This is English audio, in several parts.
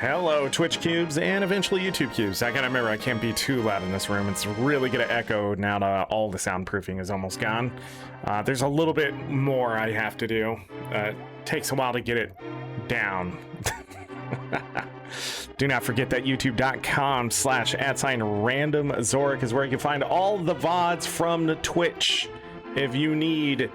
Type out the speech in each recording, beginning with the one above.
Hello, Twitch cubes and eventually YouTube cubes. I gotta remember I can't be too loud in this room. It's really gonna echo now that all the soundproofing is almost gone. There's a little bit more I have to do. Takes a while to get it down. Do not forget that youtube.com/@RandomZorric is where you can find all the VODs from the Twitch if you need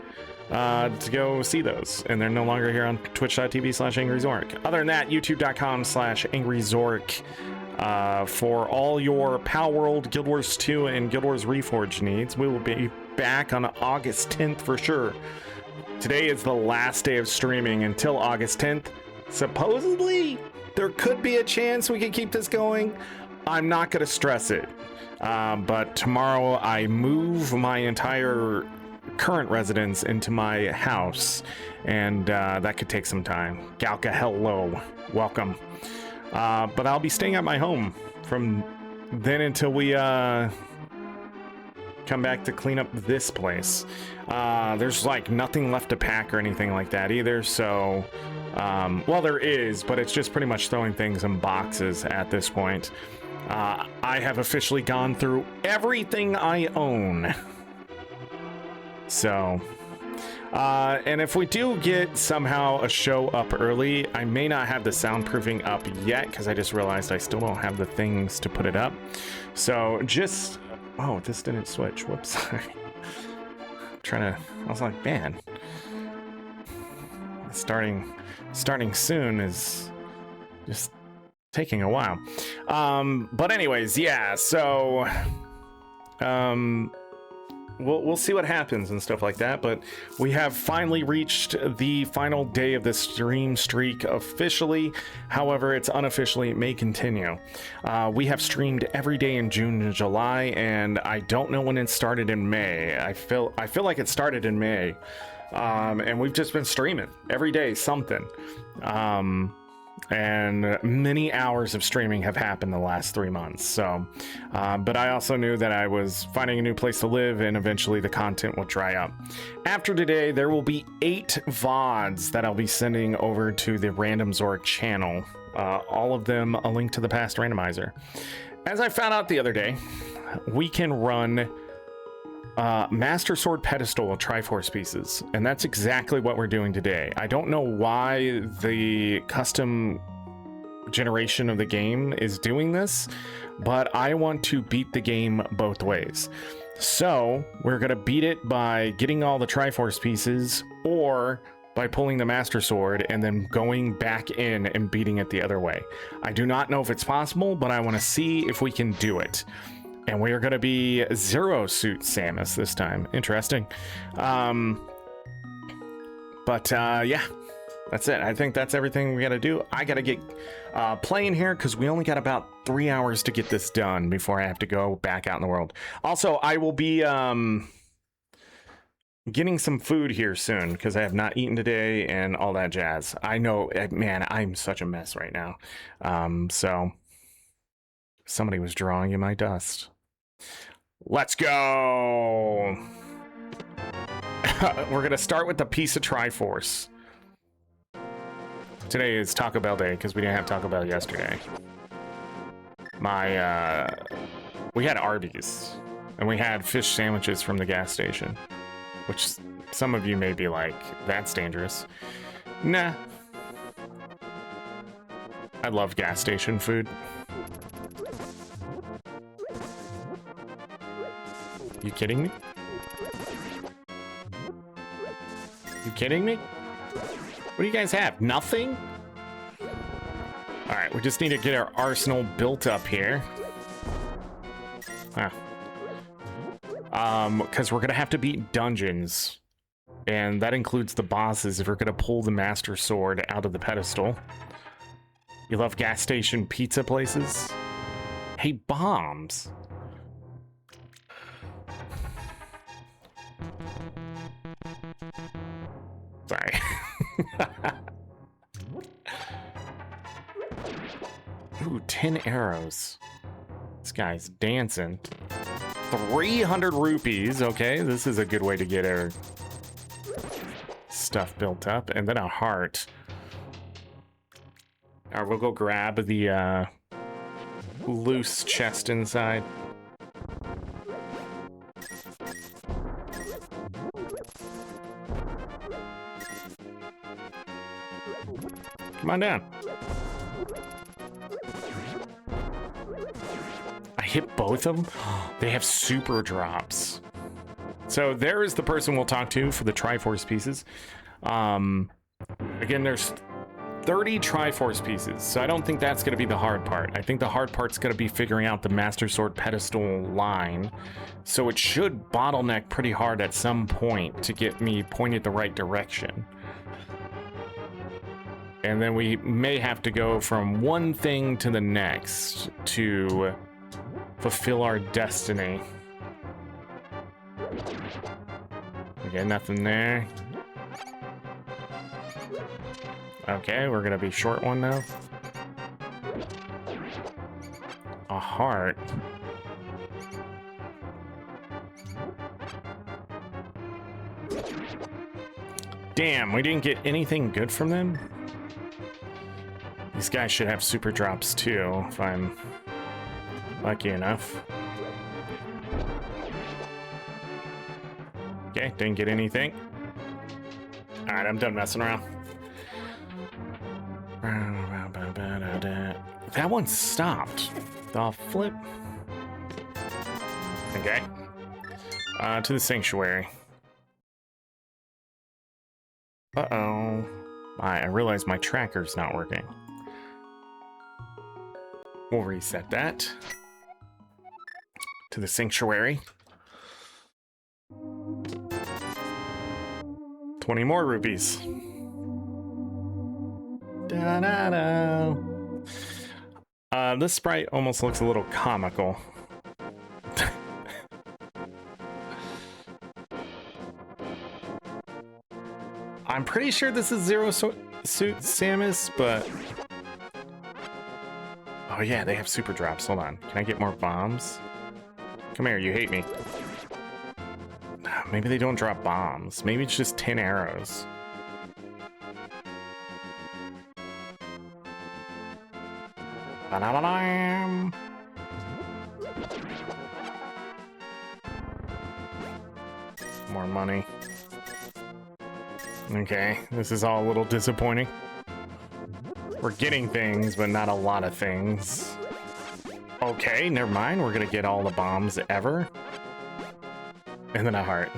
to go see those, and they're no longer here on twitch.tv/AngryZorric. Other than that, youtube.com/AngryZorric for all your Pal World, Guild Wars 2, and Guild Wars Reforged needs. We will be back on August 10th for sure. Today is the last day of streaming until August 10th. Supposedly, there could be a chance we can keep this going. I'm not going to stress it. But tomorrow I move my entire current residence into my house, and that could take some time. Galka, hello, welcome. But I'll be staying at my home from then until we come back to clean up this place. There's like nothing left to pack or anything like that either, so well, there is, but it's just pretty much throwing things in boxes at this point. I have officially gone through everything I own. So, and if we do get somehow a show up early, I may not have the soundproofing up yet because I just realized I still don't have the things to put it up. So just, oh, this didn't switch. Whoops. I was like, man, starting soon is just taking a while. But anyways, yeah, so, We'll see what happens and stuff like that, but we have finally reached the final day of the stream streak officially. However, it's unofficially, it may continue. We have streamed every day in June and July, and I don't know when it started in May. I feel like it started in May, and we've just been streaming every day something. And many hours of streaming have happened the last 3 months. So, but I also knew that I was finding a new place to live, and eventually the content will dry up. After today, there will be 8 VODs that I'll be sending over to the RandomZorric channel. All of them a link to the past randomizer. As I found out the other day, we can run Master Sword pedestal Triforce pieces, and that's exactly what we're doing today. I don't know why the custom generation of the game is doing this, but I want to beat the game both ways. So we're gonna beat it by getting all the Triforce pieces, or by pulling the Master Sword and then going back in and beating it the other way. I do not know if it's possible, but I want to see if we can do it. And we are going to be Zero Suit Samus this time. Interesting. Yeah, that's it. I think that's everything we got to do. I got to get playing here because we only got about 3 hours to get this done before I have to go back out in the world. Also, I will be getting some food here soon because I have not eaten today and all that jazz. I know, man, I'm such a mess right now. So somebody was drawing in my dust. Let's go. We're gonna start with the piece of Triforce. Today is Taco Bell day because we didn't have Taco Bell yesterday. We had Arby's and we had fish sandwiches from the gas station, which some of you may be like, that's dangerous. Nah. I love gas station food. You kidding me? You kidding me? What do you guys have? Nothing? All right, we just need to get our arsenal built up here. Because we're gonna have to beat dungeons, and that includes the bosses if we're gonna pull the Master Sword out of the pedestal. You love gas station pizza places? Hey, bombs. Sorry. Ooh, 10 arrows. This guy's dancing. 300 rupees. Okay, this is a good way to get our stuff built up. And then a heart. All right, we'll go grab the loose chest inside. Come on down. I hit both of them. They have super drops. So there is the person we'll talk to for the Triforce pieces. Again, there's 30 Triforce pieces, so I don't think that's going to be the hard part. I think the hard part's going to be figuring out the Master Sword pedestal line. So it should bottleneck pretty hard at some point to get me pointed the right direction. And then we may have to go from one thing to the next to fulfill our destiny. Okay, nothing there. Okay, we're gonna be short one now. A heart. Damn, we didn't get anything good from them? These guys should have super drops too, if I'm lucky enough. Okay, didn't get anything. Alright, I'm done messing around. That one stopped. The flip. Okay. To the sanctuary. Uh-oh. I realize my tracker's not working. We'll reset that. To the sanctuary. 20 more rupees. Da-da-da. This sprite almost looks a little comical. I'm pretty sure this is Zero Suit Samus, but... Oh yeah, they have super drops. Hold on. Can I get more bombs? Come here, you hate me. Maybe they don't drop bombs. Maybe it's just 10 arrows. Ba-da-ba-dam. More money. Okay, this is all a little disappointing. We're getting things, but not a lot of things. Okay, never mind. We're gonna get all the bombs ever. And then a heart.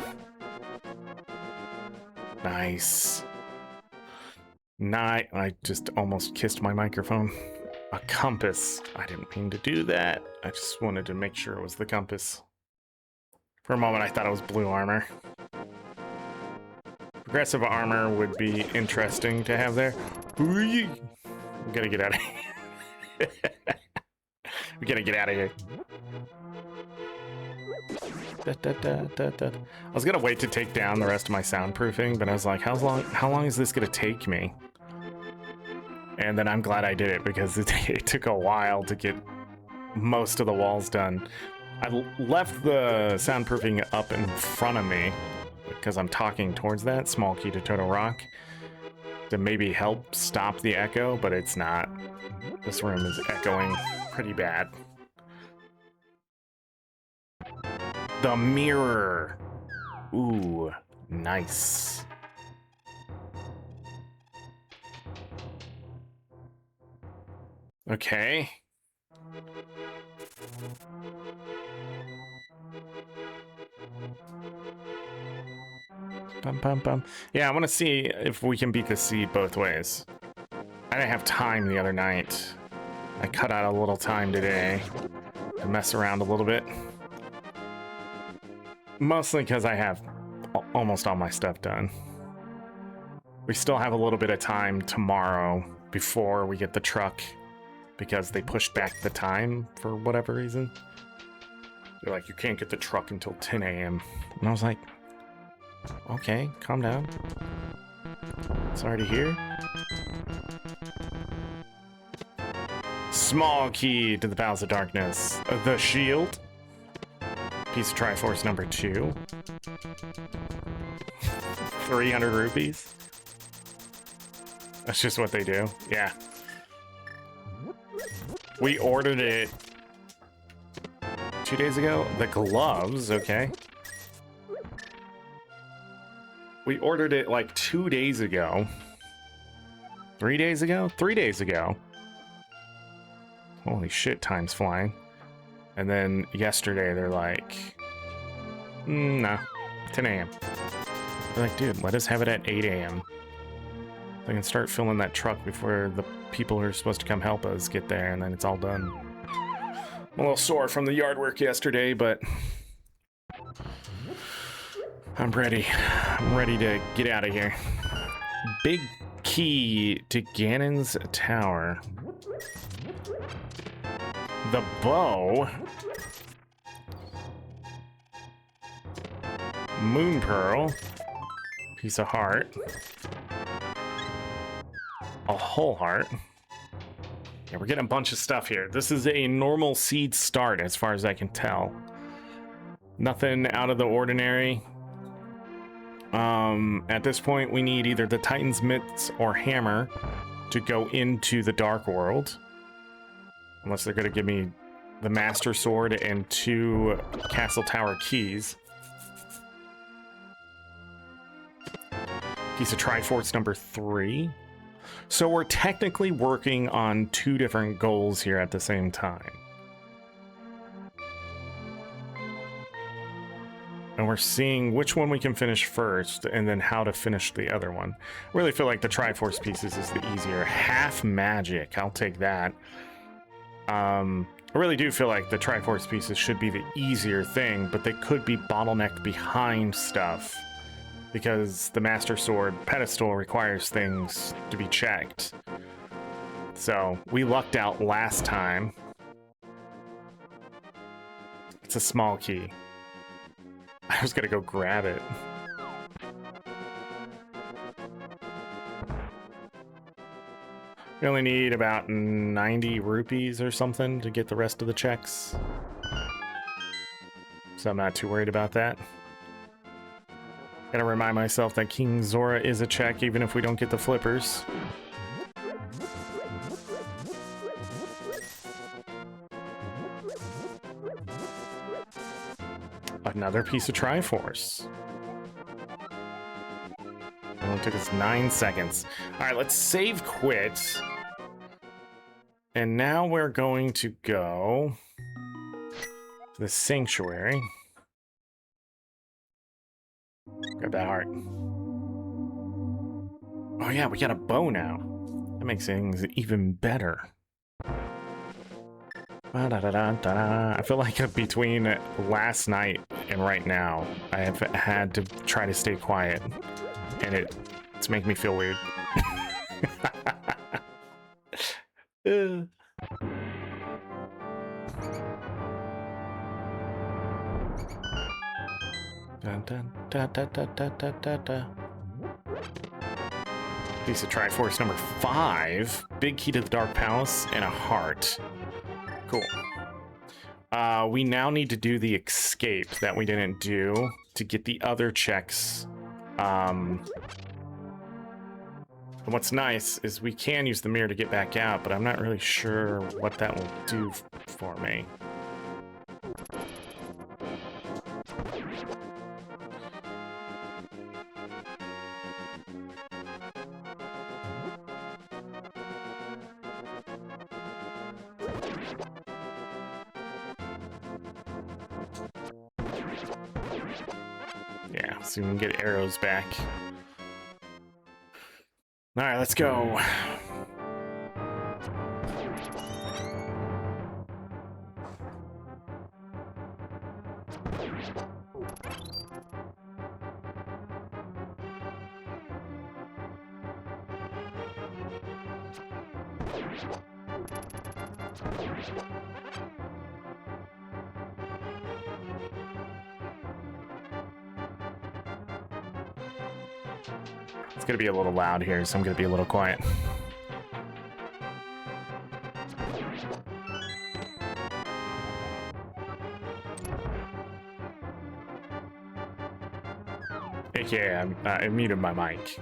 Nice. I just almost kissed my microphone. A compass. I didn't mean to do that. I just wanted to make sure it was the compass. For a moment, I thought it was blue armor. Progressive armor would be interesting to have there. We gotta get out of here. We gotta get out of here. I was gonna wait to take down the rest of my soundproofing, but I was like, how long is this gonna take me? And then I'm glad I did it, because it took a while to get most of the walls done. I left the soundproofing up in front of me because I'm talking towards that small key to Total Rock to maybe help stop the echo, but it's not. This room is echoing pretty bad. The mirror. Ooh, nice. Okay. Bum, bum, bum. Yeah, I want to see if we can beat the seed both ways. I didn't have time the other night. I cut out a little time today to mess around a little bit. Mostly because I have almost all my stuff done. We still have a little bit of time tomorrow before we get the truck, because they pushed back the time for whatever reason. They're like, you can't get the truck until 10 a.m. And I was like, okay, calm down. Sorry to hear. Small key to the Palace of Darkness. The shield. Piece of Triforce number 2. 300 rupees. That's just what they do. Yeah. We ordered it 2 days ago. The gloves, okay. We ordered it like 2 days ago. 3 days ago? 3 days ago. Holy shit, time's flying. And then yesterday they're like, nah, 10 a.m. They're like, dude, let us have it at 8 a.m. So I can start filling that truck before the people who are supposed to come help us get there, and then it's all done. I'm a little sore from the yard work yesterday, but I'm ready. I'm ready to get out of here. Big key to Ganon's tower. The bow. Moon pearl. Piece of heart. A whole heart. Yeah, we're getting a bunch of stuff here. This is a normal seed start as far as I can tell. Nothing out of the ordinary. At this point, we need either the Titan's Mitts or Hammer to go into the Dark World. Unless they're going to give me the Master Sword and 2 Castle Tower keys. Piece of Triforce number 3. So we're technically working on 2 different goals here at the same time. And we're seeing which one we can finish first, and then how to finish the other one. I really feel like the Triforce pieces is the easier. Half magic, I'll take that. I really do feel like the Triforce pieces should be the easier thing, but they could be bottlenecked behind stuff. Because the Master Sword pedestal requires things to be checked. So, we lucked out last time. It's a small key. I was gonna go grab it. We only need about 90 rupees or something to get the rest of the checks. So I'm not too worried about that. Gotta remind myself that King Zora is a check even if we don't get the flippers. Another piece of Triforce. It only took us 9 seconds. Alright, let's save quit. And now we're going to go to the Sanctuary. Grab that heart. Oh yeah, we got a bow now. That makes things even better. I feel like between last night and right now, I have had to try to stay quiet, and it's making me feel weird. Dun, dun, da, da, da, da, da, da, da. Piece of Triforce number 5. Big key to the Dark Palace and a heart. Cool. We now need to do the escape that we didn't do to get the other checks. And what's nice is we can use the mirror to get back out, but I'm not really sure what that will do for me. Yeah, so we can get arrows back. All right, let's go. It's gonna be a little loud here, so I'm gonna be a little quiet. AKA, I muted my mic.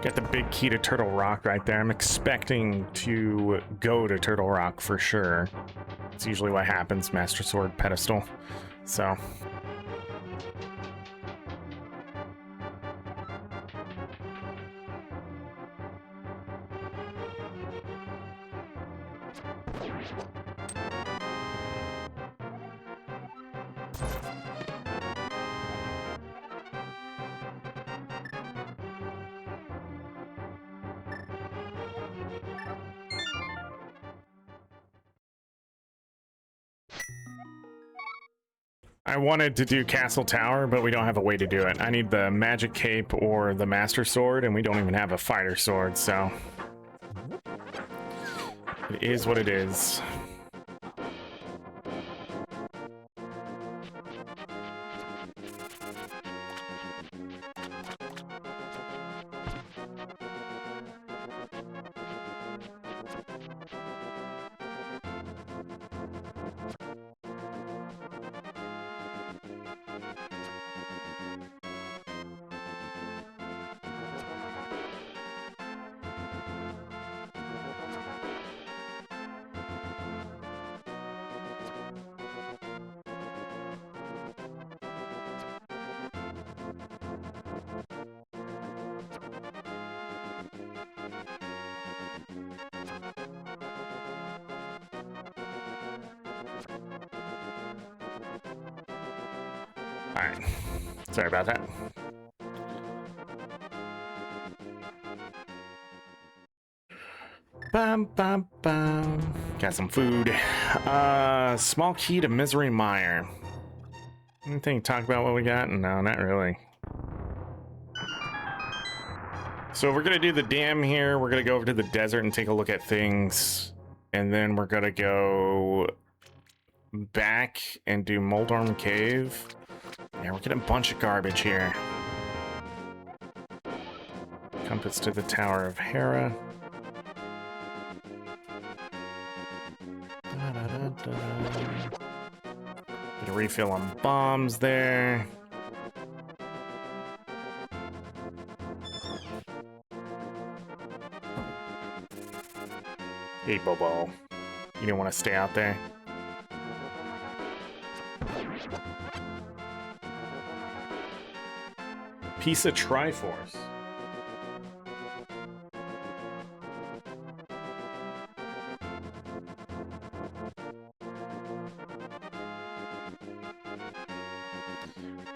Got the big key to Turtle Rock right there. I'm expecting to go to Turtle Rock for sure. It's usually what happens, Master Sword pedestal. So. I wanted to do Castle Tower, but we don't have a way to do it. I need the Magic Cape or the Master Sword, and we don't even have a Fighter Sword, so... It is what it is. Alright. Sorry about that. Bum, bum, bum. Got some food. Small key to Misery Mire. Anything to talk about what we got? No, not really. So we're gonna do the dam here. We're gonna go over to the desert and take a look at things. And then we're gonna go back and do Moldorm Cave. Yeah, we're getting a bunch of garbage here. Compass to the Tower of Hera. Get a refill on bombs there. Hey, Bobo. You don't want to stay out there? Piece of Triforce.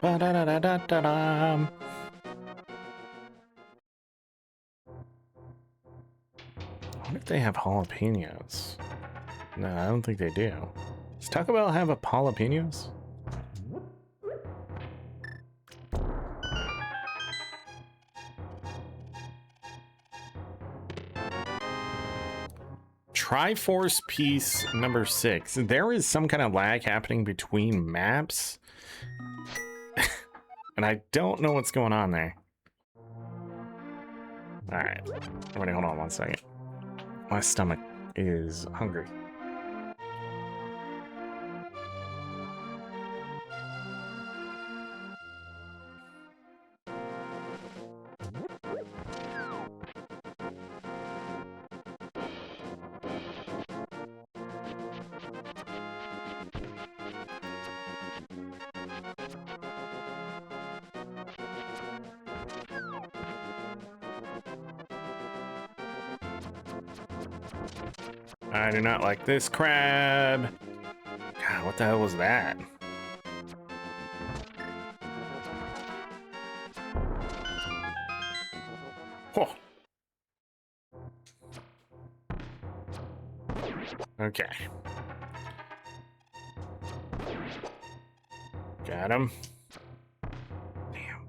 Ba-da-da-da-da-da-da. I wonder if they have jalapenos. No, I don't think they do. Does Taco Bell have a jalapenos? Triforce piece number 6. There is some kind of lag happening between maps. And I don't know what's going on there. Alright. Everybody hold on one second. My stomach is hungry. I do not like this crab. God, what the hell was that? Oh. Okay. Got him. Damn.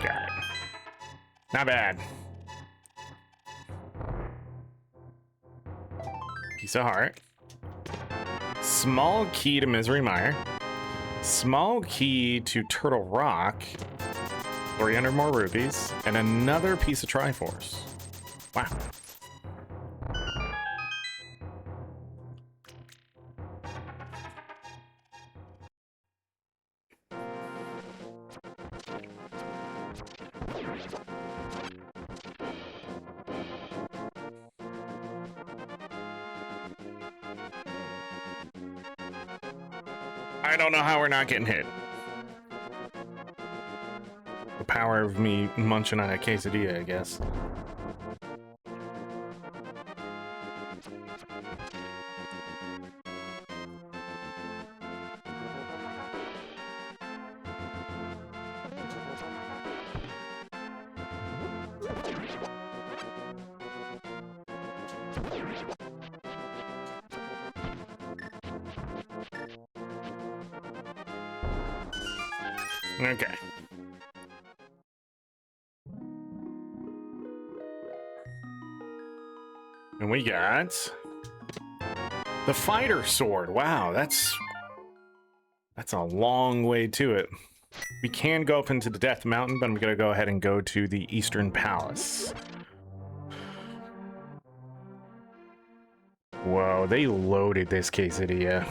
Got it. Not bad. Piece of heart. Small key to Misery Mire. Small key to Turtle Rock. 300 more rupees. And another piece of Triforce. Wow. I don't know how we're not getting hit. The power of me munching on a quesadilla, I guess. Okay. And we got the fighter sword. Wow, that's a long way to it. We can go up into the Death Mountain, but I'm gonna go ahead and go to the Eastern Palace. Whoa, they loaded this quesadilla.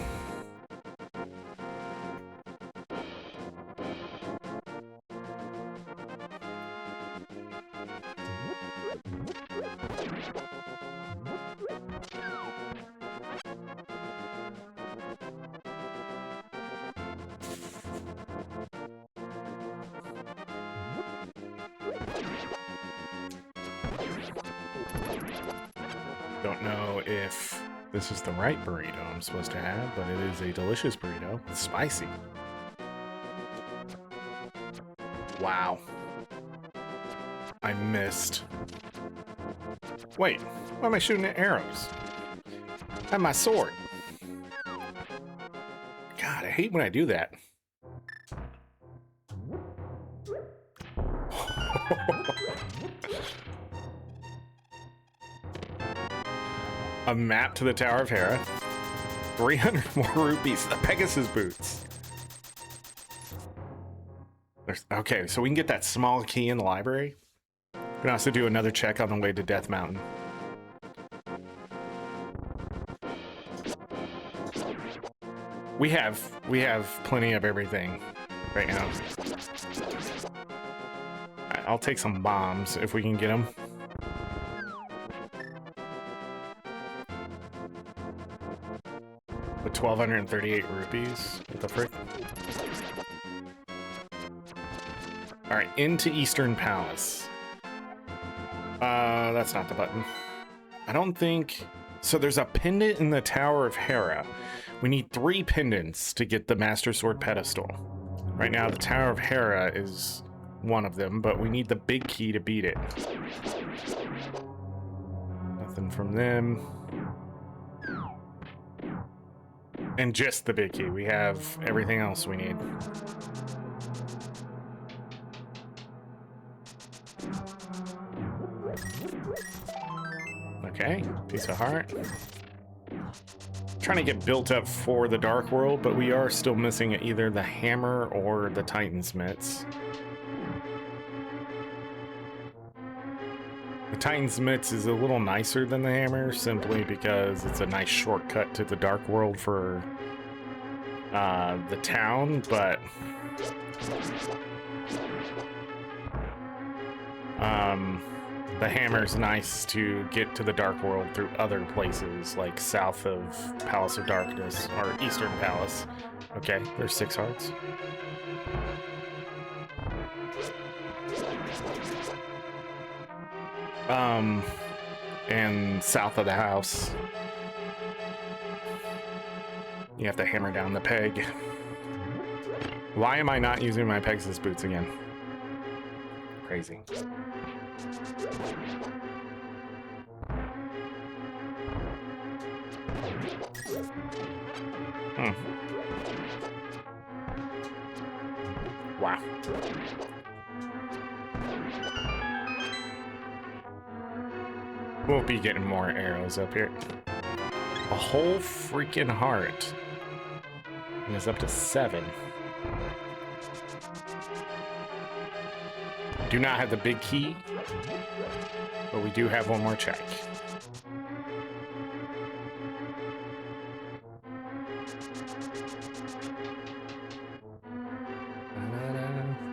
Don't know if this is the right burrito I'm supposed to have, but it is a delicious burrito. It's spicy. Wow. I missed. Wait, why am I shooting at arrows? I have my sword. God, I hate when I do that. A map to the Tower of Hera. 300 more rupees. The Pegasus boots. Okay, so we can get that small key in the library. We can also do another check on the way to Death Mountain. We have plenty of everything right now. I'll take some bombs if we can get them. With 1,238 rupees. What the frick? Alright, into Eastern Palace. That's not the button. I don't think... So there's a pendant in the Tower of Hera. We need 3 pendants to get the Master Sword pedestal. Right now, the Tower of Hera is one of them, but we need the big key to beat it. Nothing from them. And just the big key. We have everything else we need. Okay, piece of heart. Trying to get built up for the Dark World, but we are still missing either the hammer or the Titansmiths. The Titansmiths is a little nicer than the hammer, simply because it's a nice shortcut to the Dark World for the town, but the hammer's nice to get to the Dark World through other places, like south of Palace of Darkness, or Eastern Palace. Okay, there's 6 hearts. And south of the house. You have to hammer down the peg. Why am I not using my Pegasus boots again? Crazy. Wow. We'll be getting more arrows up here. A whole freaking heart. And it's up to 7. Do not have the big key, but we do have one more check.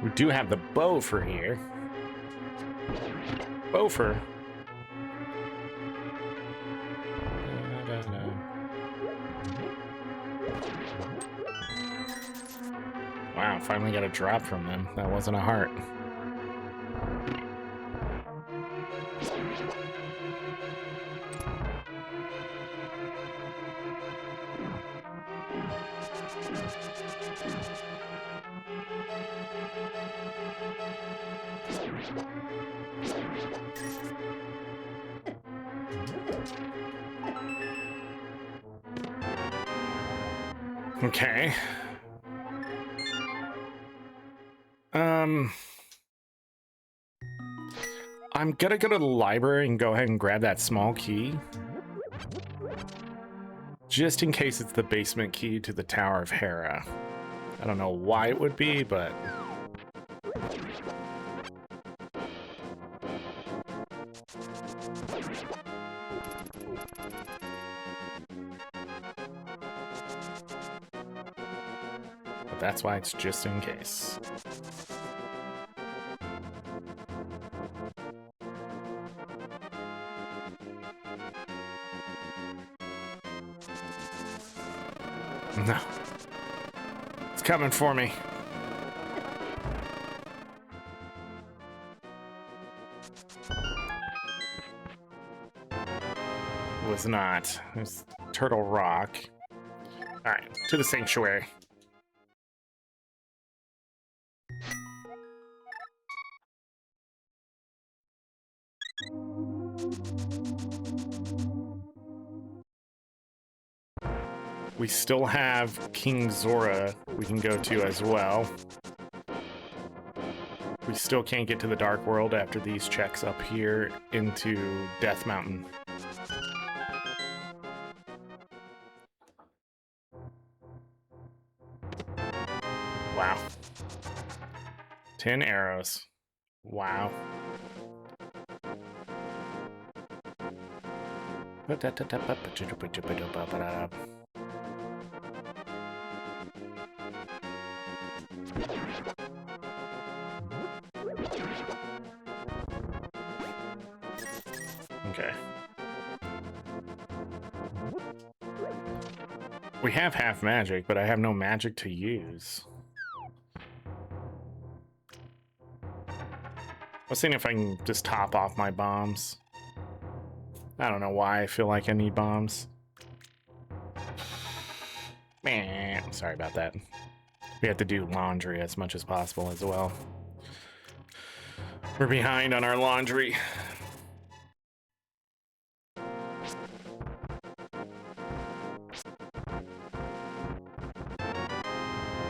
We do have the Beaufort here. Beaufort. Wow, finally got a drop from them. That wasn't a heart. Okay. I'm gonna go to the library and go ahead and grab that small key. Just in case it's the basement key to the Tower of Hera. I don't know why it would be, but... but that's why it's just in case. No. It's coming for me. It was not. It was Turtle Rock. Alright, to the sanctuary. We still have King Zora we can go to as well. We still can't get to the Dark World after these checks up here into Death Mountain. Wow. 10 arrows. Wow. Okay. We have half magic, but I have no magic to use. I was seeing if I can just top off my bombs. I don't know why I feel like I need bombs. Man, sorry about that. We have to do laundry as much as possible as well. We're behind on our laundry.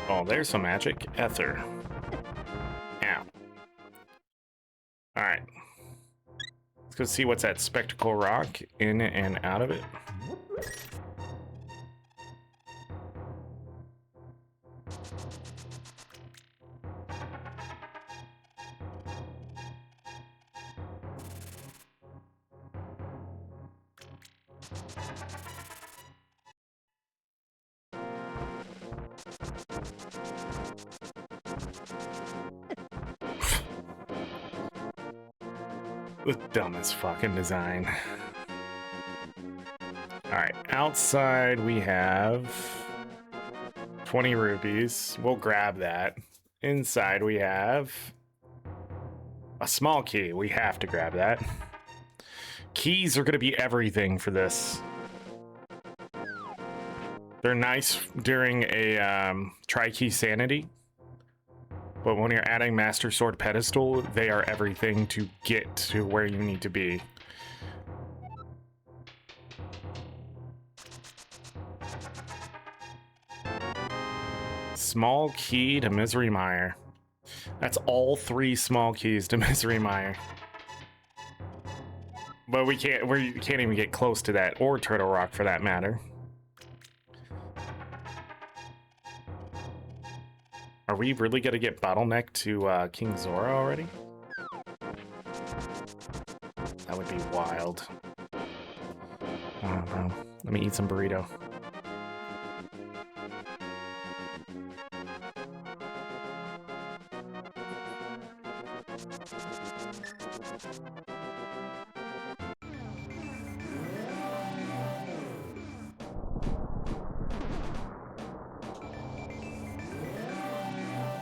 Oh, there's some magic. Ether. Ow. Alright. Let's go see what's at Spectacle Rock, in and out of it. The dumbest fucking design. Alright, outside we have 20 rupees. We'll grab that. Inside we have a small key. We have to grab that. Keys are going to be everything for this. They're nice during a tri-key sanity. But when you're adding Master Sword Pedestal, they are everything to get to where you need to be. Small key to Misery Mire. That's all 3 small keys to Misery Mire. But we can't even get close to that, or Turtle Rock for that matter. Are we really gonna get bottlenecked to King Zora already? That would be wild. I don't know. Let me eat some burrito.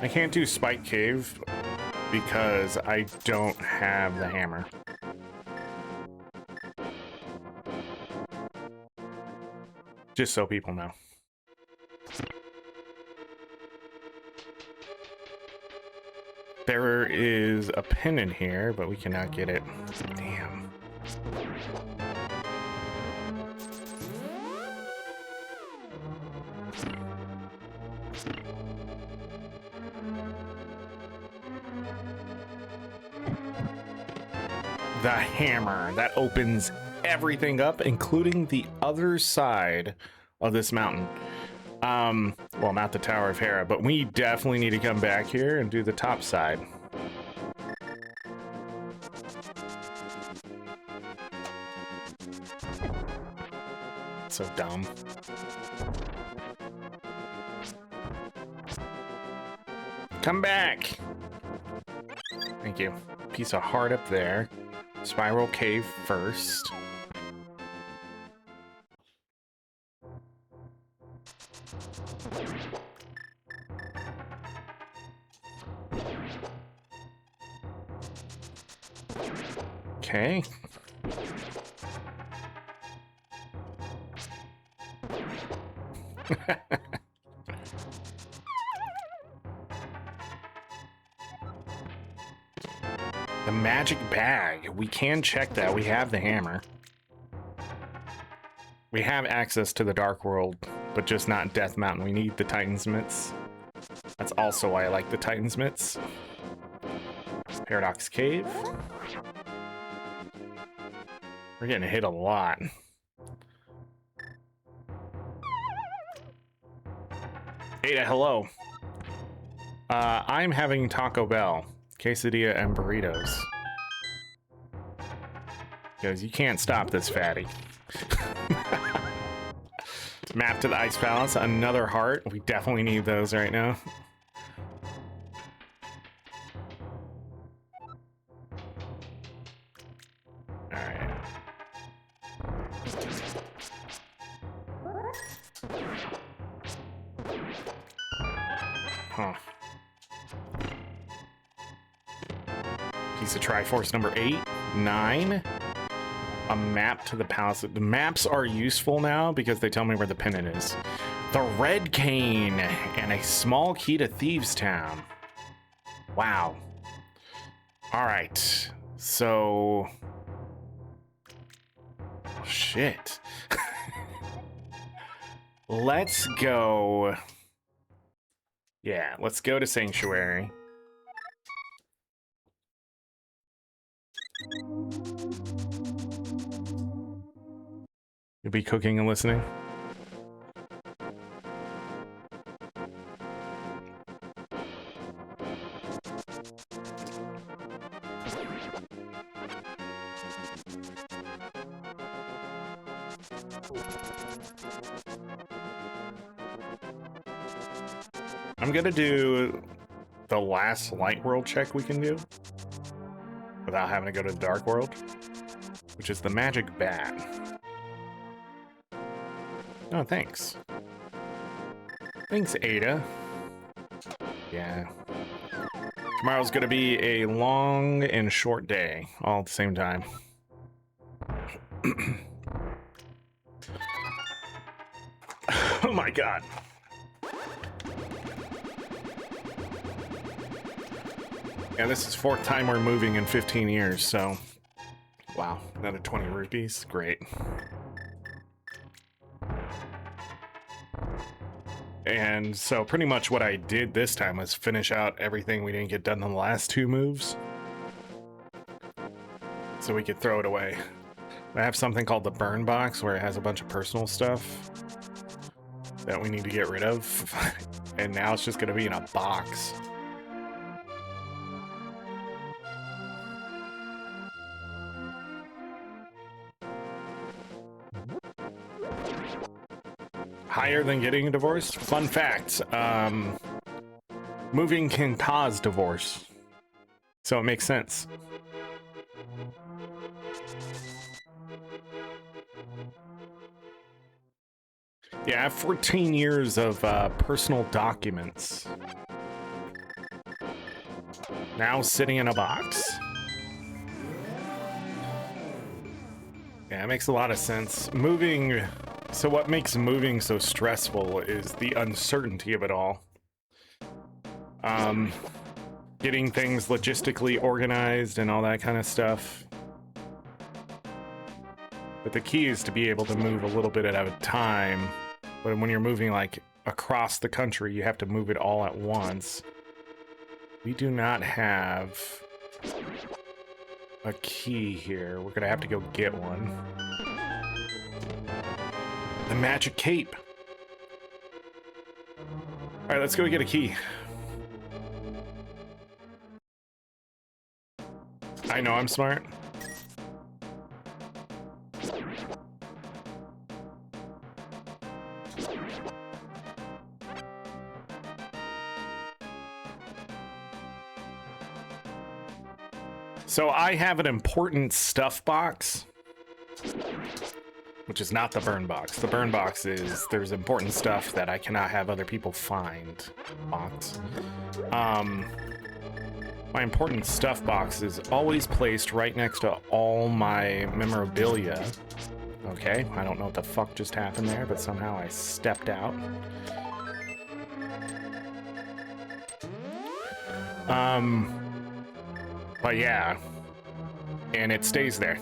I can't do Spike Cave because I don't have the hammer. Just so people know. There is a pin in here, but we cannot get it. Damn. The hammer that opens everything up, including the other side of this mountain. Well, not the Tower of Hera, but we definitely need to come back here and do the top side. So dumb. Come back! Thank you. Piece of heart up there. Spiral cave first. Okay. The magic bag. We can check that. We have the hammer. We have access to the Dark World, but just not Death Mountain. We need the Titan's Mitts. That's also why I like the Titan's Mitts. Paradox Cave. We're getting hit a lot. Ada, hello. I'm having Taco Bell. Quesadilla and burritos. Because you can't stop this fatty. Map to the Ice Palace, another heart. We definitely need those right now. Alright. Huh. Piece of Triforce number 8, 9. A map to the palace. The maps are useful now because they tell me where the pennant is. The Red Cane and a small key to Thieves Town. Wow. All right. So. Oh, shit. Let's go. Yeah, let's go to Sanctuary. You'll be cooking and listening. I'm gonna do the last light world check we can do without having to go to the dark world, which is the magic bat. Oh, thanks. Thanks, Ada. Yeah. Tomorrow's gonna be a long and short day, all at the same time. Oh my god. Yeah, this is 4th time we're moving in 15 years, so... Wow, another 20 rupees. Great. And so pretty much what I did this time was finish out everything we didn't get done in the last 2 moves. So we could throw it away. I have something called the burn box where it has a bunch of personal stuff. that we need to get rid of. And now it's just going to be in a box. Higher than getting a divorce? Fun fact, moving can cause divorce. So it makes sense. Yeah, I have 14 years of personal documents. Now sitting in a box. Yeah, it makes a lot of sense. Moving... So what makes moving so stressful is the uncertainty of it all. Getting things logistically organized and all that kind of stuff. But the key is to be able to move a little bit at a time. But when you're moving like across the country, you have to move it all at once. We do not have a key here. We're gonna have to go get one. The magic cape. All right, let's go get a key. I know I'm smart. So I have an important stuff box, which is not the burn box. The burn box is there's important stuff that I cannot have other people find box. My important stuff box is always placed right next to all my memorabilia. Okay, I don't know what the fuck just happened there, but somehow I stepped out. But yeah, and it stays there.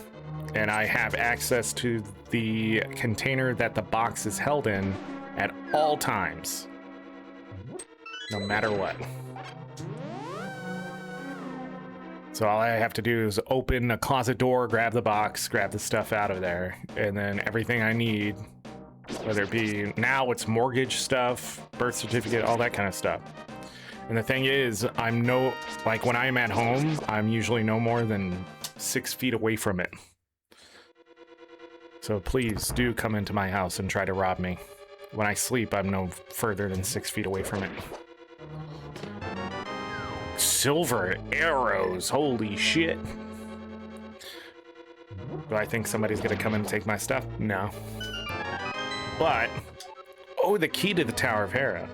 And I have access to the container that the box is held in at all times, no matter what. So all I have to do is open a closet door, grab the box, grab the stuff out of there, and then everything I need, whether it be, now it's mortgage stuff, birth certificate, all that kind of stuff. And the thing is, like when I'm at home, I'm usually no more than 6 feet away from it. So please do come into my house and try to rob me. When I sleep, I'm no further than 6 feet away from it. Silver arrows, holy shit. Do I think somebody's gonna come and take my stuff? No. But, oh, the key to the Tower of Hera.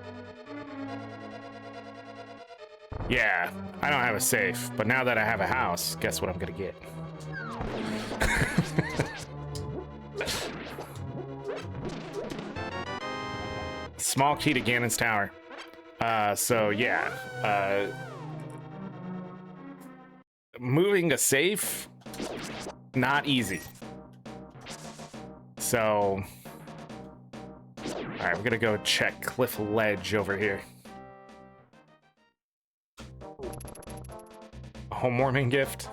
Yeah, I don't have a safe, but now that I have a house, guess what I'm gonna get? Small key to Ganon's Tower. So yeah, moving a safe, not easy. So, all right, we're gonna go check Cliff Ledge over here. A homewarming gift.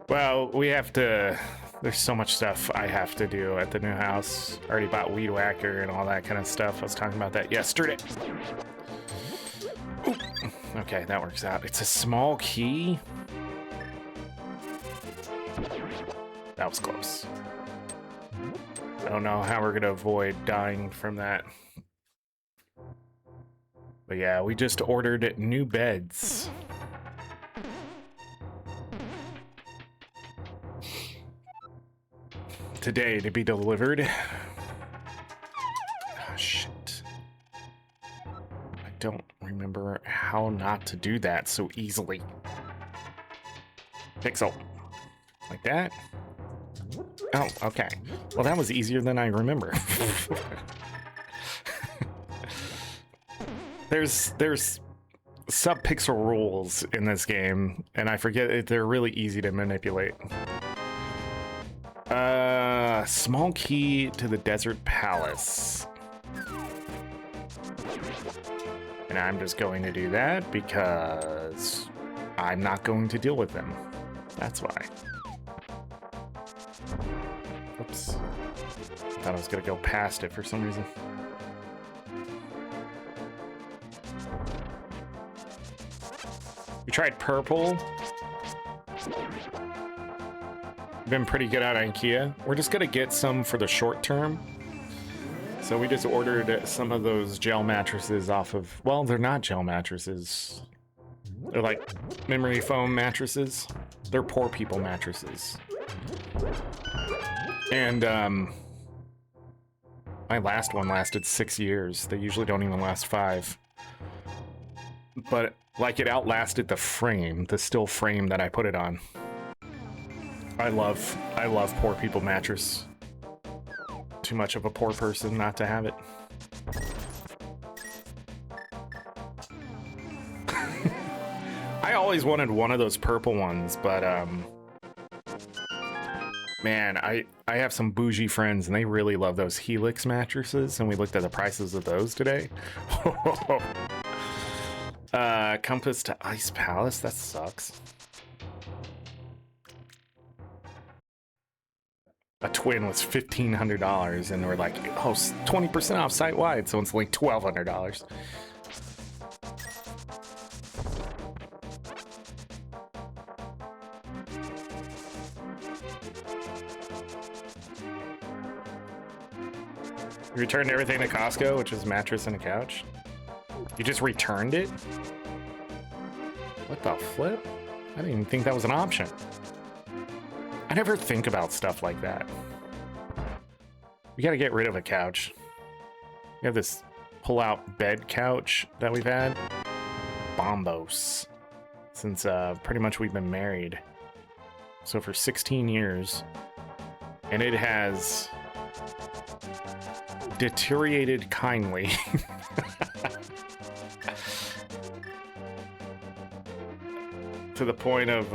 Well, we have to, there's so much stuff I have to do at the new house. I already bought Weed Whacker and all that kind of stuff. I was talking about that yesterday. Ooh. Okay, that works out. It's a small key. That was close. I don't know how we're gonna avoid dying from that. But yeah, we just ordered new beds. Today to be delivered. Oh, shit. I don't remember how not to do that so easily. Pixel. Like that? Oh, okay. Well, that was easier than I remember. There's sub-pixel rules in this game, and I forget it, they're really easy to manipulate. Small key to the Desert Palace. And I'm just going to do that because I'm not going to deal with them. That's why. Oops. Thought I was gonna go past it for some reason. tried purple. Been pretty good at IKEA. We're just gonna get some for the short term. So we just ordered some of those gel mattresses off of, well, they're not gel mattresses. They're like memory foam mattresses. They're poor people mattresses. And my last one lasted 6 years. They usually don't even last 5. But like it outlasted the frame, the steel frame that I put it on. I love poor people mattress. Too much of a poor person not to have it. I always wanted one of those purple ones, but man, I have some bougie friends and they really love those Helix mattresses, and we looked at the prices of those today. Compass to Ice Palace, that sucks. A twin was $1,500, and we're like, oh, 20% off site-wide, so it's like $1,200. You returned everything to Costco, which is mattress and a couch. You just returned it? What the flip? I didn't even think that was an option. I never think about stuff like that. We gotta get rid of a couch. We have this pull-out bed couch that we've had. Bombos. Since pretty much we've been married. So for 16 years. And it has deteriorated kindly. To the point of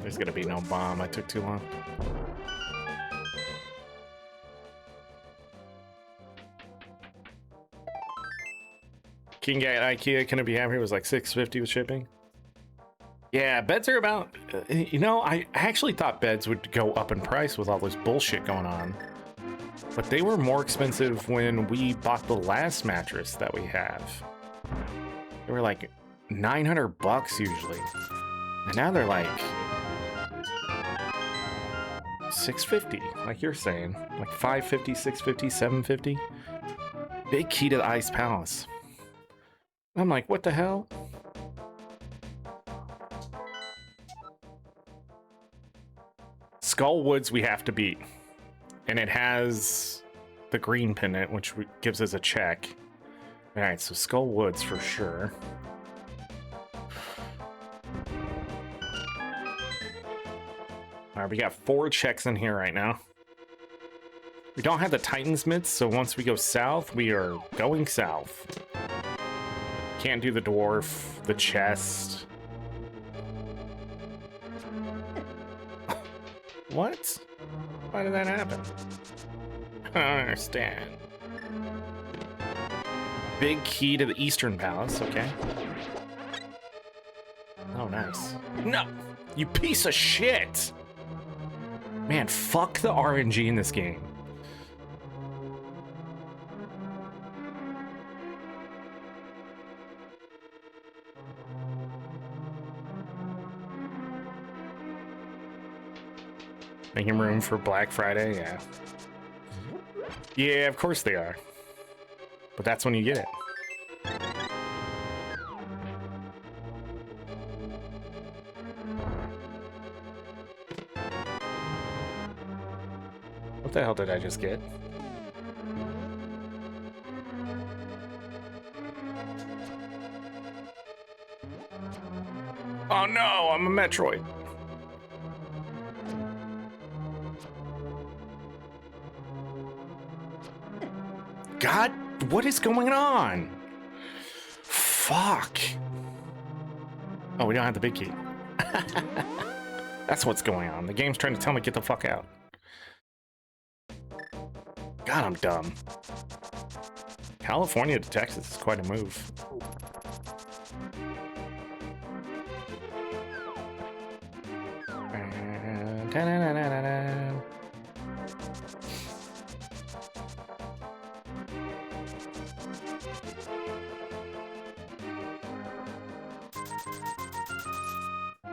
there's gonna be no bomb. I took too long. King at IKEA couldn't be happier. It was like $6.50 with shipping. Yeah, beds are about. You know, I actually thought beds would go up in price with all this bullshit going on, but they were more expensive when we bought the last mattress that we have. They were like $900 usually, and now they're like $650, like you're saying, like $550, $650, $750. Big key to the Ice Palace. I'm like, what the hell? Skull Woods we have to beat, and it has the green pennant, which gives us a check. All right, so Skull Woods for sure. All right, we got 4 checks in here right now. We don't have the Titan's mitts, so once we go south, we are going south. Can't do the dwarf, the chest. What? Why did that happen? I don't understand. Big key to the Eastern Palace, okay. Oh, nice. No! You piece of shit! Man, fuck the RNG in this game. Making room for Black Friday, yeah. Yeah, of course they are. But that's when you get it. What the hell did I just get? Oh no, I'm a Metroid. God, what is going on? Fuck. Oh, we don't have the big key. That's what's going on. The game's trying to tell me get the fuck out. God, I'm dumb. California to Texas is quite a move.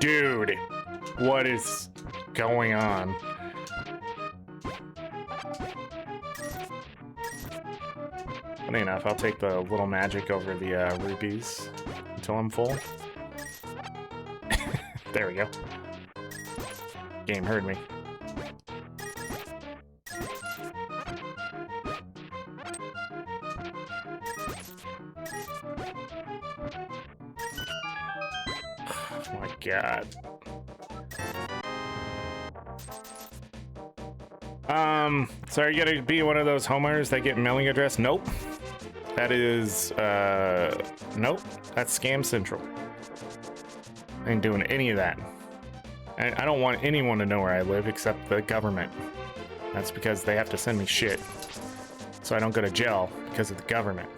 Dude, what is going on? Funny enough, I'll take the little magic over the rupees until I'm full. There we go. Game heard me. Oh my god. So are you gonna be one of those homeowners that get mailing address? Nope. That is, nope. That's Scam Central. I ain't doing any of that. I don't want anyone to know where I live except the government. That's because they have to send me shit. So I don't go to jail because of the government.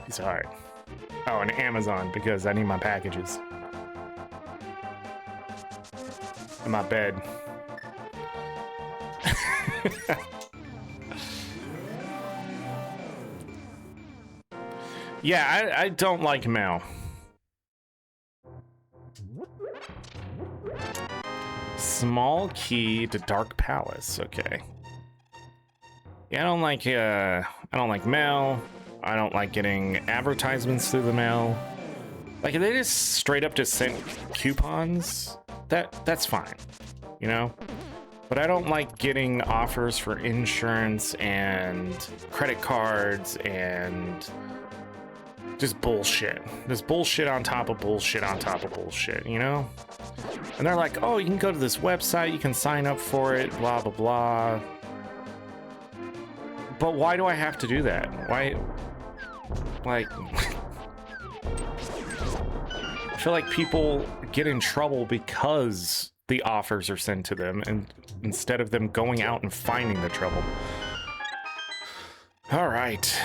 Piece of heart. Oh, and Amazon because I need my packages. In my bed. Yeah, I don't like mail. Small key to Dark Palace. Okay. Yeah, I don't like mail. I don't like getting advertisements through the mail. Like if they just straight up just sent coupons, that's fine, you know? But I don't like getting offers for insurance and credit cards and just bullshit. Just bullshit on top of bullshit on top of bullshit, you know? And they're like, oh, you can go to this website, you can sign up for it, blah, blah, blah. But why do I have to do that? Why, like, I feel like people get in trouble because the offers are sent to them and instead of them going out and finding the trouble. All right.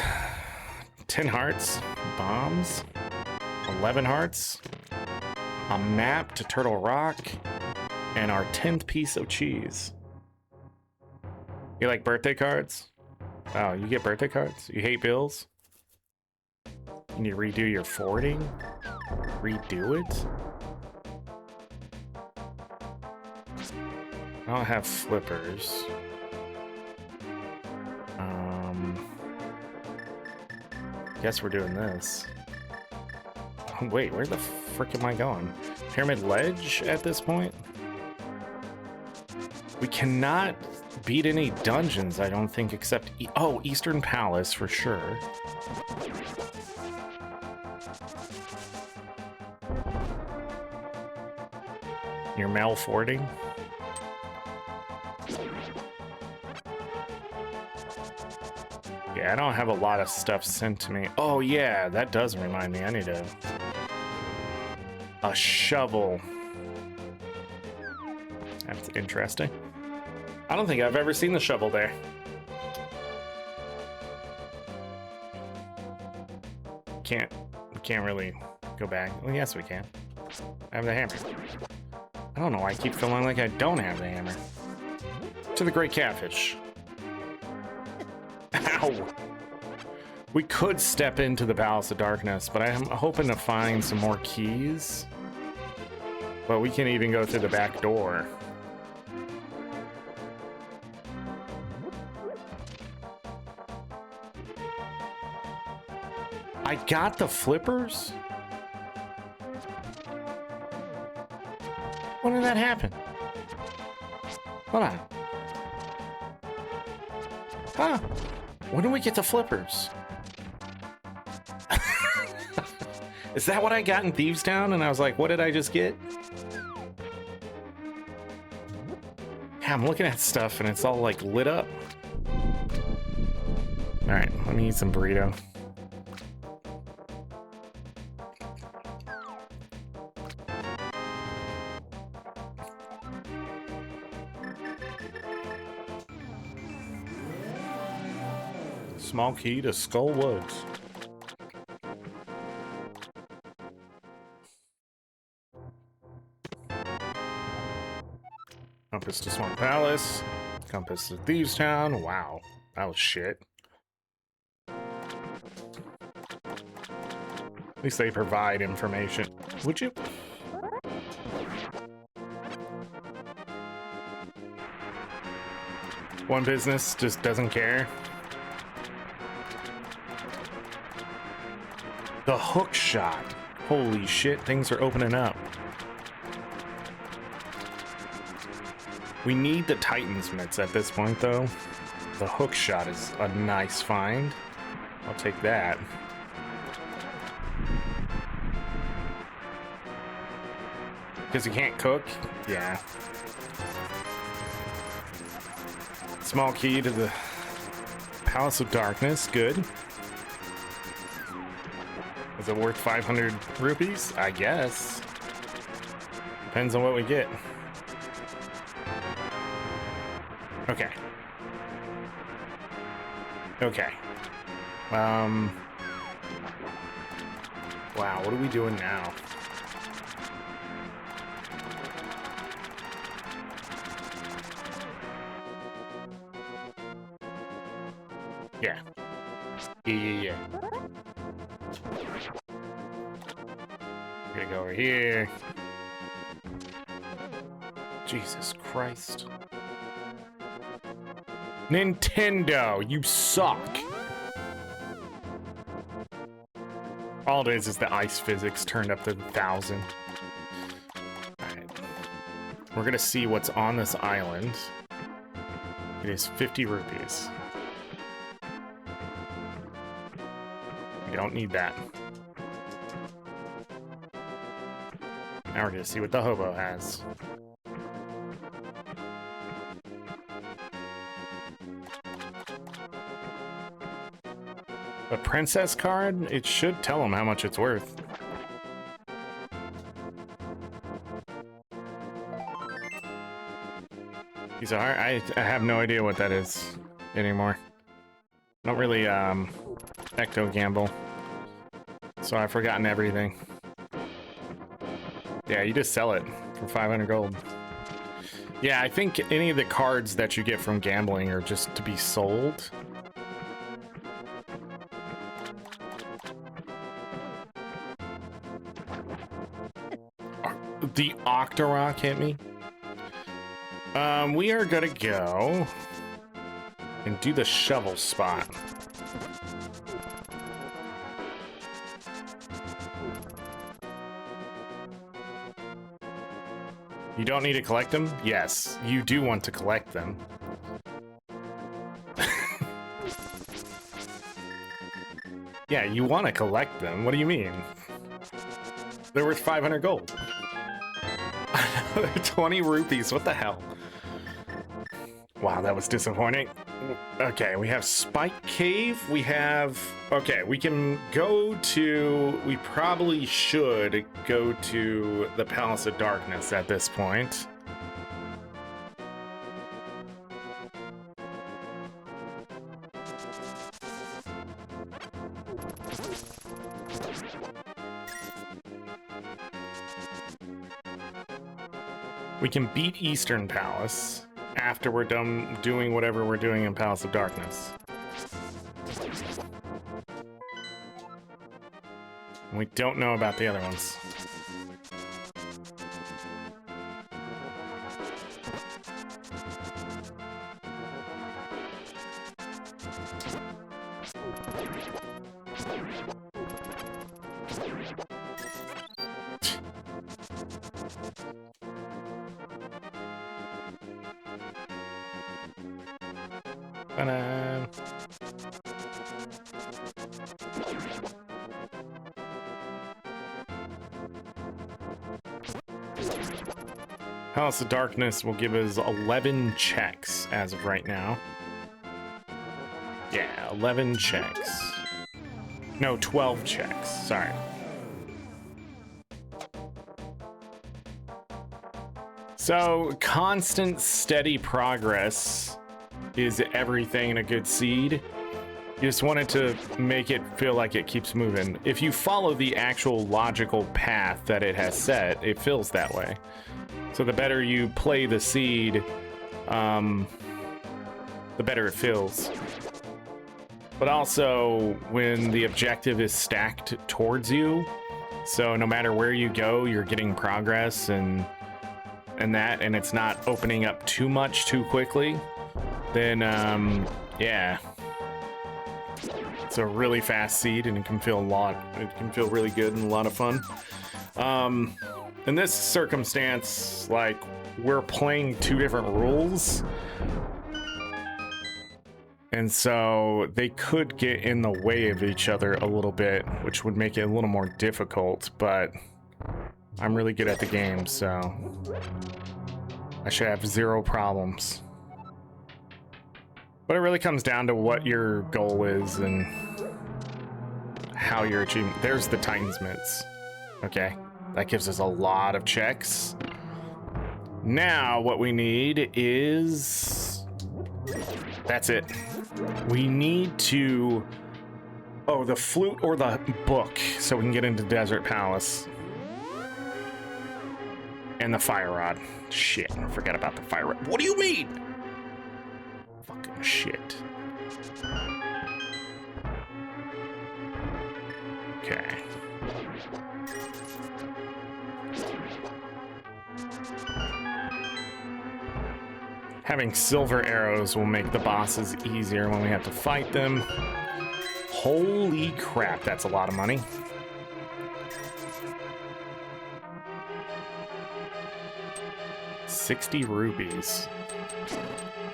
10 hearts, bombs, 11 hearts, a map to Turtle Rock, and our 10th piece of cheese. You like birthday cards? Oh, you get birthday cards? You hate bills? You need to redo your forwarding? Redo it? I don't have flippers. Guess we're doing this. Oh, wait, where the frick am I going? Pyramid Ledge at this point? We cannot beat any dungeons, I don't think, except... oh, Eastern Palace for sure. Your mail forwarding? Yeah, I don't have a lot of stuff sent to me. Oh yeah, that does remind me. I need a shovel. That's interesting. I don't think I've ever seen the shovel there. We can't really go back. Well, yes, we can. I have the hammer. I don't know why I keep feeling like I don't have the hammer. To the Great Catfish. Ow! We could step into the Palace of Darkness, but I'm hoping to find some more keys. But we can even go through the back door. I got the flippers? When did that happen? Hold on. Huh? When did we get the flippers? Is that what I got in Thieves Town? And I was like, what did I just get? Yeah, I'm looking at stuff and it's all like lit up. All right, let me eat some burrito. Small key to Skull Woods. Compass to Swamp Palace. Compass to Thieves Town. Wow, that was shit. At least they provide information. would you? One business just doesn't care. The hook shot. Holy shit, things are opening up. We need the Titan's mitts at this point, though. The hook shot is a nice find. I'll take that. Because you can't cook? Yeah. Small key to the Palace of Darkness. Good. Is it worth 500 rupees? I guess. Depends on what we get. Okay. Okay. Wow, what are we doing now? Yeah. Yeah. We're gonna go over here. Jesus Christ. Nintendo, you suck. All it is the ice physics turned up to 1,000. Alright. We're gonna see what's on this island. It is 50 rupees. We don't need that. Now we're gonna see what the hobo has. A princess card? It should tell him how much it's worth. He's alright. I have no idea what that is anymore. I don't really ecto gamble. So I've forgotten everything. Yeah, you just sell it for 500 gold. Yeah, I think any of the cards that you get from gambling are just to be sold. The Octorok hit me. We are gonna go and do the shovel spot. You don't need to collect them? Yes, you do want to collect them. Yeah, you want to collect them. What do you mean? They're worth 500 gold. 20 rupees, what the hell? Wow, that was disappointing. Okay, we have Spike Cave. We have... Okay, we can go to... We probably should go to the Palace of Darkness at this point. We can beat Eastern Palace after we're done doing whatever we're doing in Palace of Darkness. We don't know about the other ones. Palace of Darkness will give us 11 checks as of right now. Yeah, 11 checks. No, 12 checks. Sorry. So, constant, steady progress is everything in a good seed. You just wanted to make it feel like it keeps moving. If you follow the actual logical path that it has set, it feels that way. So the better you play the seed, the better it feels. But also, when the objective is stacked towards you, So no matter where you go, you're getting progress and it's not opening up too much too quickly. Then yeah, it's a really fast seed, and it can feel really good and a lot of fun. In this circumstance, like, we're playing two different rules, and so they could get in the way of each other a little bit, which would make it a little more difficult, but I'm really good at the game, so I should have zero problems. But it really comes down to what your goal is and how you're achieving. There's the Titan's Mitts. Okay, that gives us a lot of checks. Now what we need is... that's it. We need to... oh, the flute or the book, so we can get into Desert Palace. And the fire rod. Shit, I forgot about the fire rod. What do you mean? Fucking shit. Okay. Having silver arrows will make the bosses easier when we have to fight them. Holy crap, that's a lot of money. $60 rubies.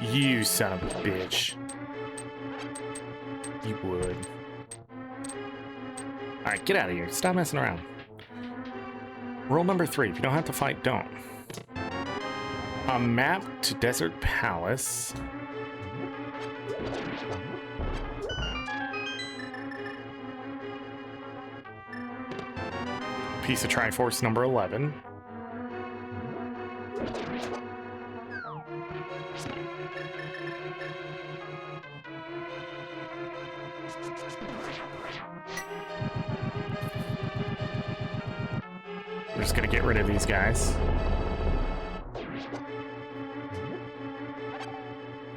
You son of a bitch. You would. Alright, get out of here. Stop messing around. Rule number 3. If you don't have to fight, don't. A map to Desert Palace. Piece of Triforce number 11. We're just gonna get rid of these guys.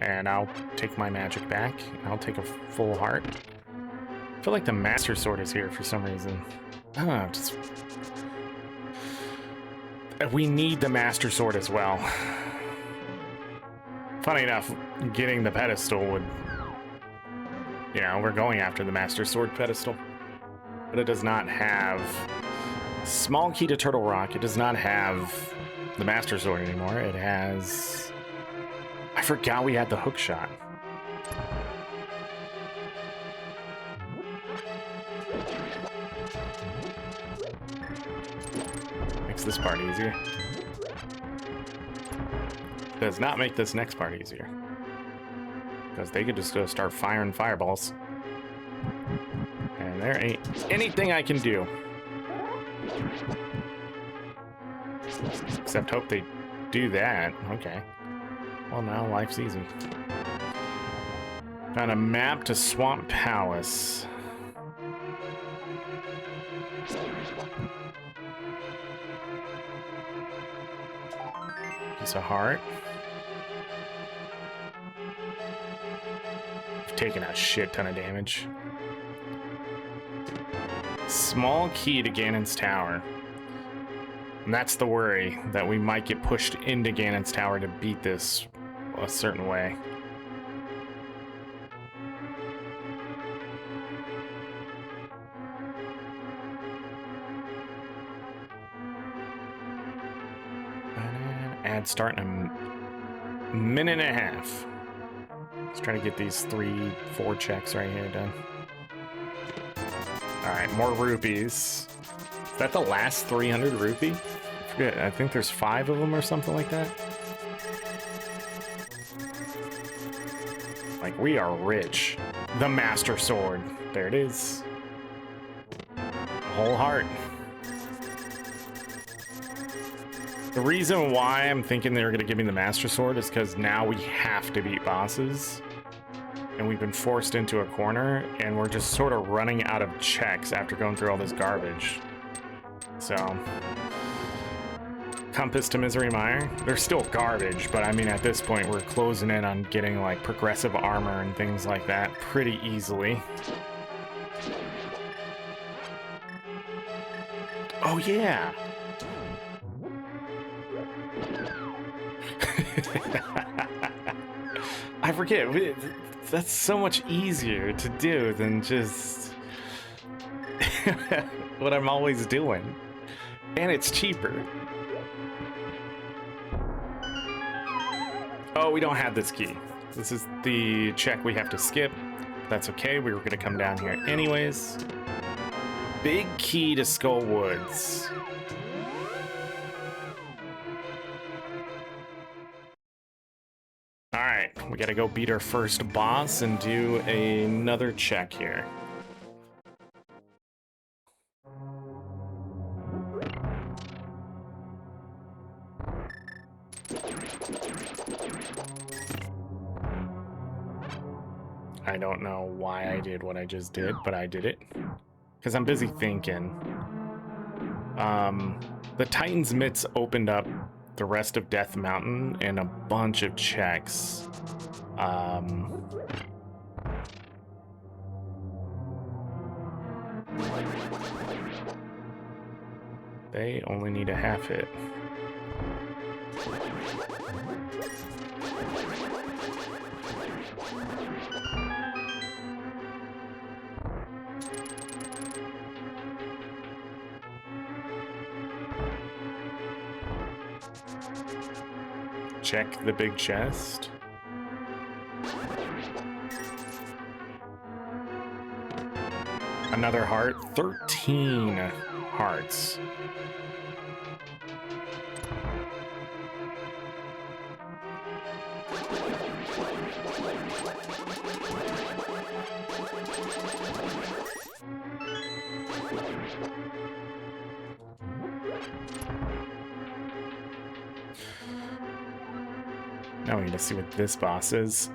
And I'll take my magic back. I'll take a full heart. I feel like the Master Sword is here for some reason. I don't know, just... we need the Master Sword as well. Funny enough, getting the pedestal would... you know, we're going after the Master Sword pedestal. But it does not have... small key to Turtle Rock. It does not have the Master Sword anymore. It has... I forgot we had the hook shot. Makes this part easier. Does not make this next part easier. Because they could just go start firing fireballs. And there ain't anything I can do. Except hope they do that. Okay. Well, now life's easy. Found a map to Swamp Palace. Piece of heart. I've taken a shit ton of damage. Small key to Ganon's Tower. And that's the worry, that we might get pushed into Ganon's Tower to beat this a certain way. Ad start in a minute and a half. Let's try to get these 3-4 checks right here done. Alright, more rupees. Is that the last 300 rupee? I forget, I think there's 5 of them or something like that. Like, we are rich. The Master Sword. There it is. Whole heart. The reason why I'm thinking they were going to give me the Master Sword is because now we have to beat bosses. And we've been forced into a corner, and we're just sort of running out of checks after going through all this garbage. So... Compass to Misery Mire. They're still garbage, but I mean, at this point, we're closing in on getting, like, progressive armor and things like that pretty easily. Oh, yeah. I forget. That's so much easier to do than just what I'm always doing. And it's cheaper. Oh, we don't have this key. This is the check we have to skip. That's okay. We were going to come down here anyways. Big key to Skull Woods. All right, we got to go beat our first boss and do another check here. I don't know why I did what I just did, but I did it. Because I'm busy thinking. The Titan's Mitts opened up the rest of Death Mountain and a bunch of checks. They only need a half hit. Check the big chest. Another heart. 13 hearts. Now we need to see what this boss is.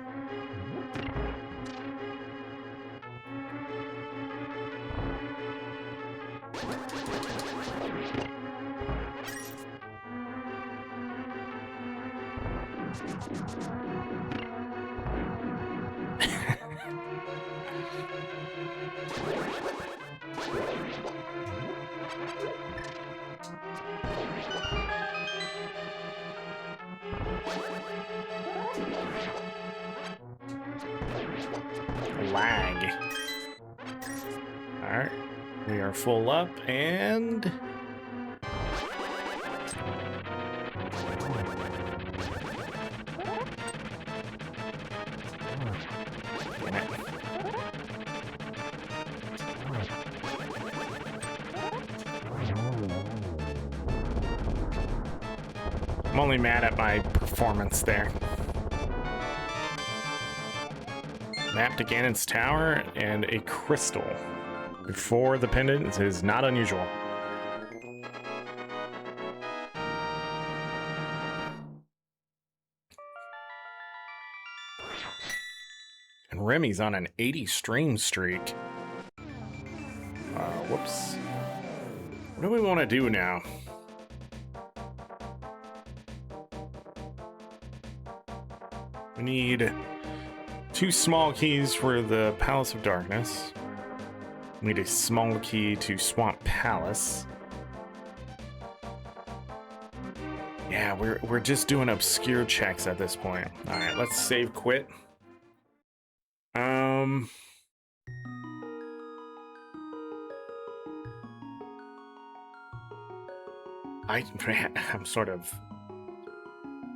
Lag. Alright, we are full up and... I'm only mad at my performance there. Map to Ganon's Tower and a crystal. Before the pendant is not unusual. And Remy's on an 80 stream streak. Whoops. What do we want to do now? We need 2 small keys for the Palace of Darkness. We need a small key to Swamp Palace. Yeah, we're just doing obscure checks at this point. All right, let's save quit. I'm sort of...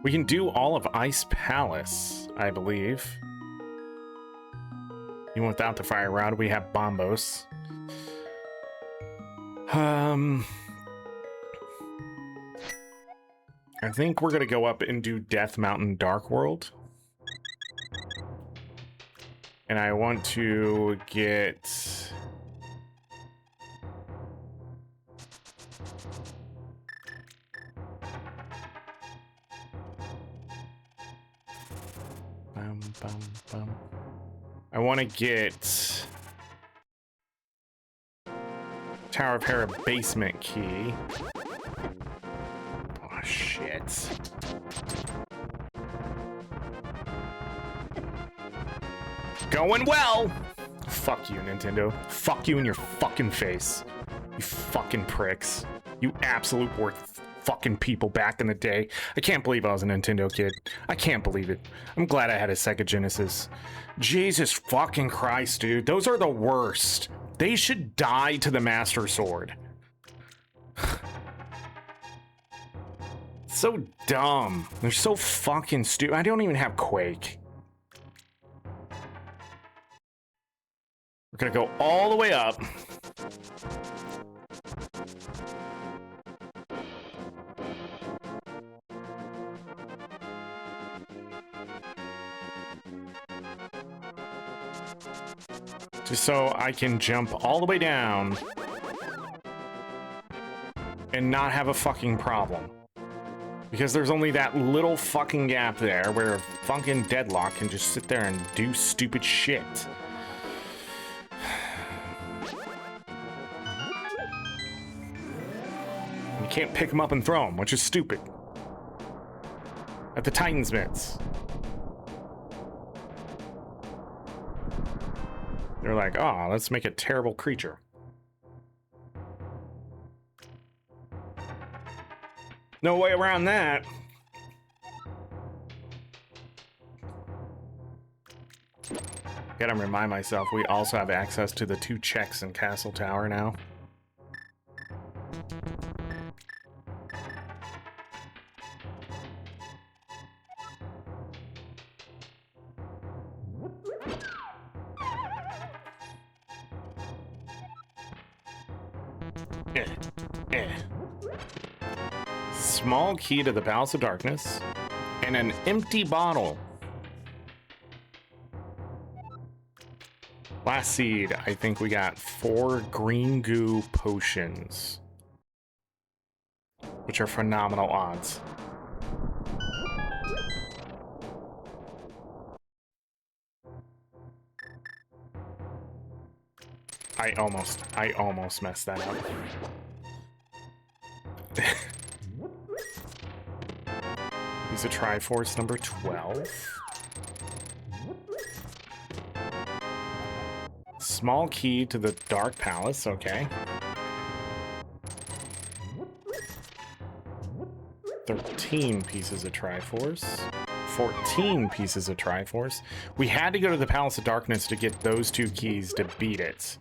We can do all of Ice Palace, I believe. Even without the fire rod, we have Bombos. I think we're gonna go up and do Death Mountain Dark World. And I want to get... I want to get Tower of Hera basement key. Oh, shit. Going well! Fuck you, Nintendo. Fuck you in your fucking face. You fucking pricks. You absolute worth fucking people back in the day. I can't believe I was a Nintendo kid. I can't believe it. I'm glad I had a Sega Genesis. Jesus fucking Christ, dude. Those are the worst. They should die to the Master Sword. So dumb. They're so fucking stupid. I don't even have Quake. We're gonna go all the way up. Just so I can jump all the way down and not have a fucking problem. Because there's only that little fucking gap there where a fucking deadlock can just sit there and do stupid shit. You can't pick them up and throw them, which is stupid. At the Titan's mitts. They're like, oh, let's make a terrible creature. No way around that. Gotta remind myself, we also have access to the 2 checks in Castle Tower now. Small key to the Palace of Darkness, and an empty bottle. Last seed, I think we got 4 green goo potions, which are phenomenal odds. I almost messed that up. Use a Triforce number 12. Small key to the Dark Palace, okay. 13 pieces of Triforce. 14 pieces of Triforce. We had to go to the Palace of Darkness to get those 2 keys to beat it.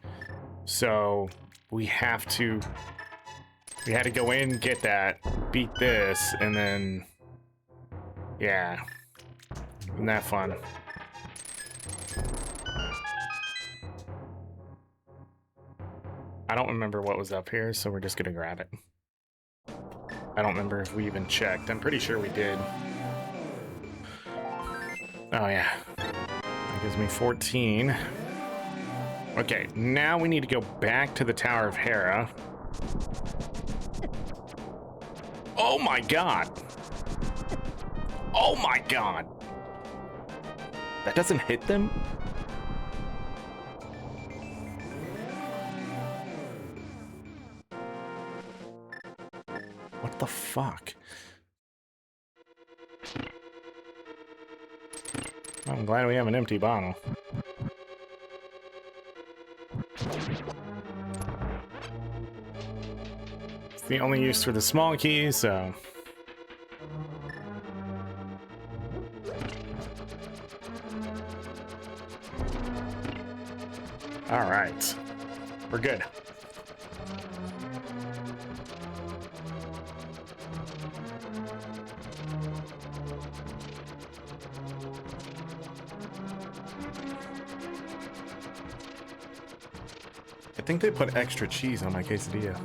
So we had to go in, get that, beat this, and then yeah. Isn't that fun? I don't remember what was up here, so we're just gonna grab it. I don't remember if we even checked. I'm pretty sure we did. Oh yeah. That gives me 14. Okay, now we need to go back to the Tower of Hera. Oh my god! Oh my god! That doesn't hit them? What the fuck? I'm glad we have an empty bottle. It's the only use for the small keys, so... All right, we're good. I think they put extra cheese on my quesadilla.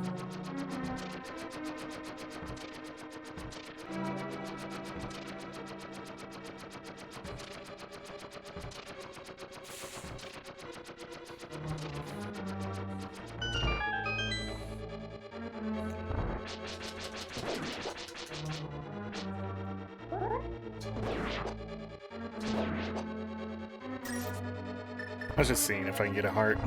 I was just seeing if I can get a heart.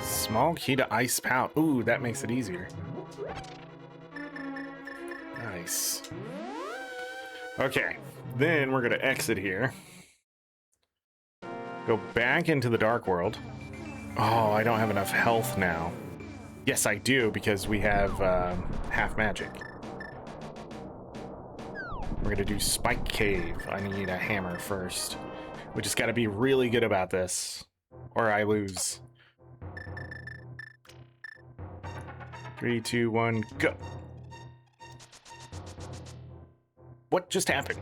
Small key to ice pout. Ooh, that makes it easier. Nice. Okay, then we're gonna exit here. Go back into the dark world. Oh, I don't have enough health now. Yes, I do, because we have half magic. We're gonna do Spike Cave. I need a hammer first. We just gotta be really good about this, or I lose. 3, 2, 1, go. What just happened?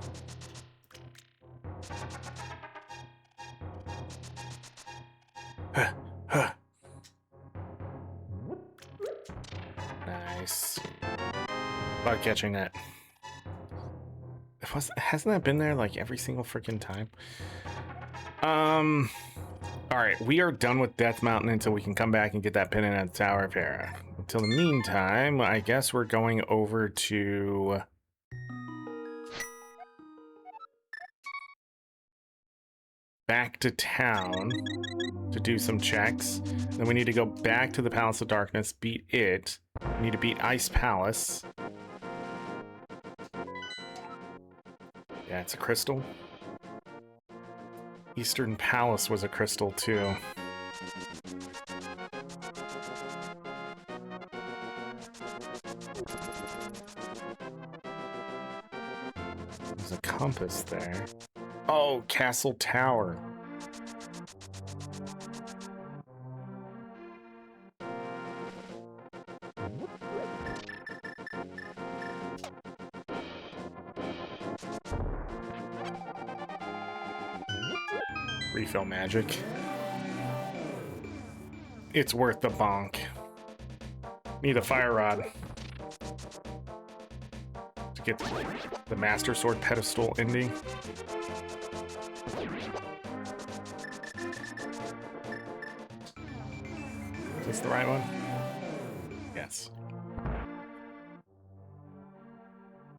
Nice. About catching that. Hasn't that been there like every single freaking time? Alright, we are done with Death Mountain until we can come back and get that pin in at the Tower of Hera. Until the meantime, I guess we're going over to... back to town to do some checks. Then we need to go back to the Palace of Darkness, beat it. We need to beat Ice Palace. Yeah, it's a crystal. Eastern Palace was a crystal too. There's a compass there. Oh, Castle Tower. Refill magic. It's worth the bonk. Need a fire rod to get the Master Sword pedestal ending. Is this the right one? Yes.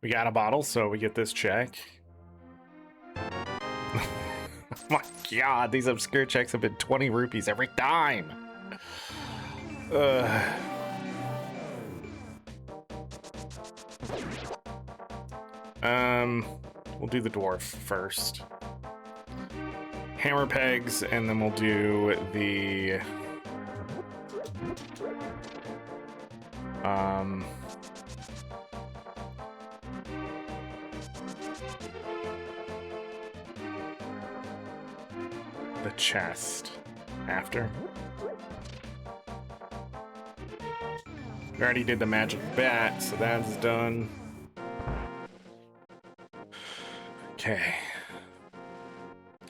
We got a bottle, so we get this check. Oh my god, these obscure checks have been 20 rupees every time. We'll do the dwarf first. Hammer pegs, and then we'll do the chest after. We already did the magic bat, so that's done. Okay.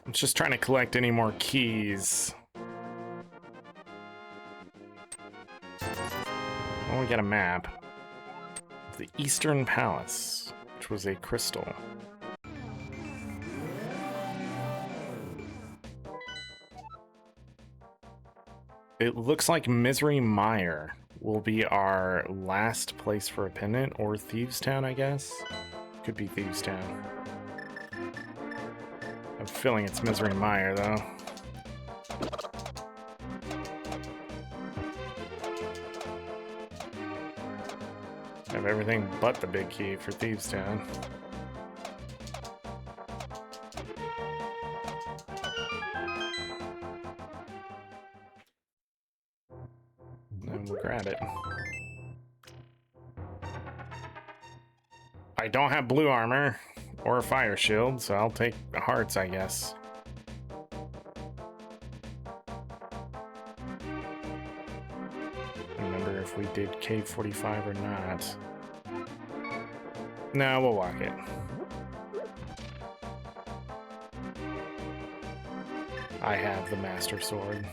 I'm just trying to collect any more keys. Oh, we got a map of the Eastern Palace, which was a crystal. It looks like Misery Mire will be our last place for a pendant, or Thieves Town, I guess. Could be Thieves Town. I'm feeling it's Misery Mire, though. I have everything but the big key for Thieves Town. And we'll grab it. I don't have blue armor or a fire shield, so I'll take the hearts, I guess. Remember if we did Cave 45 or not. No, we'll walk it. I have the Master Sword.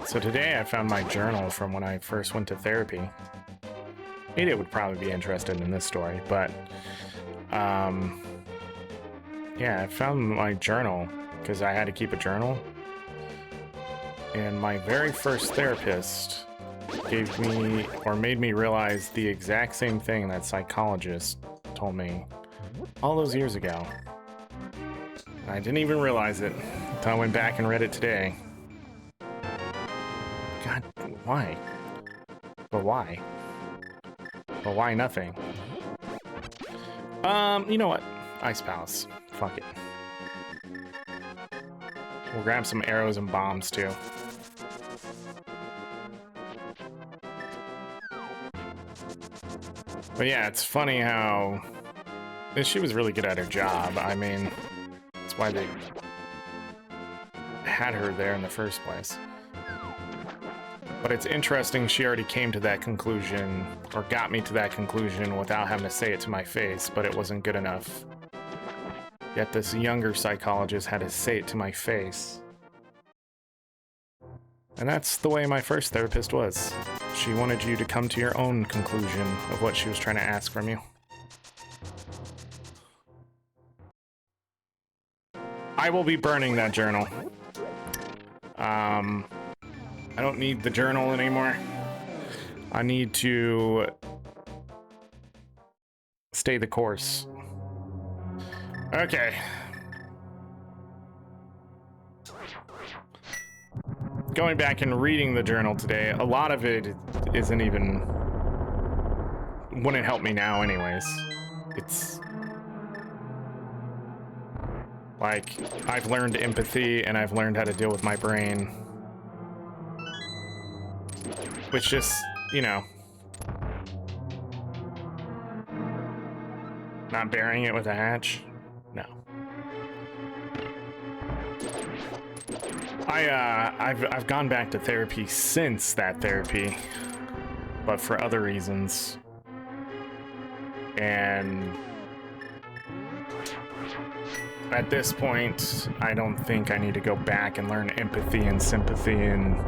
So today I found my journal from when I first went to therapy. Ada would probably be interested in this story, but yeah, I found my journal because I had to keep a journal. And my very first therapist gave me, or made me realize, the exact same thing that psychologist told me all those years ago. I didn't even realize it until I went back and read it today. God, why? But why? But why nothing? You know what? Ice Palace. Fuck it. We'll grab some arrows and bombs too. But yeah, it's funny how she was really good at her job. I mean, that's why they had her there in the first place. But it's interesting she already came to that conclusion, or got me to that conclusion without having to say it to my face, but it wasn't good enough. Yet this younger psychologist had to say it to my face. And that's the way my first therapist was. She wanted you to come to your own conclusion of what she was trying to ask from you. I will be burning that journal. I don't need the journal anymore. I need to stay the course. Okay. Going back and reading the journal today, a lot of it isn't even... wouldn't help me now anyways. It's... like, I've learned empathy and I've learned how to deal with my brain. Which just, you know... not burying it with a hatch? No. I've gone back to therapy since that therapy, but for other reasons. And at this point, I don't think I need to go back and learn empathy and sympathy and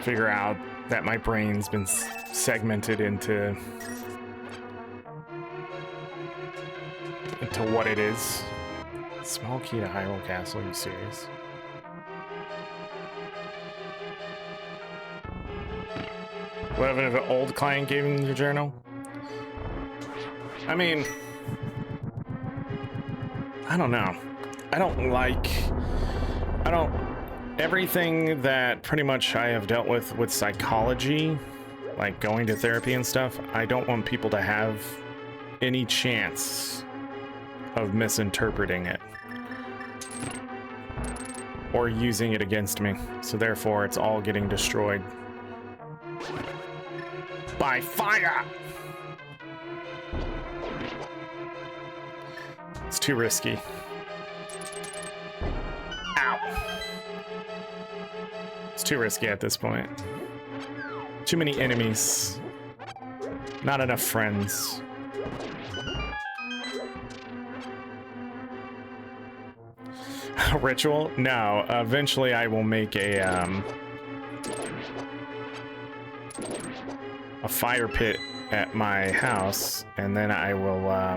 figure out that my brain's been segmented into what it is. Small key to Hyrule Castle, are you serious? What if an old client gave him the journal? I mean, I don't know. Everything that pretty much I have dealt with psychology, like going to therapy and stuff, I don't want people to have any chance of misinterpreting it or using it against me. So therefore, it's all getting destroyed by fire. It's too risky. Ow. It's too risky at this point. Too many enemies. Not enough friends. Ritual? No. Eventually I will make a fire pit at my house, and then I will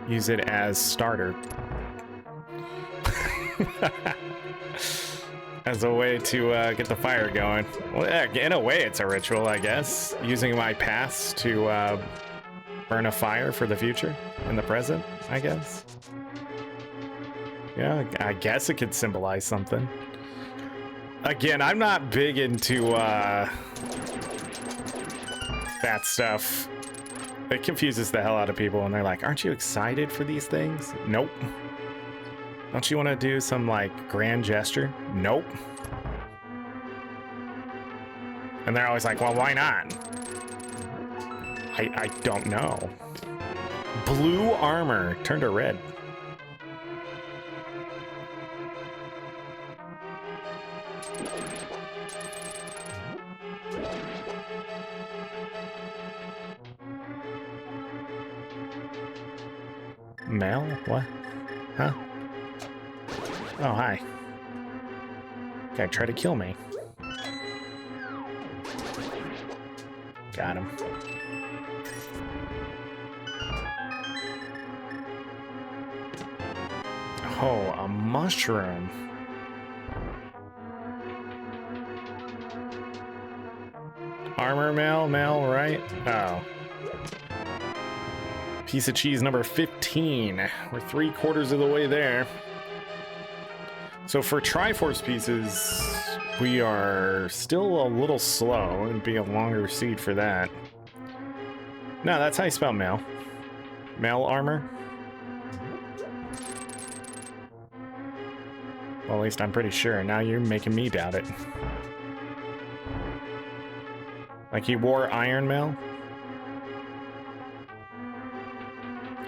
use it as starter. As a way to get the fire going. Well, yeah, in a way it's a ritual, I guess. Using my past to burn a fire for the future in the present, I guess. Yeah, I guess it could symbolize something. Again, I'm not big into that stuff. It confuses the hell out of people, and they're like, aren't you excited for these things? Nope. Don't you want to do some, like, grand gesture? Nope. And they're always like, well, why not? I don't know. Blue armor turned to red. Mel? What? Huh? Oh, hi. Guy tried to kill me. Got him. Oh, a mushroom. Armor Mel, right? Oh. Piece of cheese number 15. We're 3/4 of the way there. So for Triforce pieces, we are still a little slow. It'd be a longer seed for that. No, that's how you spell mail. Mail armor. Well, at least I'm pretty sure. Now you're making me doubt it. Like he wore iron mail?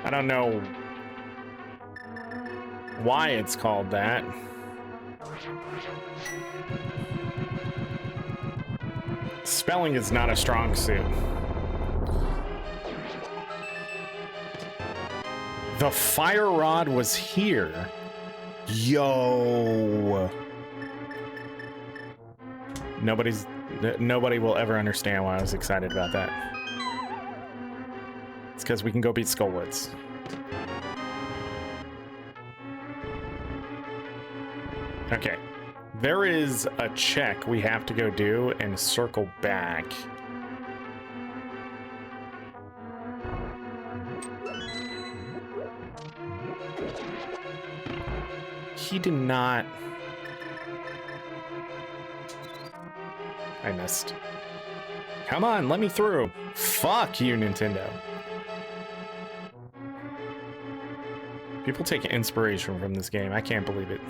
I don't know why it's called that. Spelling is not a strong suit. The fire rod was here. Yo. Nobody will ever understand why I was excited about that. It's because we can go beat Skullwoods. Okay. There is a check we have to go do and circle back. He did not... I missed. Come on, let me through. Fuck you, Nintendo. People take inspiration from this game. I can't believe it.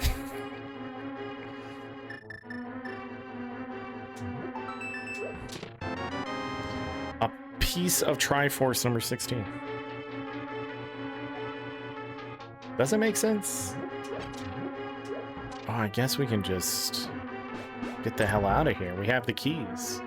A piece of Triforce number 16. Does it make sense? Oh, I guess we can just get the hell out of here. We have the keys.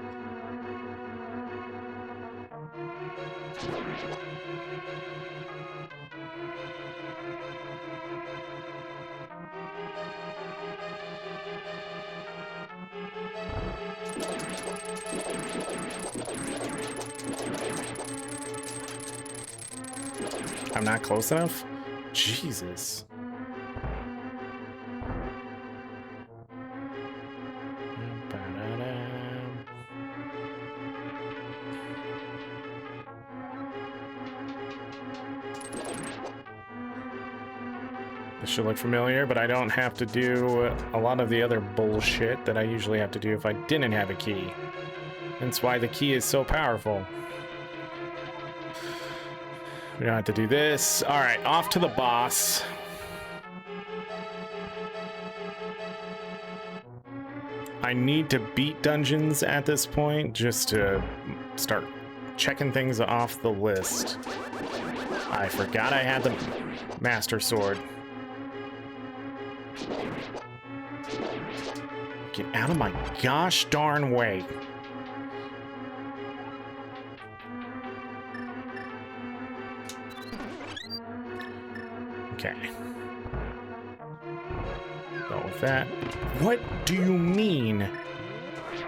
I'm not close enough? Jesus. This should look familiar, but I don't have to do a lot of the other bullshit that I usually have to do if I didn't have a key. That's why the key is so powerful. We don't have to do this. All right, off to the boss. I need to beat dungeons at this point just to start checking things off the list. I forgot I had the Master Sword. Get out of my gosh darn way. Okay. Go with that. What do you mean?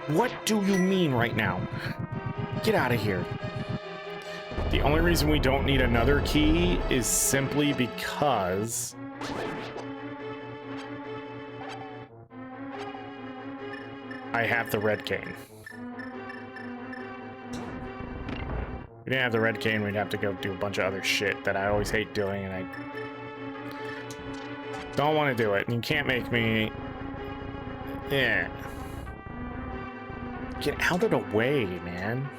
What do you mean right now? Get out of here. The only reason we don't need another key is simply because I have the red cane. If we didn't have the red cane, we'd have to go do a bunch of other shit that I always hate doing, and I don't want to do it. You can't make me... Yeah. Get out of the way, man.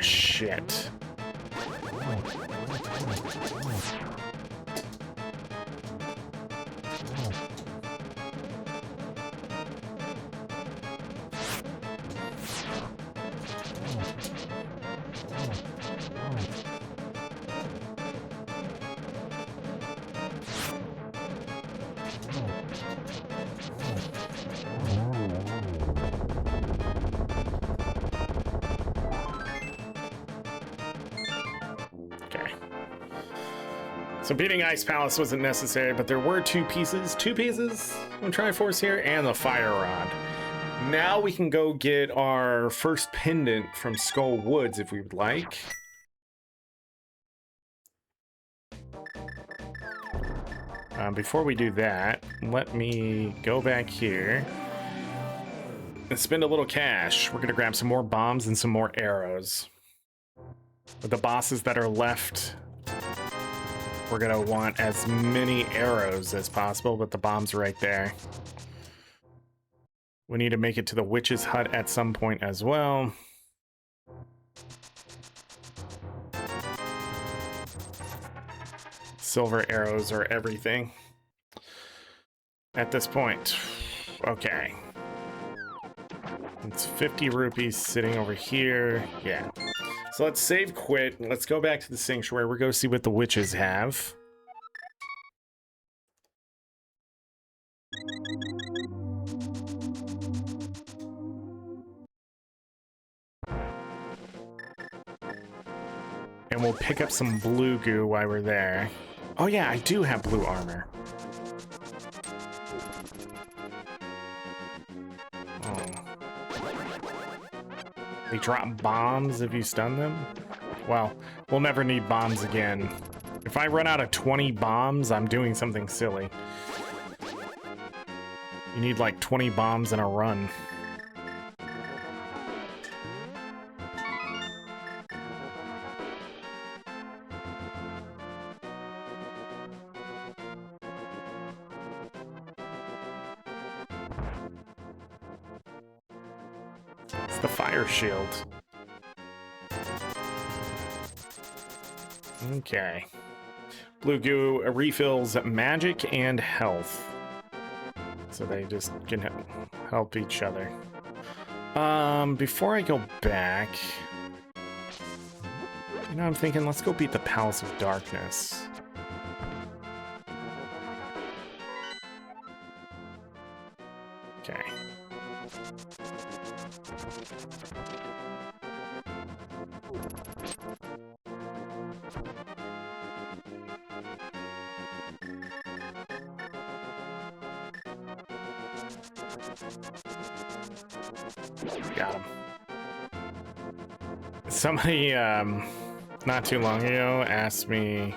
Shit. So beating Ice Palace wasn't necessary, but there were two pieces on Triforce here, and the Fire Rod. Now we can go get our first pendant from Skull Woods if we would like. Before we do that, let me go back here and spend a little cash. We're gonna grab some more bombs and some more arrows. With the bosses that are left, we're gonna want as many arrows as possible, but the bomb's right there. We need to make it to the witch's hut at some point as well. Silver arrows are everything at this point. Okay. It's 50 rupees sitting over here. Yeah. So let's save quit. Let's go back to the sanctuary. We're going to see what the witches have. And we'll pick up some blue goo while we're there. Oh yeah, I do have blue armor. Oh. They drop bombs if you stun them? Well, we'll never need bombs again. If I run out of 20 bombs, I'm doing something silly. You need like 20 bombs in a run. It's the fire shield. Okay. Blue goo refills magic and health. So they just can help each other. Before I go back, you know, I'm thinking let's go beat the Palace of Darkness. Okay. Got him. Somebody, not too long ago asked me,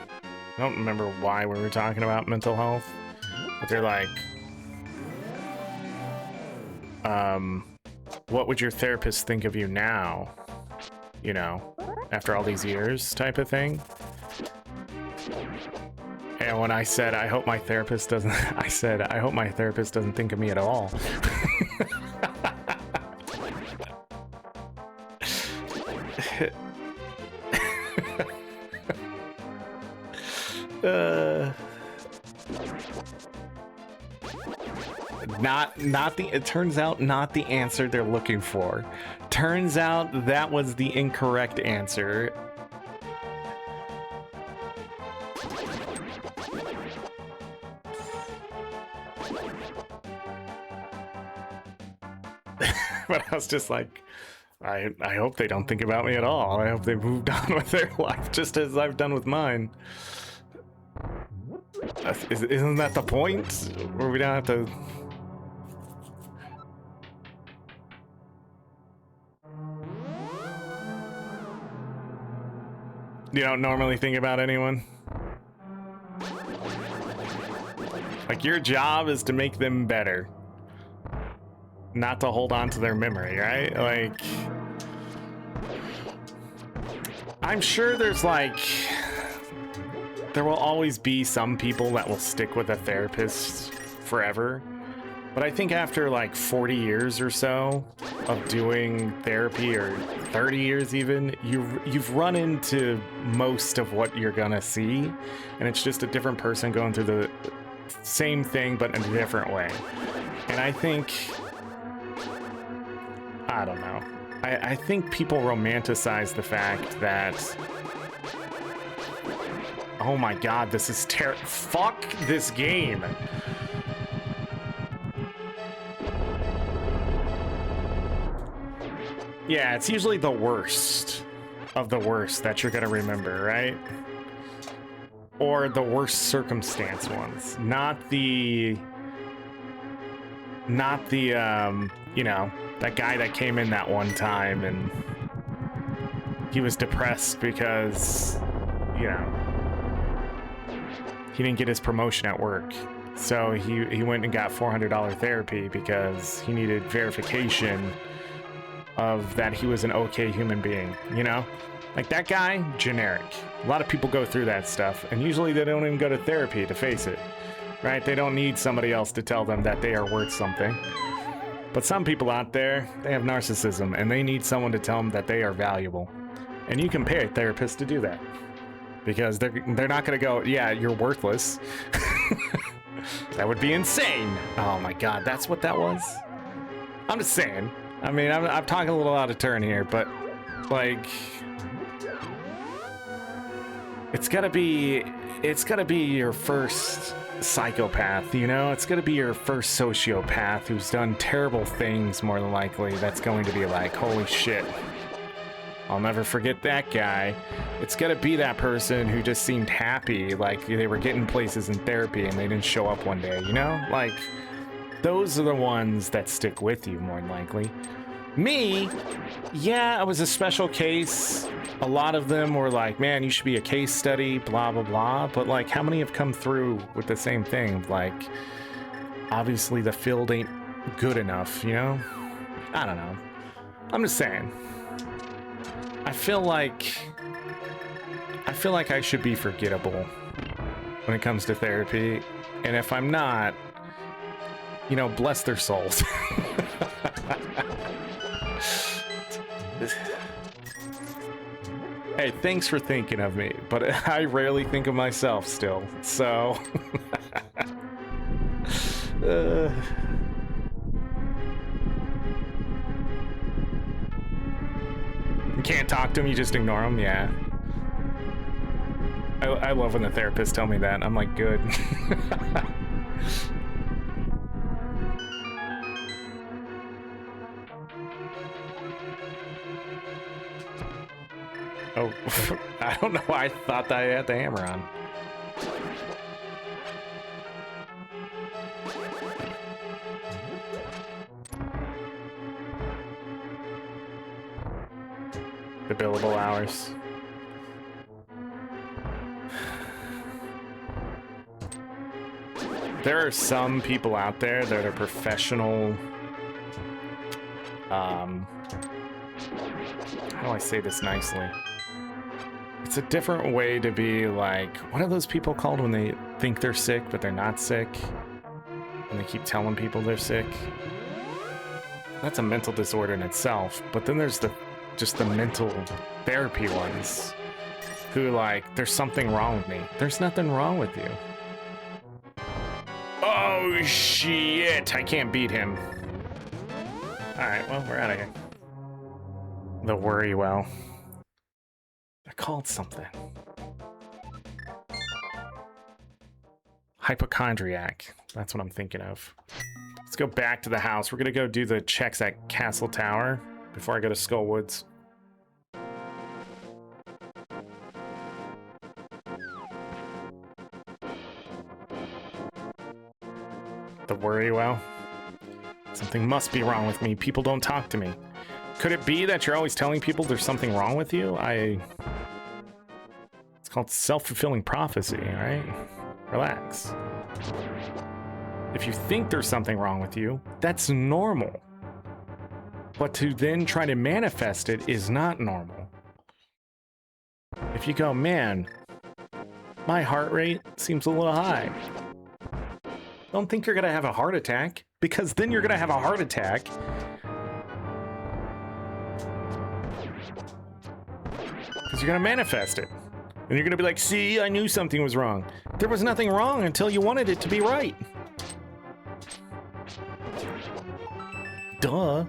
I don't remember why we were talking about mental health, but they're like, what would your therapist think of you now? You know, after all these years type of thing. And when I said, I hope my therapist doesn't, I said, I hope my therapist doesn't think of me at all. It turns out not the answer they're looking for. Turns out that was the incorrect answer. But I was just like, I hope they don't think about me at all. I hope they moved on with their life just as I've done with mine. Isn't that the point? Where we don't have to... You don't normally think about anyone? Like, your job is to make them better. Not to hold on to their memory, right? Like... I'm sure there's like... There will always be some people that will stick with a therapist forever. But I think after like 40 years or so of doing therapy, or 30 years even, you've run into most of what you're gonna see. And it's just a different person going through the same thing, but in a different way. And I think... I don't know. I think people romanticize the fact that... Oh my god, this is fuck this game. Yeah, it's usually the worst of the worst that you're gonna remember, right? Or the worst circumstance ones. Not the, you know, that guy that came in that one time and he was depressed because, you know, he didn't get his promotion at work. So he went and got $400 therapy because he needed verification of that he was an okay human being, you know? Like that guy, generic. A lot of people go through that stuff, and usually they don't even go to therapy to face it, right? They don't need somebody else to tell them that they are worth something. But some people out there, they have narcissism, and they need someone to tell them that they are valuable. And you can pay a therapist to do that. Because they're not gonna go, yeah, you're worthless. That would be insane. Oh my god, that's what that was? I'm just saying. I mean, I'm talking a little out of turn here, but like, it's gotta be your first psychopath, you know? It's gonna be your first sociopath who's done terrible things, more than likely, that's going to be like, holy shit, I'll never forget that guy. It's gonna be that person who just seemed happy, like they were getting places in therapy and they didn't show up one day, you know? Like, those are the ones that stick with you, more than likely. Me, yeah, I was a special case. A lot of them were like, man, you should be a case study, blah, blah, blah. But like, how many have come through with the same thing? Like, obviously the field ain't good enough, you know? I don't know. I'm just saying. I feel like I should be forgettable when it comes to therapy. And if I'm not, you know, bless their souls. Hey, thanks for thinking of me, but I rarely think of myself still, so... You can't talk to him, you just ignore him, yeah. I love when the therapists tell me that. I'm like, good. Oh, I don't know why I thought that I had the hammer on. The billable hours. There are some people out there that are professional. How do I say this nicely? It's a different way to be like, what are those people called when they think they're sick, but they're not sick? And they keep telling people they're sick? That's a mental disorder in itself. But then there's just the mental therapy ones who like, there's something wrong with me. There's nothing wrong with you. Oh shit, I can't beat him. Alright, well, we're out of here. The worry well. They're called something. Hypochondriac. That's what I'm thinking of. Let's go back to the house. We're gonna go do the checks at Castle Tower before I go to Skullwoods. The worry well. Something must be wrong with me. People don't talk to me. Could it be that you're always telling people there's something wrong with you? It's called self-fulfilling prophecy, all right? Relax. If you think there's something wrong with you, that's normal. But to then try to manifest it is not normal. If you go, man, my heart rate seems a little high. Don't think you're gonna have a heart attack, because then you're gonna have a heart attack. Because you're gonna manifest it. And you're gonna be like, see, I knew something was wrong. There was nothing wrong until you wanted it to be right. Duh.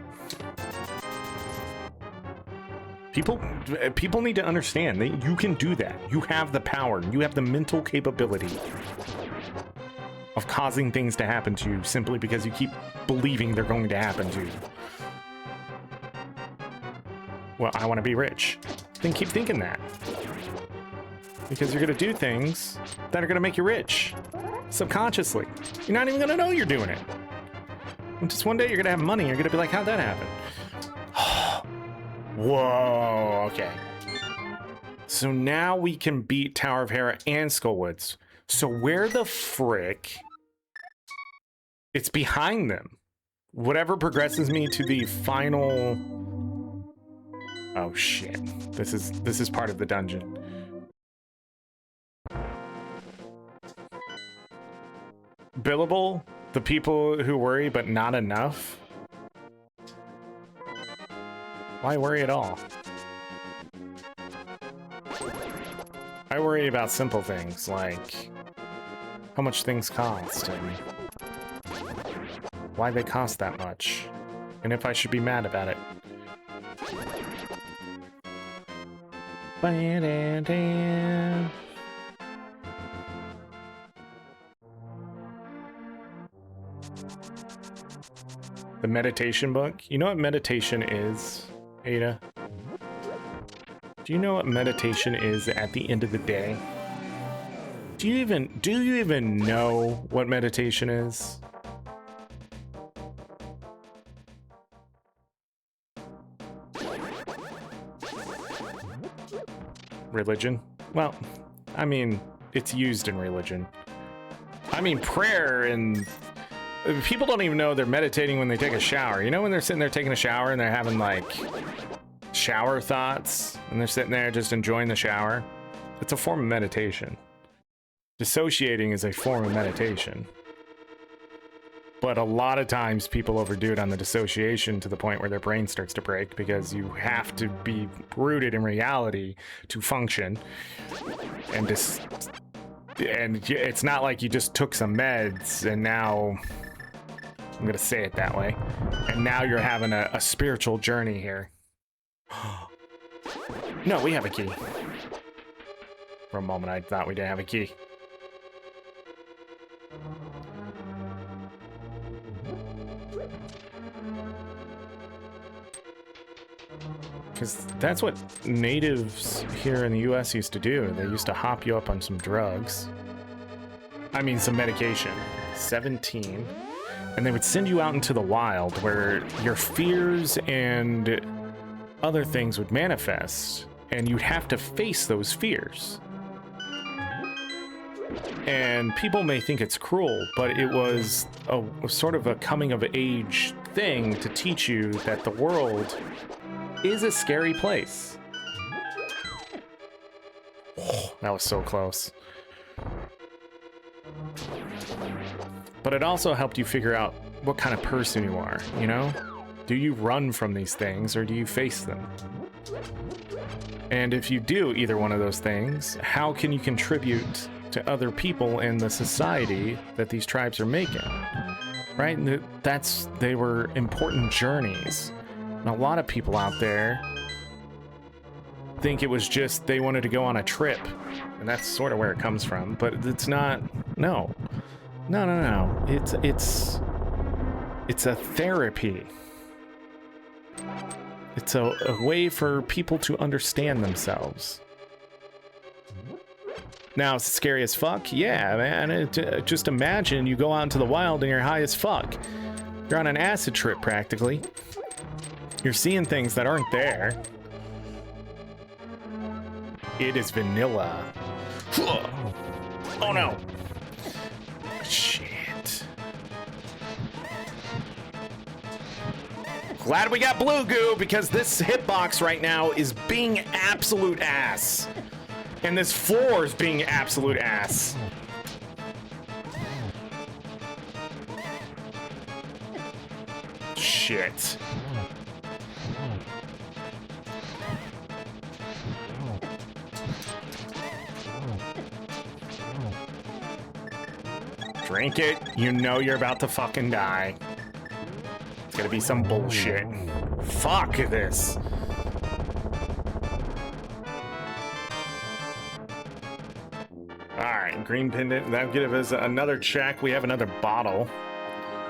People need to understand that you can do that. You have the power. You have the mental capability of causing things to happen to you simply because you keep believing they're going to happen to you. Well, I want to be rich. Then keep thinking that. Because you're going to do things that are going to make you rich. Subconsciously. You're not even going to know you're doing it. And just one day you're going to have money. You're going to be like, how'd that happen? Whoa, okay. So now we can beat Tower of Hera and Skullwoods. So where the frick? It's behind them. Whatever progresses me to the final... Oh shit. This is part of the dungeon. Billable? The people who worry but not enough? Why worry at all? I worry about simple things like how much things cost and why they cost that much, and if I should be mad about it. The meditation book? You know what meditation is, Ada? Do you know what meditation is at the end of the day? Do you even know what meditation is? Religion? Well, I mean, it's used in religion. I mean, prayer, and people don't even know they're meditating when they take a shower. You know, when they're sitting there taking a shower and they're having like shower thoughts and they're sitting there just enjoying the shower? It's a form of meditation. Dissociating is a form of meditation. But a lot of times people overdo it on the dissociation to the point where their brain starts to break, because you have to be rooted in reality to function. And it's not like you just took some meds and now, I'm gonna say it that way, and now you're having a spiritual journey here. No, we have a key. For a moment I thought we didn't have a key. Because that's what natives here in the US used to do. They used to hop you up on some drugs. I mean, some medication. 17. And they would send you out into the wild where your fears and other things would manifest. And you'd have to face those fears. And people may think it's cruel, but it was a sort of a coming of age thing to teach you that the world is a scary place. Oh, that was so close. But it also helped you figure out what kind of person you are, you know? Do you run from these things or do you face them? And if you do either one of those things, how can you contribute to other people in the society that these tribes are making? Right? And they were important journeys. And a lot of people out there think it was just they wanted to go on a trip, and that's sort of where it comes from. But it's not. No. It's a therapy. It's a way for people to understand themselves. Now, it's scary as fuck. Yeah, man. Just imagine you go out into the wild and you're high as fuck. You're on an acid trip practically. You're seeing things that aren't there. It is vanilla. Oh no. Shit. Glad we got blue goo, because this hitbox right now is being absolute ass. And this floor is being absolute ass. Shit. Drink it. You know you're about to fucking die. It's gonna be some bullshit. Fuck this. Alright, green pendant. That'll give us another check. We have another bottle.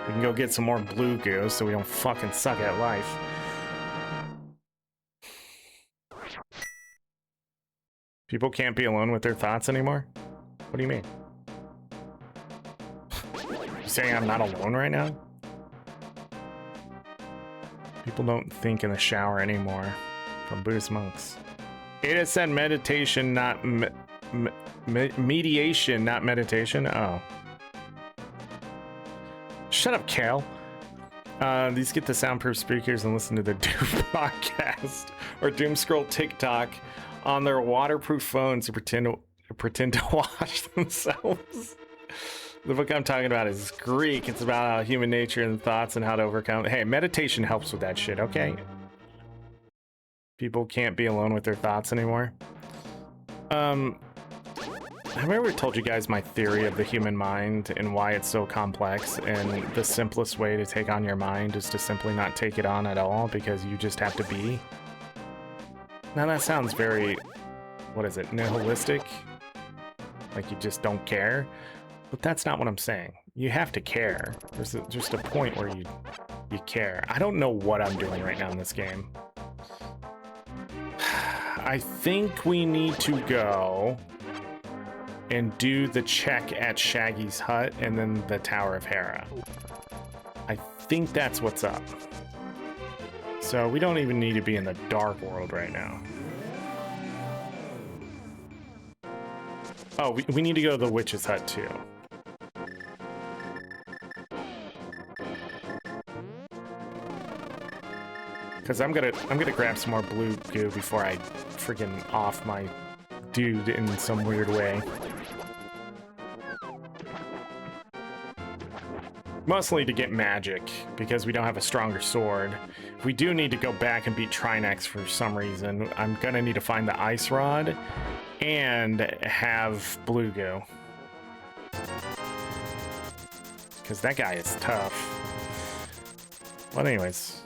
We can go get some more blue goo so we don't fucking suck at life. People can't be alone with their thoughts anymore? What do you mean? You saying I'm not alone right now? People don't think in the shower anymore. From Buddhist monks. Ada said meditation, not mediation, not meditation. Oh. Shut up, Kale. These get the soundproof speakers and listen to the Doom podcast or Doom Scroll TikTok on their waterproof phones to pretend to wash themselves. The book I'm talking about is Greek. It's about human nature and thoughts and how to overcome. Hey, meditation helps with that shit, okay? People can't be alone with their thoughts anymore. Have I ever told you guys my theory of the human mind and why it's so complex? And the simplest way to take on your mind is to simply not take it on at all because you just have to be. Now that sounds very, what is it, nihilistic? Like you just don't care? But that's not what I'm saying. You have to care. There's just a point where you care. I don't know what I'm doing right now in this game. I think we need to go and do the check at Shaggy's hut and then the Tower of Hera. I think that's what's up. So we don't even need to be in the dark world right now. Oh, we need to go to the witch's hut too. Because I'm gonna grab some more blue goo before I freaking off my dude in some weird way. Mostly to get magic, because we don't have a stronger sword. If we do need to go back and beat Trinex for some reason, I'm gonna need to find the ice rod and have blue goo. Because that guy is tough. But anyways.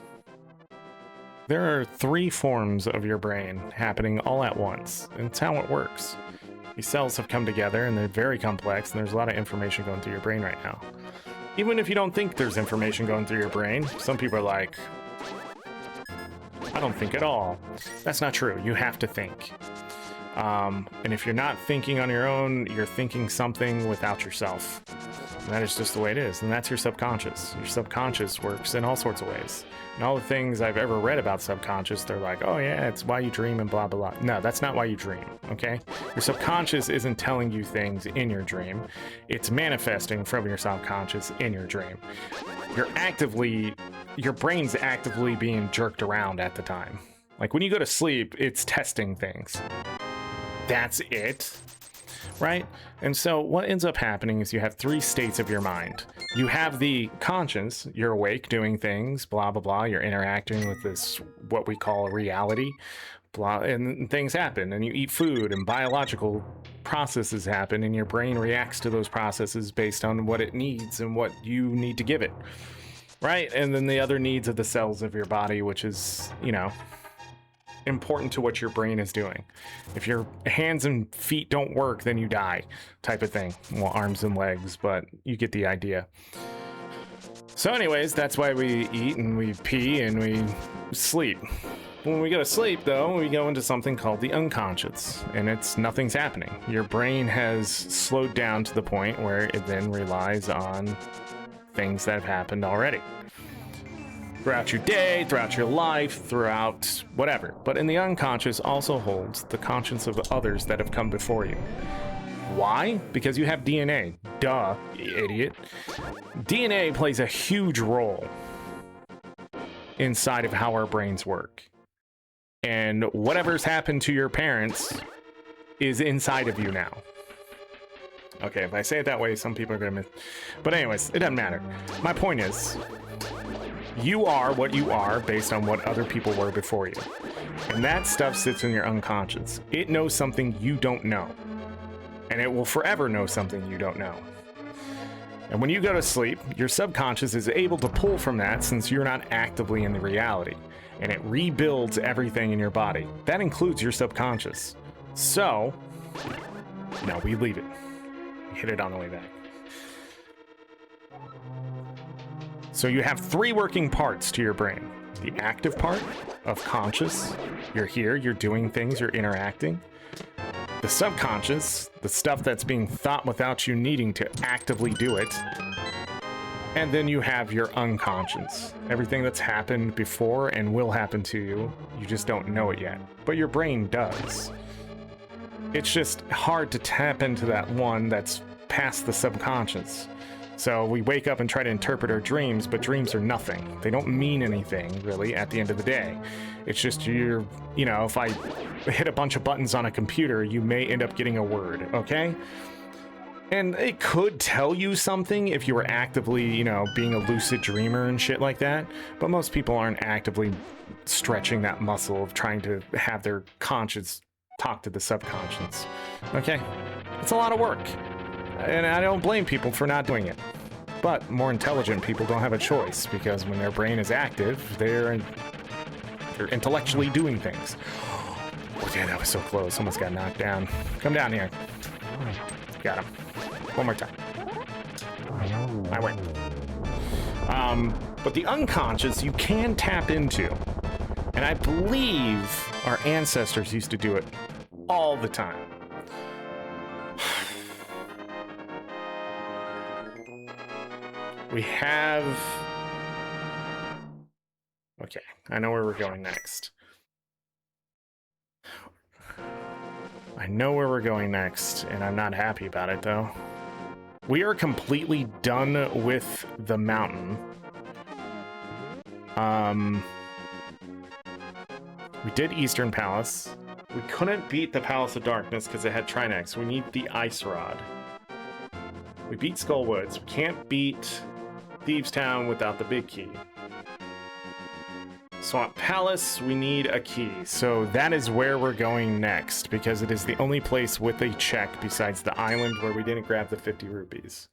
There are 3 forms of your brain happening all at once, and it's how it works. These cells have come together, and they're very complex, and there's a lot of information going through your brain right now. Even if you don't think there's information going through your brain, some people are like, I don't think at all. That's not true. You have to think. And if you're not thinking on your own, you're thinking something without yourself. And that is just the way it is, and that's your subconscious. Your subconscious works in all sorts of ways. And all the things I've ever read about subconscious, they're like, oh yeah, it's why you dream and blah, blah, blah. No, that's not why you dream, okay? Your subconscious isn't telling you things in your dream. It's manifesting from your subconscious in your dream. Your brain's actively being jerked around at the time. Like when you go to sleep, it's testing things. That's it. Right? And so what ends up happening is you have 3 states of your mind. You have the conscious, you're awake doing things, blah, blah, blah. You're interacting with this, what we call reality, blah, and things happen. And you eat food and biological processes happen and your brain reacts to those processes based on what it needs and what you need to give it. Right? And then the other needs of the cells of your body, which is, you know, important to what your brain is doing. If your hands and feet don't work, then you die, type of thing. Well, arms and legs, but you get the idea. So anyways, that's why we eat and we pee and we sleep. When we go to sleep, though, we go into something called the unconscious, and nothing's happening. Your brain has slowed down to the point where it then relies on things that have happened already. Throughout your day, throughout your life, throughout whatever. But in the unconscious also holds the conscience of others that have come before you. Why? Because you have DNA. Duh, you idiot. DNA plays a huge role inside of how our brains work. And whatever's happened to your parents is inside of you now. Okay, if I say it that way, some people are gonna miss. But anyways, it doesn't matter. My point is, you are what you are based on what other people were before you. And that stuff sits in your unconscious. It knows something you don't know. And it will forever know something you don't know. And when you go to sleep, your subconscious is able to pull from that since you're not actively in the reality. And it rebuilds everything in your body. That includes your subconscious. So, no, we leave it. We hit it on the way back. So you have 3 working parts to your brain. The active part of conscious, you're here, you're doing things, you're interacting. The subconscious, the stuff that's being thought without you needing to actively do it. And then you have your unconscious, everything that's happened before and will happen to you, you just don't know it yet. But your brain does. it's just hard to tap into that one that's past the subconscious. So we wake up and try to interpret our dreams, but dreams are nothing. They don't mean anything, really, at the end of the day. It's just you know, if I hit a bunch of buttons on a computer, you may end up getting a word, okay? And it could tell you something if you were actively, you know, being a lucid dreamer and shit like that, but most people aren't actively stretching that muscle of trying to have their conscience talk to the subconscious, okay? It's a lot of work. And I don't blame people for not doing it. But more intelligent people don't have a choice, because when their brain is active, they're intellectually doing things. Oh, damn, that was so close. Almost got knocked down. Come down here. Got him. One more time. I win. But the unconscious you can tap into. And I believe our ancestors used to do it all the time. We have... Okay, I know where we're going next. I know where we're going next, and I'm not happy about it, though. We are completely done with the mountain. We did Eastern Palace. We couldn't beat the Palace of Darkness because it had Trinex. We need the Ice Rod. We beat Skull Woods. We can't beat Thieves Town without the big key. Swamp Palace, we need a key. So that is where we're going next, because it is the only place with a check besides the island where we didn't grab the 50 rupees.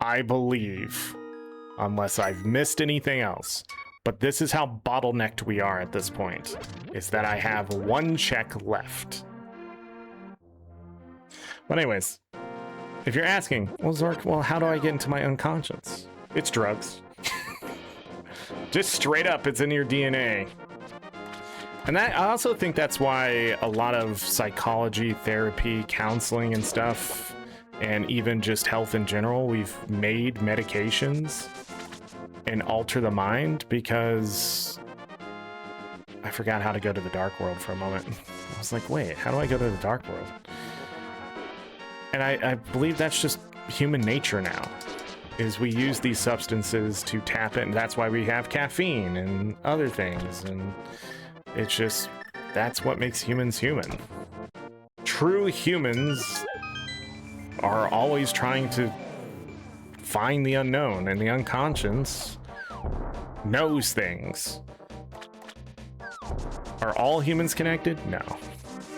I believe, unless I've missed anything else. But this is how bottlenecked we are at this point, is that I have one check left. But anyways, if you're asking, well, Zork, well, how do I get into my unconscious? It's drugs. Just straight up, it's in your DNA. And that, I also think that's why a lot of psychology, therapy, counseling and stuff, and even just health in general, we've made medications and alter the mind, because I forgot how to go to the dark world for a moment. I was like, wait, how do I go to the dark world? And I believe that's just human nature now, is we use these substances to tap in. That's why we have caffeine and other things, and it's just, that's what makes humans human. True humans are always trying to find the unknown, and the unconscious knows things. Are all humans connected? No.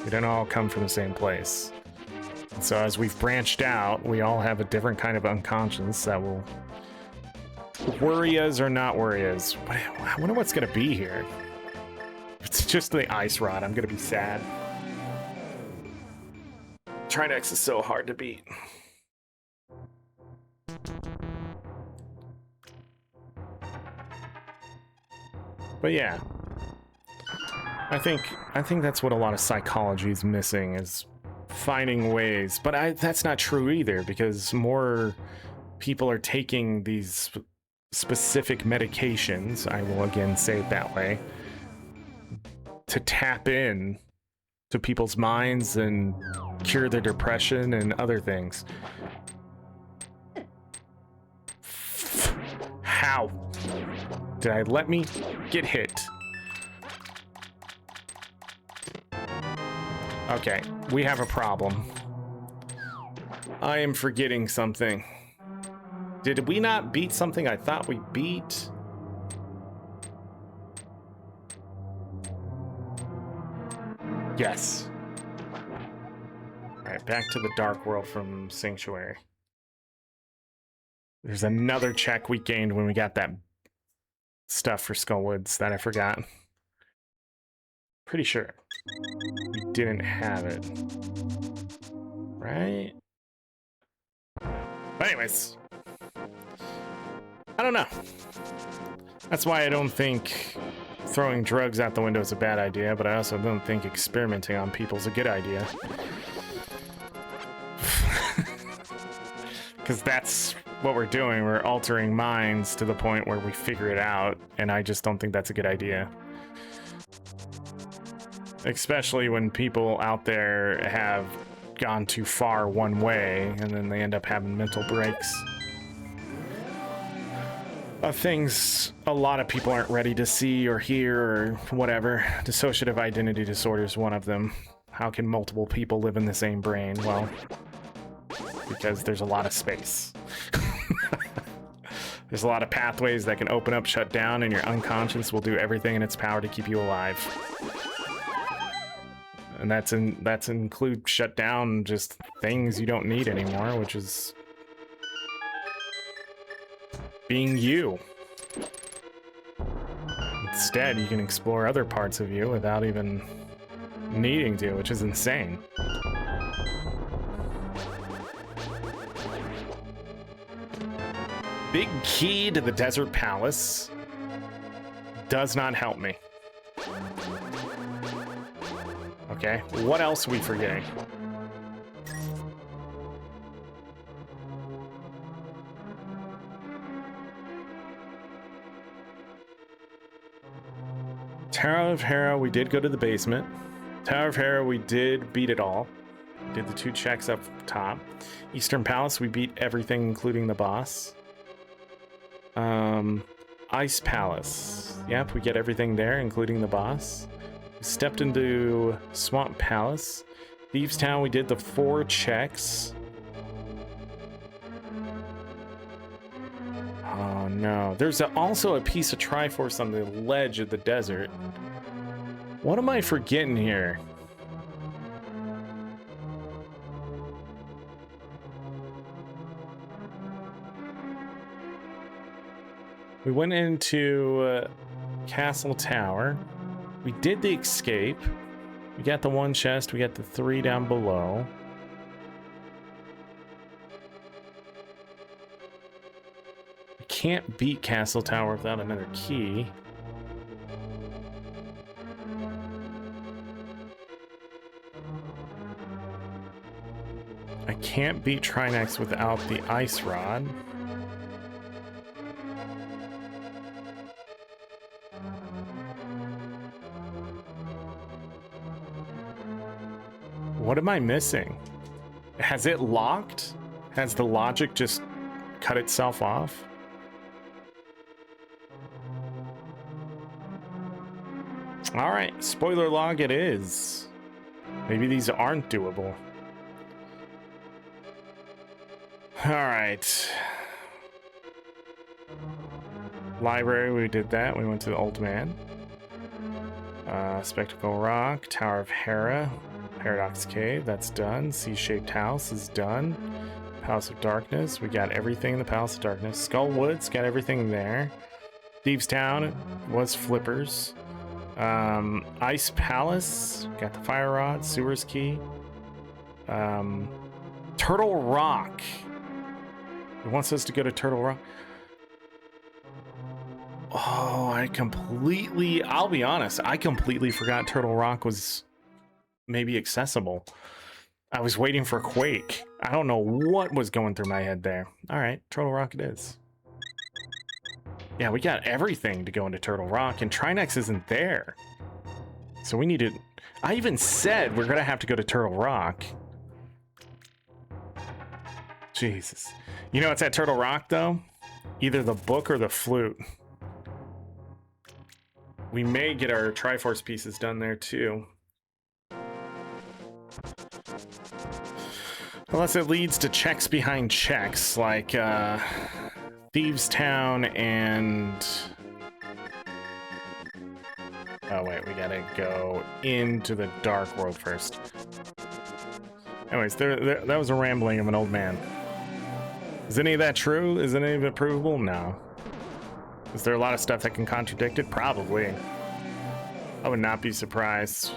We don't all come from the same place. So as we've branched out, we all have a different kind of unconscious that will worry us or not worry us. I wonder what's going to be here. If it's just the Ice Rod, I'm going to be sad. Trinex is so hard to beat. But yeah, I think that's what a lot of psychology is missing, is finding ways. But that's not true either, because more people are taking these specific medications, I will again say it that way, to tap in to people's minds and cure their depression and other things. How did I let me get hit? Okay, we have a problem. I am forgetting something. Did we not beat something I thought we beat? Yes. Alright, back to the Dark World from Sanctuary. There's another check we gained when we got that stuff for Skullwoods that I forgot. Pretty sure we didn't have it. Right? But anyways, I don't know. That's why I don't think throwing drugs out the window is a bad idea, but I also don't think experimenting on people is a good idea. Because that's what we're doing. We're altering minds to the point where we figure it out, and I just don't think that's a good idea. Especially when people out there have gone too far one way and then they end up having mental breaks of things a lot of people aren't ready to see or hear or whatever. Dissociative identity disorder is one of them. How can multiple people live in the same brain? Well, because there's a lot of space. There's a lot of pathways that can open up, shut down, and your unconscious will do everything in its power to keep you alive. And that's include shut down just things you don't need anymore, which is being you. Instead, you can explore other parts of you without even needing to, which is insane. Big key to the desert palace does not help me. Okay, what else are we forgetting? Tower of Hera, we did go to the basement. Tower of Hera, we did beat it all. Did the 2 checks up top. Eastern Palace, we beat everything, including the boss. Ice Palace. Yep, we get everything there, including the boss. We stepped into Swamp Palace. Thieves Town, we did the 4 checks. Oh no. There's also a piece of Triforce on the ledge of the desert. What am I forgetting here? We went into Castle Tower. We did the escape. We got the 1 chest. We got the 3 down below. We can't beat Castle Tower without another key. I can't beat Trinex without the ice rod. What am I missing? Has it locked? Has the logic just cut itself off? All right, spoiler log it is. Maybe these aren't doable. All right. Library, we did that. We went to the Old Man. Spectacle Rock, Tower of Hera. Paradox Cave, that's done. C-shaped house is done. Palace of Darkness, we got everything in the Palace of Darkness. Skull Woods, got everything there. Thieves Town was flippers. Ice Palace, got the fire rod. Sewers Key. Turtle Rock. It wants us to go to Turtle Rock. Oh, I'll be honest, I completely forgot Turtle Rock was maybe accessible. I was waiting for Quake. I don't know what was going through my head there. All right, Turtle Rock it is. Yeah, we got everything to go into Turtle Rock, and Trinex isn't there. So we needed... I even said we're gonna have to go to Turtle Rock. Jesus. You know what's at Turtle Rock, though? Either the book or the flute. We may get our Triforce pieces done there, too. Unless it leads to checks behind checks, like Thieves Town and... Oh wait, we gotta go into the Dark World first. Anyways, that was a rambling of an old man. Is any of that true? Is any of it provable? No. Is there a lot of stuff that can contradict it? Probably. I would not be surprised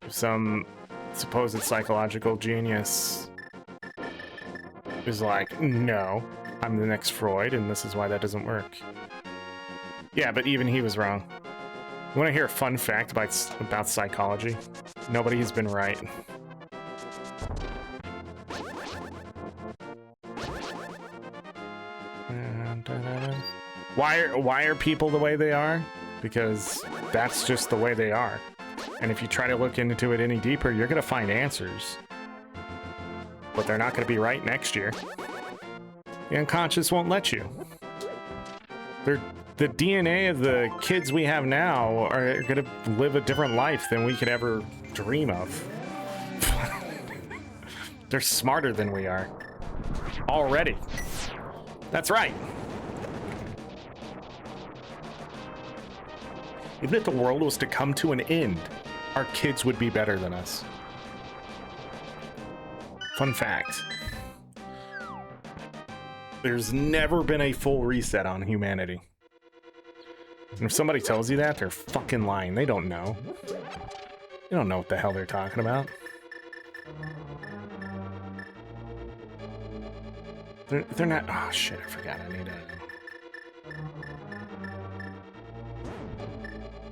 if some supposed psychological genius is like, no, I'm the next Freud, and this is why that doesn't work. Yeah, but even he was wrong. You want to hear a fun fact about psychology? Nobody's been right. Why are people the way they are? Because that's just the way they are. And if you try to look into it any deeper, you're going to find answers. But they're not going to be right next year. The unconscious won't let you. The DNA of the kids we have now are going to live a different life than we could ever dream of. They're smarter than we are. Already. That's right. Even if the world was to come to an end, our kids would be better than us. Fun fact. There's never been a full reset on humanity. And if somebody tells you that, they're fucking lying. They don't know. They don't know what the hell they're talking about. They're not... Oh, shit, I forgot. I need to...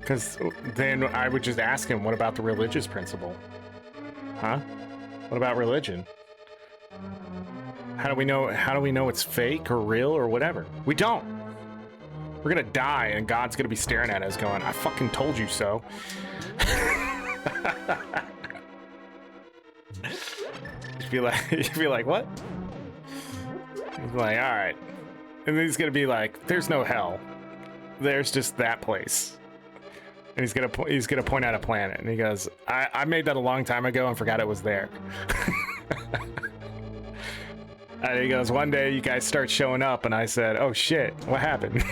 Because then I would just ask him, what about the religious principle? Huh? What about religion? How do we know it's fake or real or whatever? We don't. We're gonna die and God's gonna be staring at us going, I fucking told you so. You'd be like, what? He's like, all right. And then he's gonna be like, there's no hell. There's just that place. And he's gonna point out a planet. And he goes, I made that a long time ago and forgot it was there. And he goes, one day you guys start showing up, and I said, oh shit, what happened?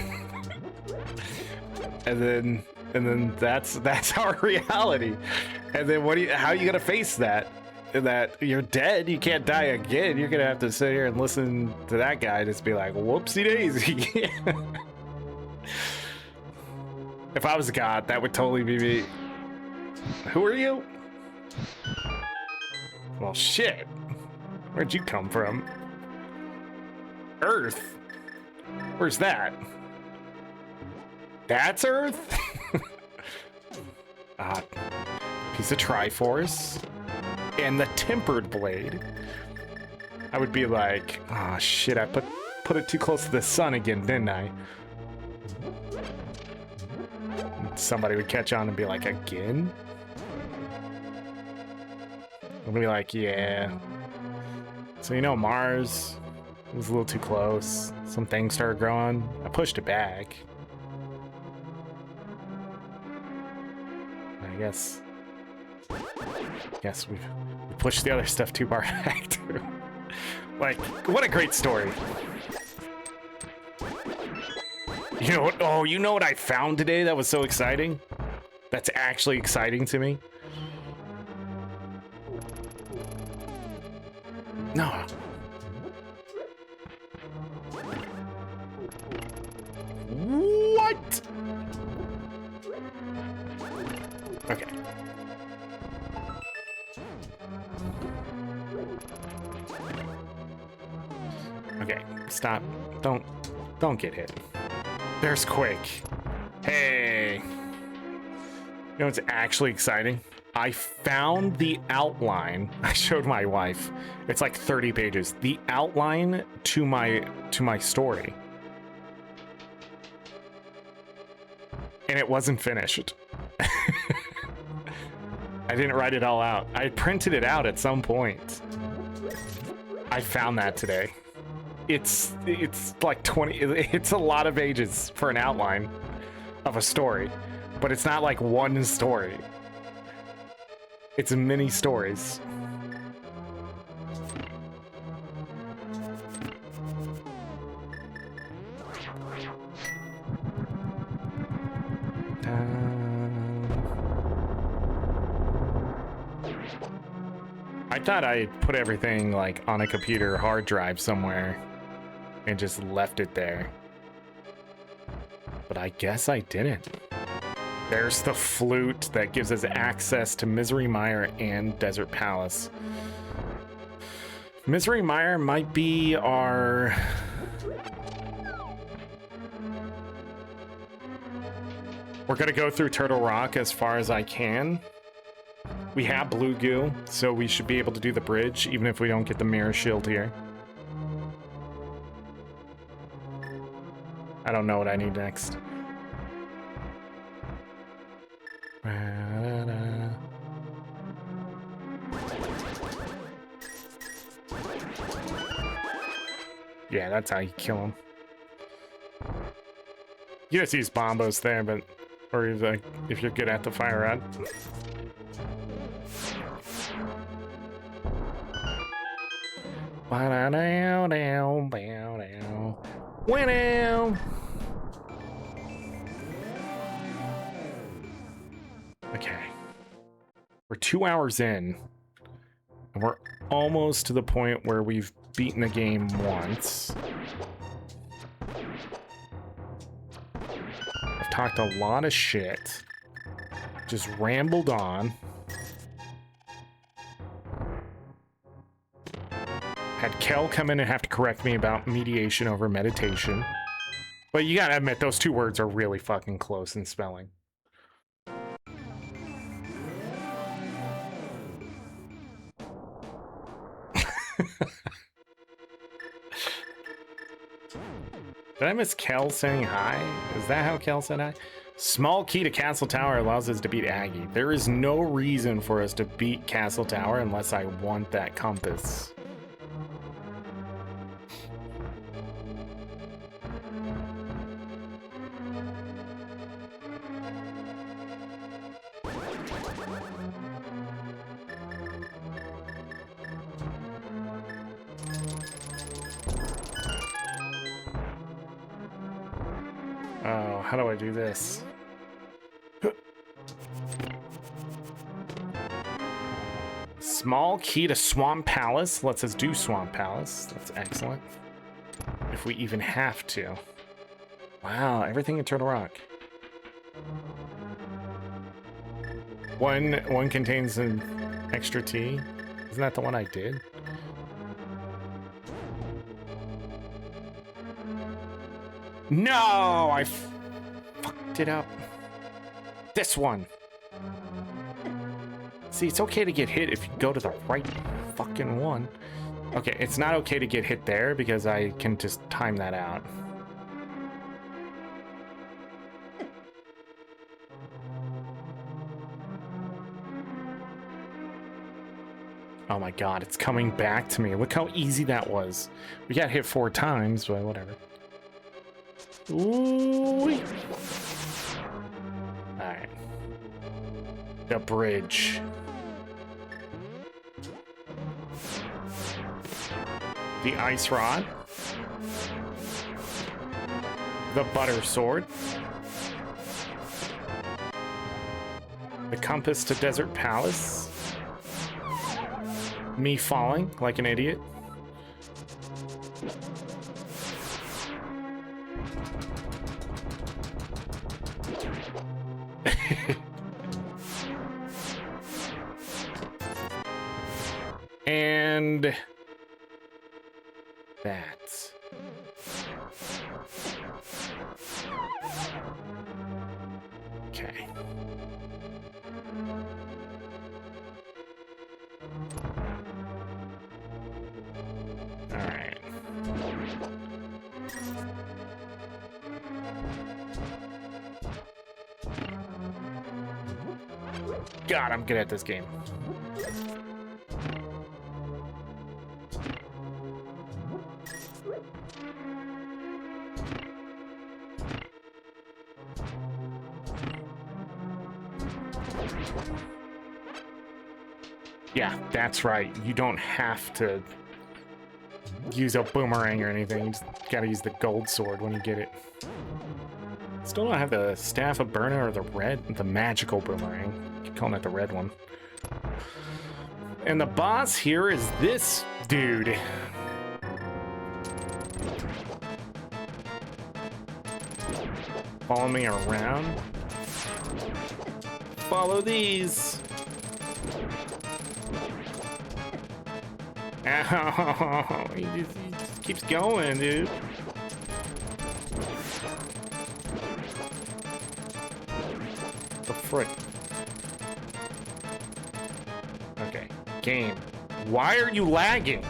and then that's our reality. And then how are you gonna face that? That you're dead, you can't die again. You're gonna have to sit here and listen to that guy just be like, whoopsie daisy. If I was God, that would totally be me. Who are you? Well, shit. Where'd you come from? Earth? Where's that? That's Earth? Piece of Triforce. And the Tempered Blade. I would be like, oh shit, I put it too close to the sun again, didn't I? Somebody would catch on and be like, again? I'm gonna be like, yeah. So you know, Mars was a little too close. Some things started growing. I pushed it back. I guess we pushed the other stuff too far back too. Like, what a great story. You know what? Oh, you know what I found today that was so exciting? That's actually exciting to me. No. What? Okay. Okay, stop. Don't get hit. There's Quake. Hey. You know what's actually exciting? I found the outline. I showed my wife. It's like 30 pages. The outline to my story. And it wasn't finished. I didn't write it all out. I printed it out at some point. I found that today. It's like 20, it's a lot of pages for an outline of a story, but it's not like one story. It's many stories. I thought I put everything like on a computer hard drive somewhere and just left it there. But I guess I didn't. There's the flute that gives us access to Misery Mire and Desert Palace. Misery Mire might be our... We're gonna go through Turtle Rock as far as I can. We have blue goo, so we should be able to do the bridge, even if we don't get the mirror shield here. I don't know what I need next. Yeah, that's how you kill him. You just use bombos there, but or if you're good at the fire rod. Okay. We're 2 hours in. And we're almost to the point where we've beaten the game once. I've talked a lot of shit. Just rambled on. Had Kel come in and have to correct me about mediation over meditation. But you gotta admit, those two words are really fucking close in spelling. Did I miss Kel saying hi? Is that how Kel said hi? Small key to Castle Tower allows us to beat Aggie. There is no reason for us to beat Castle Tower unless I want that compass. Oh, how do I do this? Small key to Swamp Palace lets us do Swamp Palace. That's excellent. If we even have to. Wow, everything in Turtle Rock. One contains an extra T. Isn't that the one I did? No, I fucked it up. This one. See, it's okay to get hit if you go to the right fucking one. Okay, it's not okay to get hit there because I can just time that out. Oh my god, it's coming back to me. Look how easy that was. We got hit 4 times, but whatever. Ooh. Alright. The bridge. The ice rod. The butter sword. The compass to Desert Palace. Me falling like an idiot. And that. Okay. All right. God, I'm good at this game. Yeah, that's right. You don't have to use a boomerang or anything. You just gotta use the gold sword when you get it. Still don't have the Staff of Burna or the magical boomerang. I keep calling it the red one. And the boss here is this dude. Follow me around. Follow these. Ow, he just keeps going, dude. The frick. Okay, game. Why are you lagging?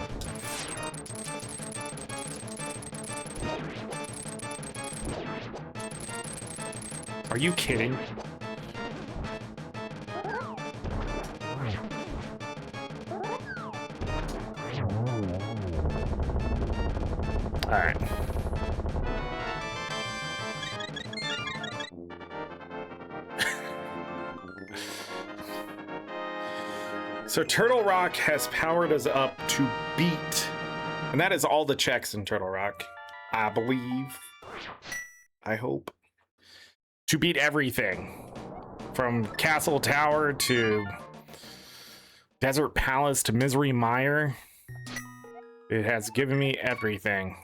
Are you kidding? All right. So Turtle Rock has powered us up to beat, and that is all the checks in Turtle Rock, I believe. I hope. To beat everything. From Castle Tower to Desert Palace to Misery Mire. It has given me everything.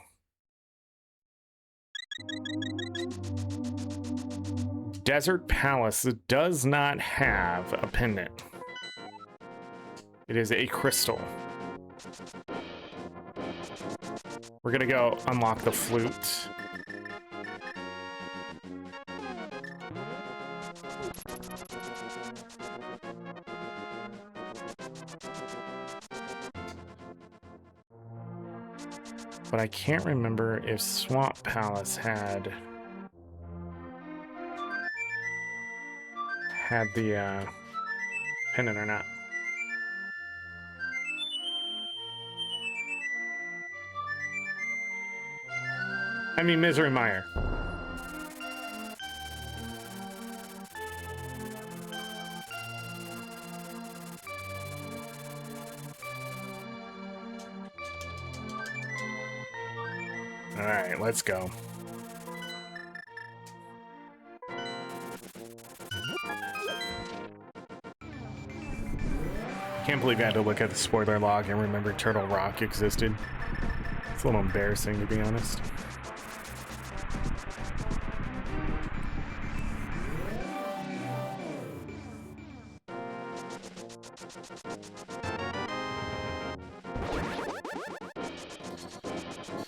Desert Palace does not have a pendant. It is a crystal. We're gonna go unlock the flute. But I can't remember if Swamp Palace had the pendant or not. I mean, Misery Mire. All right, let's go. Can't believe I had to look at the spoiler log and remember Turtle Rock existed. It's a little embarrassing, to be honest.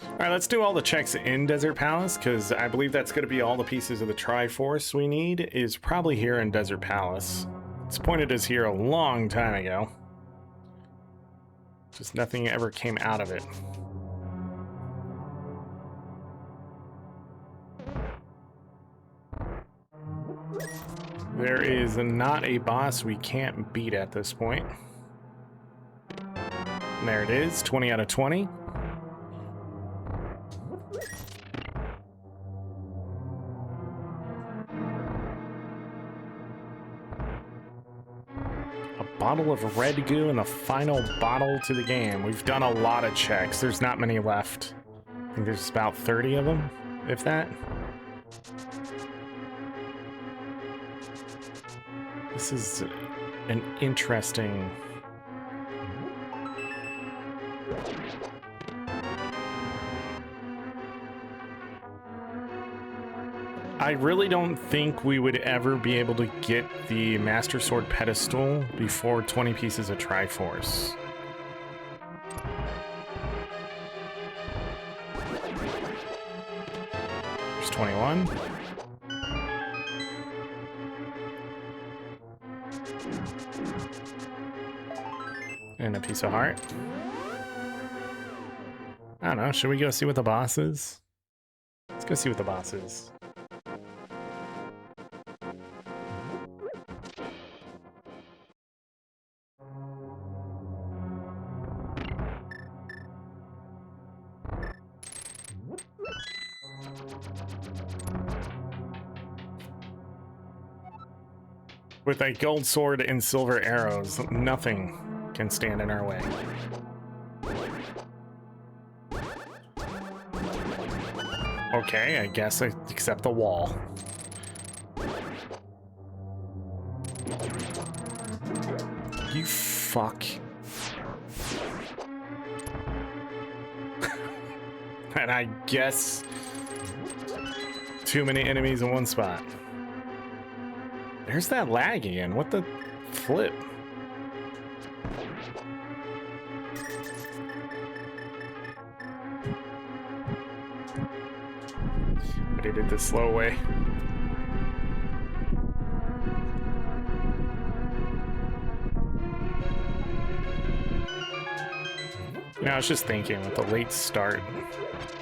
All right, let's do all the checks in Desert Palace, because I believe that's going to be all the pieces of the Triforce we need is probably here in Desert Palace. It's pointed as here a long time ago. Just nothing ever came out of it. There is not a boss we can't beat at this point. And there it is, 20 out of 20. Bottle of red goo and the final bottle to the game. We've done a lot of checks. There's not many left. I think there's about 30 of them, if that. This is an interesting... I really don't think we would ever be able to get the Master Sword pedestal before 20 pieces of Triforce. There's 21. And a piece of heart. I don't know, should we go see what the boss is? Let's go see what the boss is. With a gold sword and silver arrows, nothing can stand in our way. Okay, I guess I accept the wall. You fuck. And I guess too many enemies in one spot. There's that lag again. What the flip? I did it the slow way. You know, I was just thinking with the late start,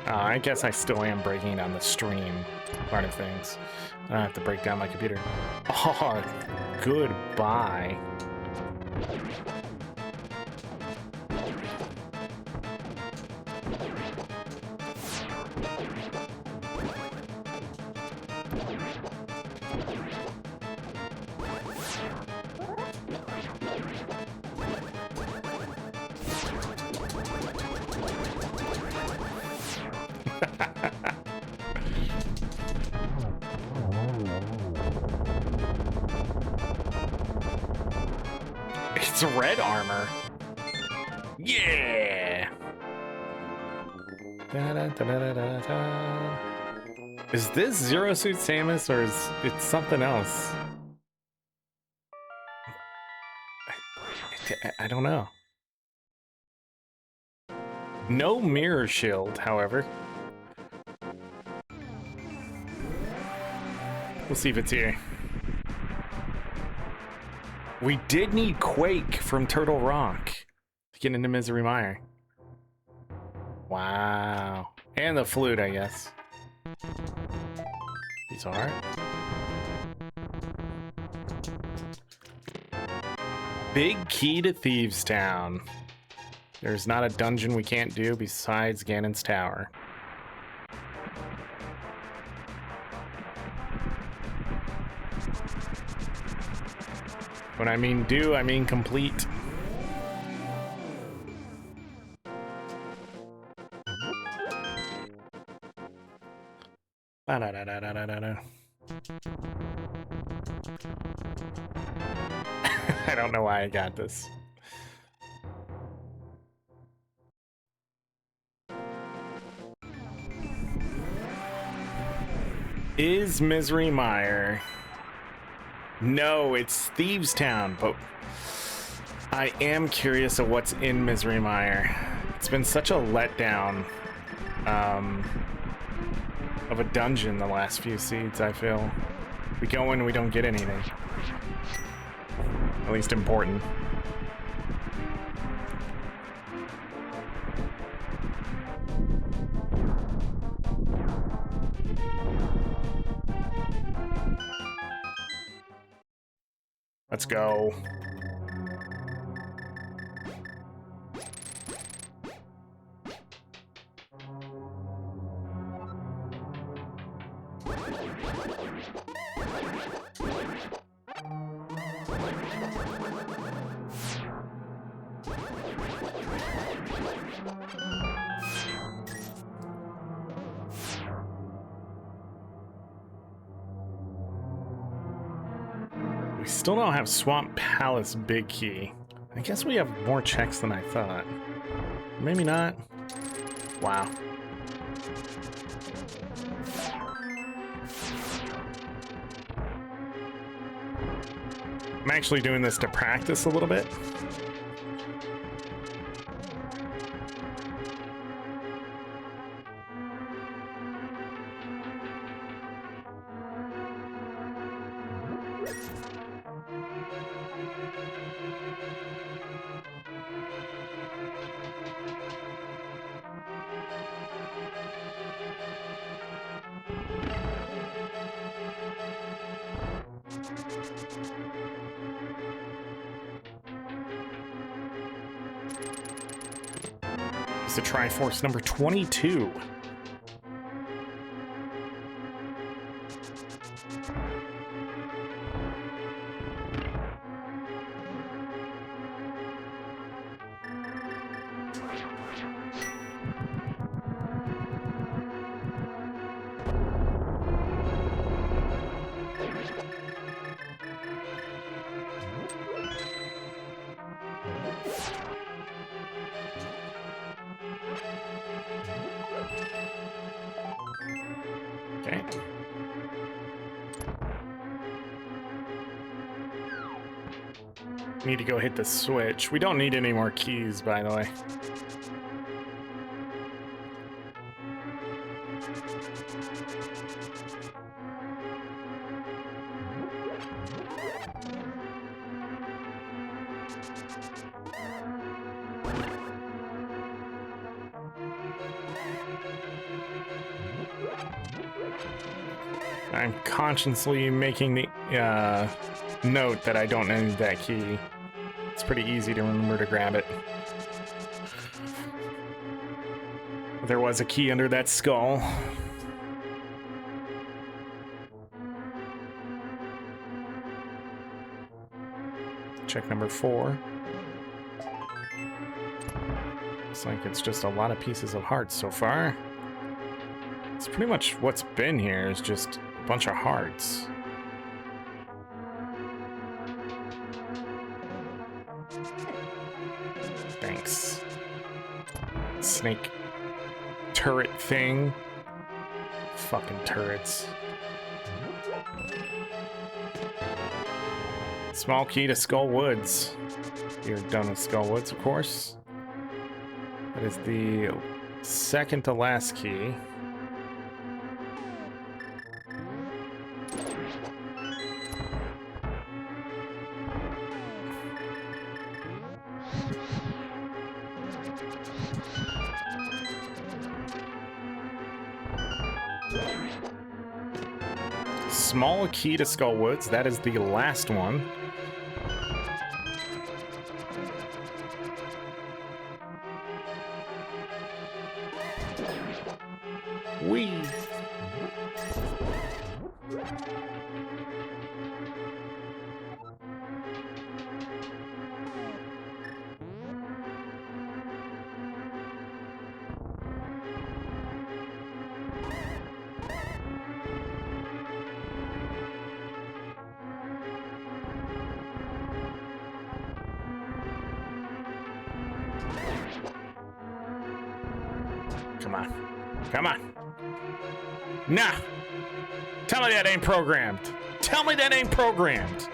I guess I still am breaking down the stream part of things. I don't have to break down my computer. Oh, goodbye. It's red armor. Yeah. Da-da-da-da-da-da. Is this Zero Suit Samus or is it something else? I don't know. No mirror shield, however. We'll see if it's here. We did need Quake from Turtle Rock to get into Misery Mire. Wow. And the flute, I guess. These are. Big key to Thieves Town. There's not a dungeon we can't do besides Ganon's Tower. When I mean do, I mean complete. Ba-da-da-da-da-da-da. I don't know why I got this. Is Misery Mire? No, it's Thieves Town, but I am curious of what's in Misery Mire. It's been such a letdown of a dungeon the last few seeds, I feel. We go in and we don't get anything. At least important. Let's go. We still don't have Swamp Palace Big Key. I guess we have more checks than I thought. Maybe not. Wow. I'm actually doing this to practice a little bit. It's the Triforce number 22. Okay. Need to go hit the switch. We don't need any more keys, by the way. I'm consciously making the note that I don't need that key. It's pretty easy to remember to grab it. There was a key under that skull. Check number 4. Looks like it's just a lot of pieces of hearts so far. It's pretty much what's been here is just a bunch of hearts. Thanks. Snake turret thing. Fucking turrets. Small key to Skull Woods. You're done with Skull Woods, of course. That is the second to last key. Small key to Skull Woods. That is the last one. Whee! Come on. Come on. Nah. Tell me that ain't programmed. Tell me that ain't programmed.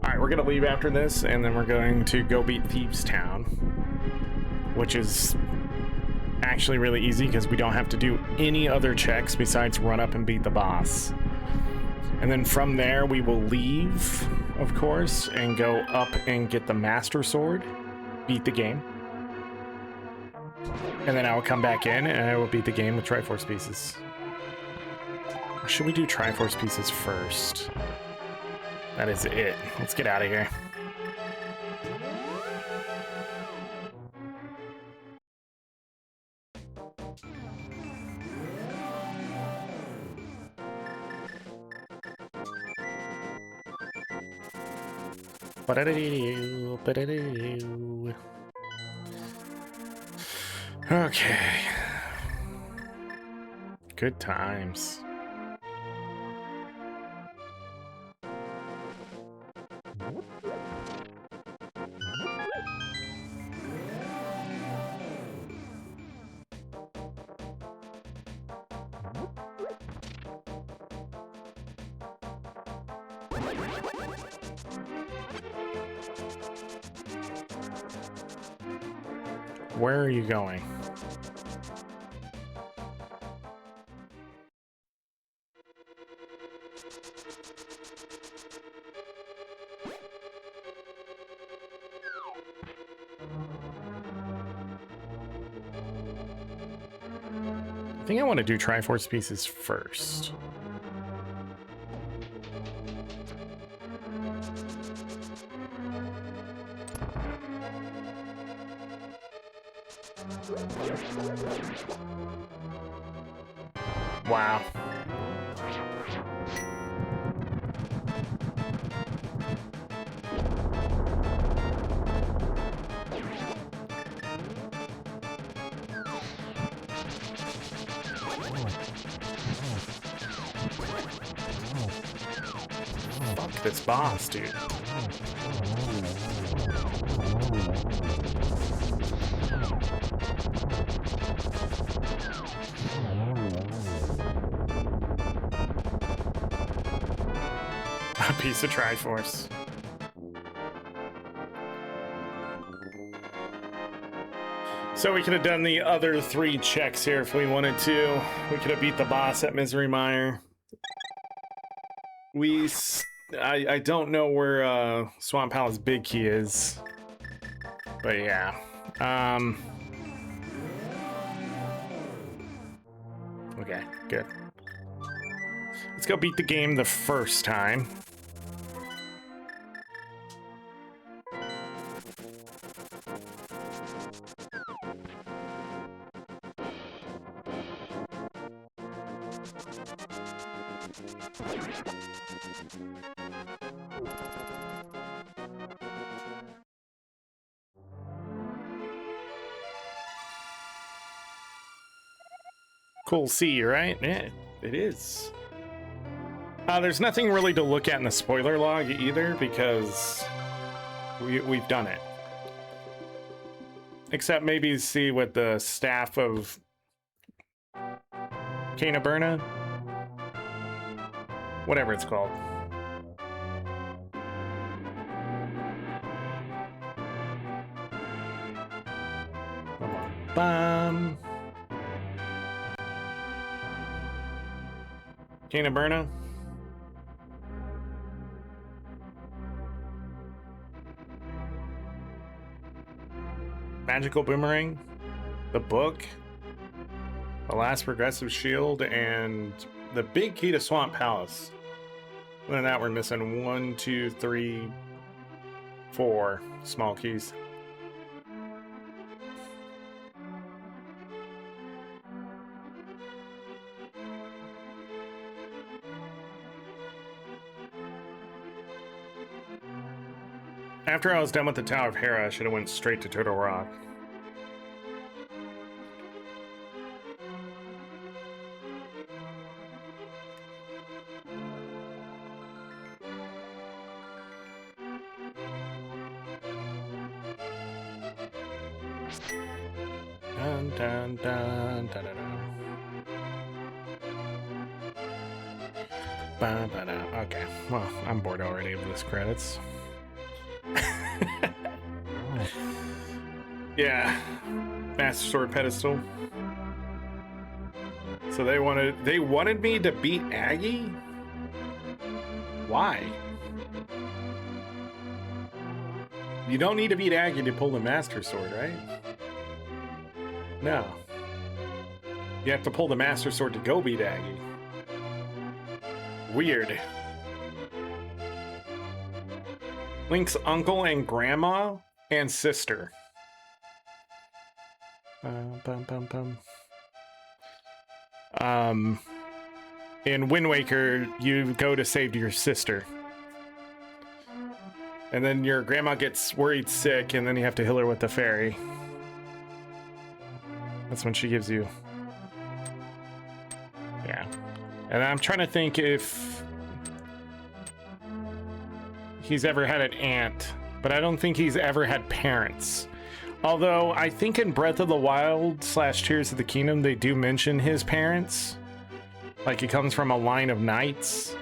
All right, we're going to leave after this, and then we're going to go beat Thieves Town, which is actually really easy because we don't have to do any other checks besides run up and beat the boss. And then from there we will leave, of course, and go up and get the Master Sword, beat the game. And then I will come back in and I will beat the game with Triforce Pieces. Or should we do Triforce Pieces first? That is it. Let's get out of here. Okay. Good times. Where are you going? I think I want to do Triforce Pieces first. Wow. Fuck this boss, dude. A piece of Triforce. So we could have done the other 3 checks here if we wanted to. We could have beat the boss at Misery Mire. I don't know where Swamp Palace Big Key is. But yeah. Okay, good. Let's go beat the game the first time. Cool sea, right? Yeah, it is. There's nothing really to look at in the spoiler log either, because we've done it. Except maybe see what the staff of Canaberna, whatever it's called. Bum. Canaberna. Magical Boomerang, the book, the last progressive shield, and the big key to Swamp Palace. Other than that, we're missing 1, 2, 3, 4 small keys. After I was done with the Tower of Hera, I should have went straight to Turtle Rock. Dun, dun, dun, dun, dun, dun. Ba, ba, da. Okay, well, I'm bored already of this credits. Yeah, Master Sword pedestal. So they wanted me to beat Aggie? Why? You don't need to beat Aggie to pull the Master Sword, right? No. You have to pull the Master Sword to go beat Aggie. Weird. Link's uncle and grandma and sister. In Wind Waker, you go to save your sister. And then your grandma gets worried sick, and then you have to heal her with the fairy. That's when she gives you... Yeah. And I'm trying to think if he's ever had an aunt, but I don't think he's ever had parents. Although I think in Breath of the Wild / Tears of the Kingdom, they do mention his parents. Like he comes from a line of knights,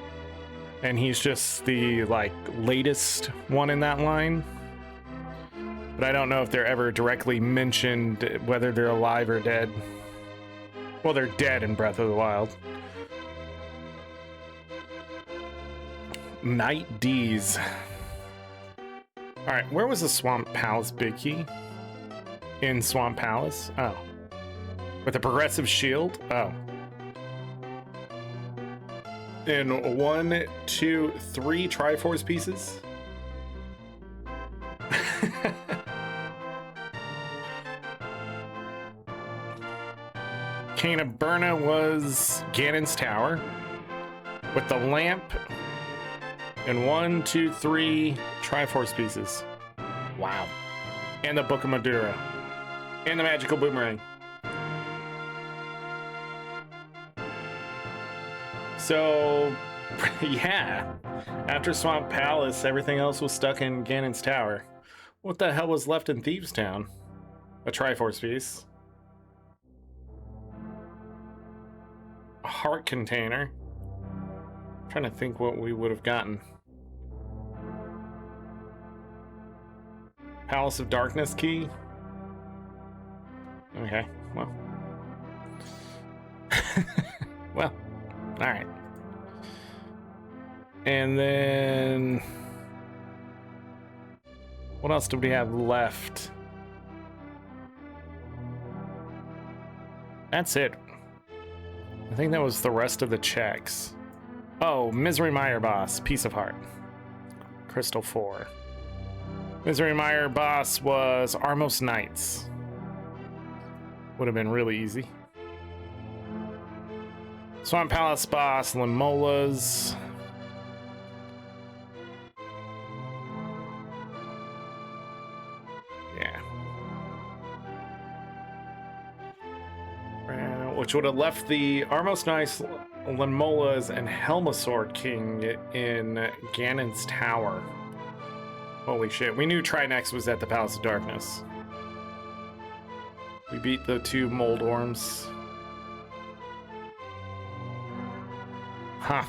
and he's just the like latest one in that line. But I don't know if they're ever directly mentioned, whether they're alive or dead. Well, they're dead in Breath of the Wild. Knight D's. Alright, where was the Swamp Palace big key? In Swamp Palace? Oh. With a progressive shield? Oh. In 1, 2, 3 Triforce pieces? Canaberna was Ganon's Tower. With the lamp. And 1, 2, 3 Triforce pieces. Wow. And the Book of Madura. And the Magical Boomerang. So, yeah. After Swamp Palace, everything else was stuck in Ganon's Tower. What the hell was left in Thieves Town? A Triforce piece. A heart container. I'm trying to think what we would have gotten. Palace of Darkness key. Okay, well. Well, alright. And then... what else do we have left? That's it. I think that was the rest of the checks. Oh, Misery Mire boss, Piece of Heart. Crystal 4. Misery Mire boss was Armos Knights. Would have been really easy. Swamp Palace boss, Limola's. Yeah. Which would have left the Armos Nice, Limola's, and Helmasaur King in Ganon's Tower. Holy shit. We knew Trinex was at the Palace of Darkness. We beat the 2 Mold Orms. Huh.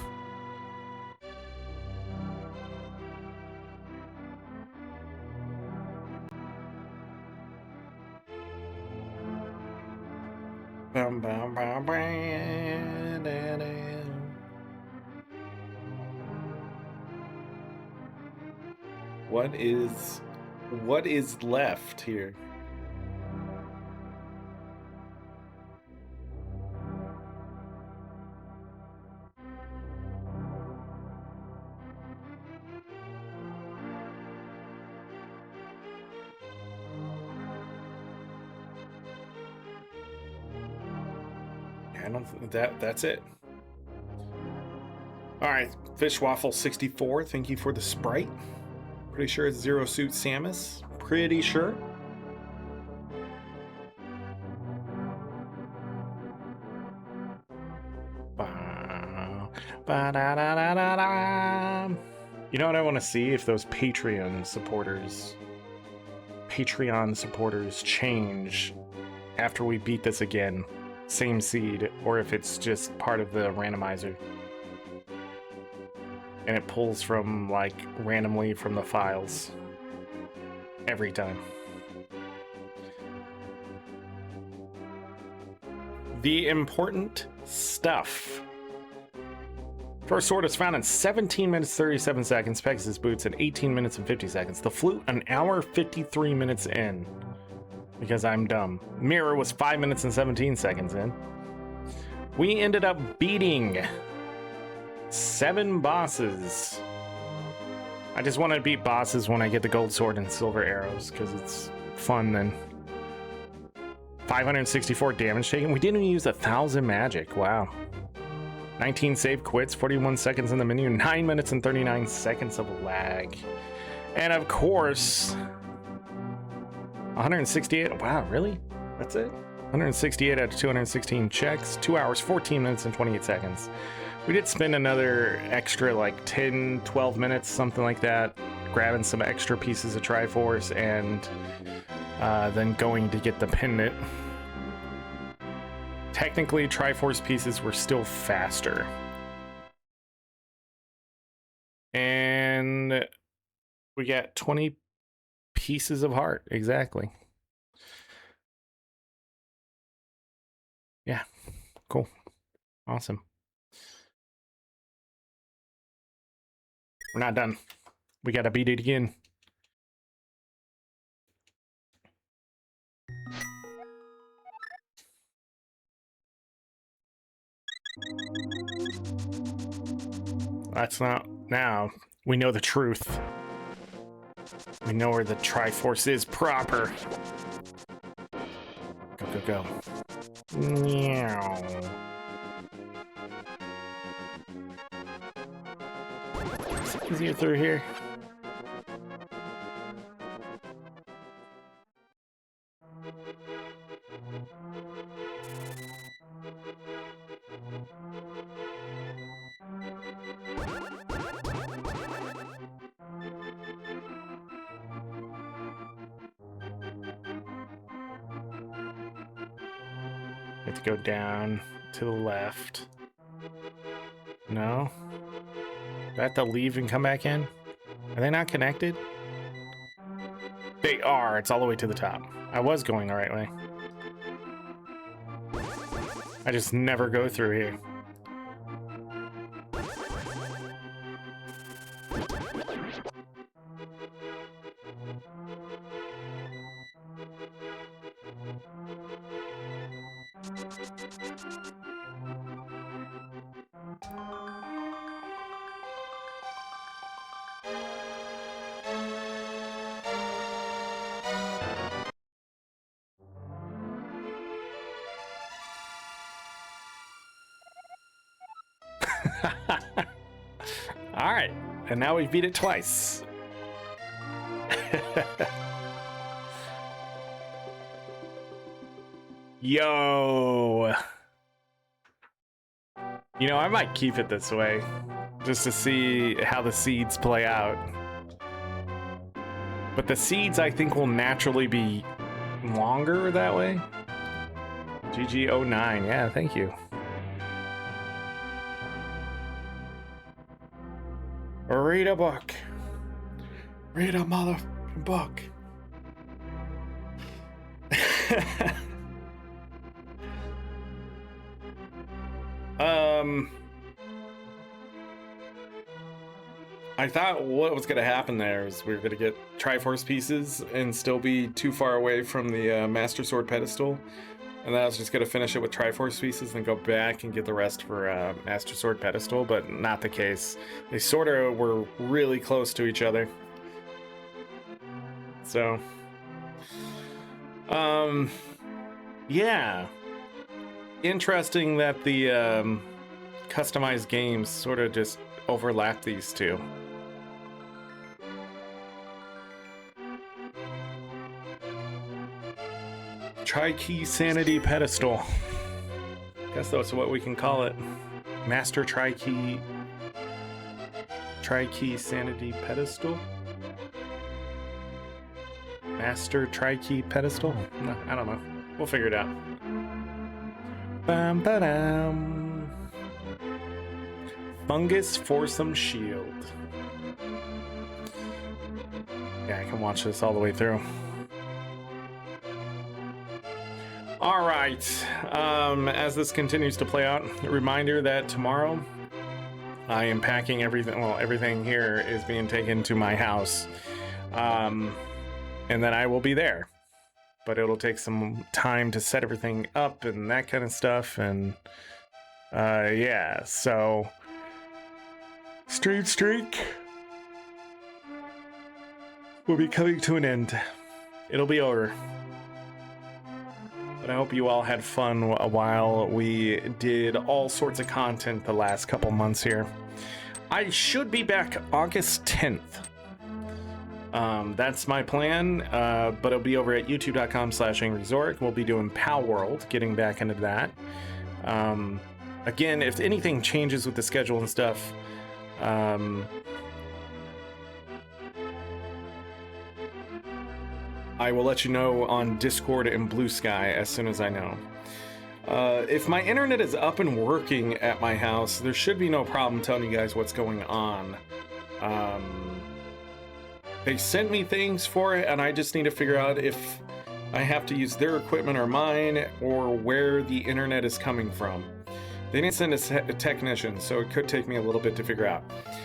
Bum, bum, bum, bum, da, da. What is left here? I don't that's it. All right, Fish Waffle 64. Thank you for the Sprite. Pretty sure it's Zero Suit Samus. Pretty sure. You know what I want to see? If those Patreon supporters change after we beat this again. Same seed, or if it's just part of the randomizer. And it pulls from, like, randomly from the files. Every time. The important stuff. First sword is found in 17 minutes 37 seconds. Pegasus boots in 18 minutes and 50 seconds. The flute an hour 53 minutes in. Because I'm dumb. Mirror was 5 minutes and 17 seconds in. We ended up beating 7 bosses. I just want to beat bosses when I get the gold sword and silver arrows because it's fun then. 564 damage taken. We didn't even use 1,000 magic. Wow. 19 save quits, 41 seconds in the menu, 9 minutes and 39 seconds of lag. And of course, 168. Wow, really? That's it? 168 out of 216 checks, 2 hours, 14 minutes, and 28 seconds. We did spend another extra like 10, 12 minutes, something like that, grabbing some extra pieces of Triforce and then going to get the pendant. Technically, Triforce pieces were still faster. And we got 20 pieces of heart, exactly. Yeah, cool. Awesome. We're not done. We gotta beat it again. That's not now. We know the truth. We know where the Triforce is proper. Go, go, go. Meow. Is it easier through here? Have to go down to the left. No? Do I have to leave and come back in? Are they not connected? They are. It's all the way to the top. I was going the right way. I just never go through here. All right, and now we've beat it twice. Yo. You know, I might keep it this way just to see how the seeds play out. But the seeds, I think, will naturally be longer that way. GG09, yeah, thank you. Read a book. Read a motherfucking book. I thought what was going to happen there is we were going to get Triforce pieces and still be too far away from the Master Sword pedestal. And then I was just going to finish it with Triforce pieces and go back and get the rest for Master Sword pedestal, but not the case. They sort of were really close to each other. So, yeah. Interesting that the customized games sort of just overlap these two. Tri-Key Sanity Pedestal. Guess that's what we can call it. Master Tri-Key Sanity Pedestal? Master Tri-Key Pedestal? I don't know. We'll figure it out. Bam, ba-dam. Fungus Foursome Shield. Yeah, I can watch this all the way through. All right, as this continues to play out, a reminder that tomorrow I am packing everything. Well, everything here is being taken to my house, and then I will be there. But it'll take some time to set everything up and that kind of stuff. And yeah, so Street Streak will be coming to an end. It'll be over. But I hope you all had fun while we did all sorts of content the last couple months here. I should be back August 10th. That's my plan, but it'll be over at youtube.com/AngryZorric. We'll be doing Pow World, getting back into that. Again, if anything changes with the schedule and stuff, I will let you know on Discord and Blue Sky as soon as I know. If my internet is up and working at my house, there should be no problem telling you guys what's going on. They sent me things for it, and I just need to figure out if I have to use their equipment or mine, or where the internet is coming from. They didn't send a technician, so it could take me a little bit to figure out.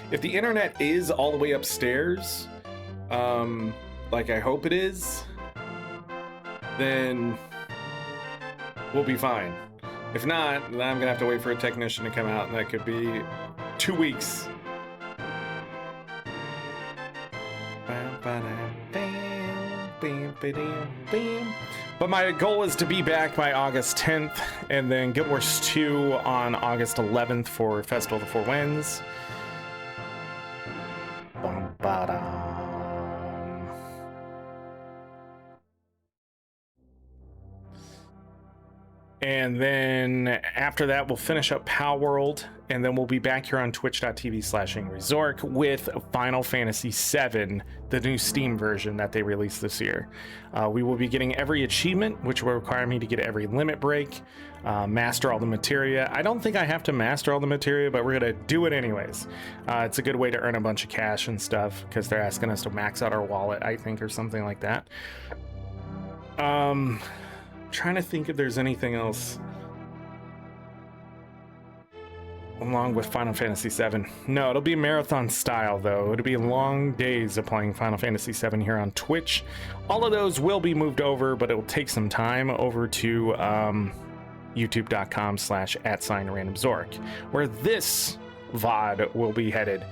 If the internet is all the way upstairs, like I hope it is, then we'll be fine. If not, then I'm gonna have to wait for a technician to come out, and that could be 2 weeks. But my goal is to be back by August 10th, and then Guild Wars 2 on August 11th for Festival of the Four Winds. And then after that, we'll finish up Pow World, and then we'll be back here on twitch.tv/AngryZorric with Final Fantasy VII, the new Steam version that they released this year. We will be getting every achievement, which will require me to get every limit break, master all the materia. I don't think I have to master all the materia, but we're going to do it anyways. It's a good way to earn a bunch of cash and stuff, because they're asking us to max out our wallet, I think, or something like that. Trying to think if there's anything else along with Final Fantasy VII. No, it'll be marathon style though. It'll be long days of playing Final Fantasy VII here on Twitch. All of those will be moved over, but it'll take some time over to youtube.com/@RandomZorric, where this VOD will be headed.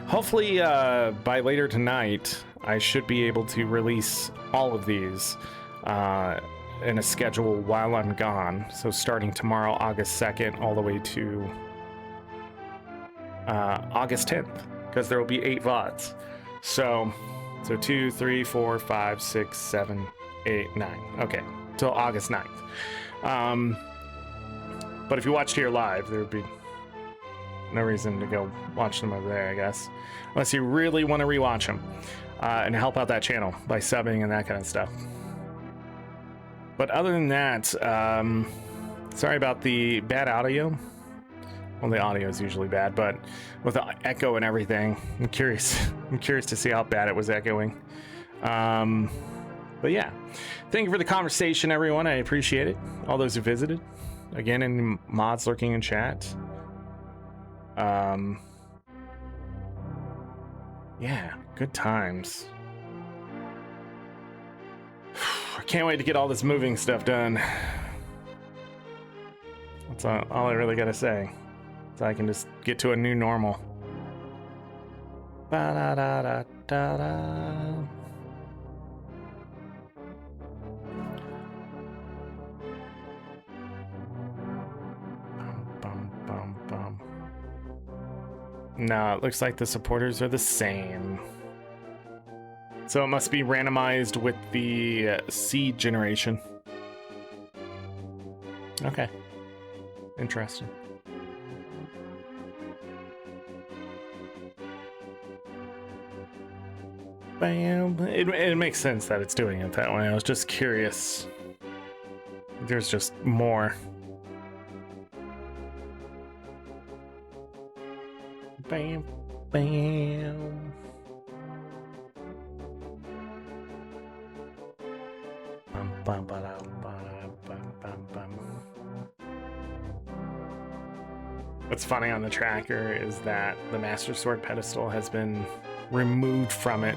Hopefully by later tonight, I should be able to release all of these in a schedule while I'm gone. So starting tomorrow, August 2nd, all the way to August 10th, because there will be 8 VODs. So 2, 3, 4, 5, 6, 7, 8, 9. Okay, till August 9th. But if you watched here live, there would be no reason to go watch them over there, I guess, unless you really want to rewatch them and help out that channel by subbing and that kind of stuff. But other than that, sorry about the bad audio. Well, the audio is usually bad, but with the echo and everything, I'm curious to see how bad it was echoing. But yeah, thank you for the conversation, everyone. I appreciate it. All those who visited, again, and mods lurking in chat. Yeah, good times. I can't wait to get all this moving stuff done. That's all I really gotta say. So I can just get to a new normal. Ba-da-da-da-da-da. No, it looks like the supporters are the same. So it must be randomized with the seed generation. Okay. Interesting. Bam. It makes sense that it's doing it that way. I was just curious. There's just more. Bam, bam. Bum, bum, ba-da, ba-da, bum, bum, bum. What's funny on the tracker is that the Master Sword pedestal has been removed from it.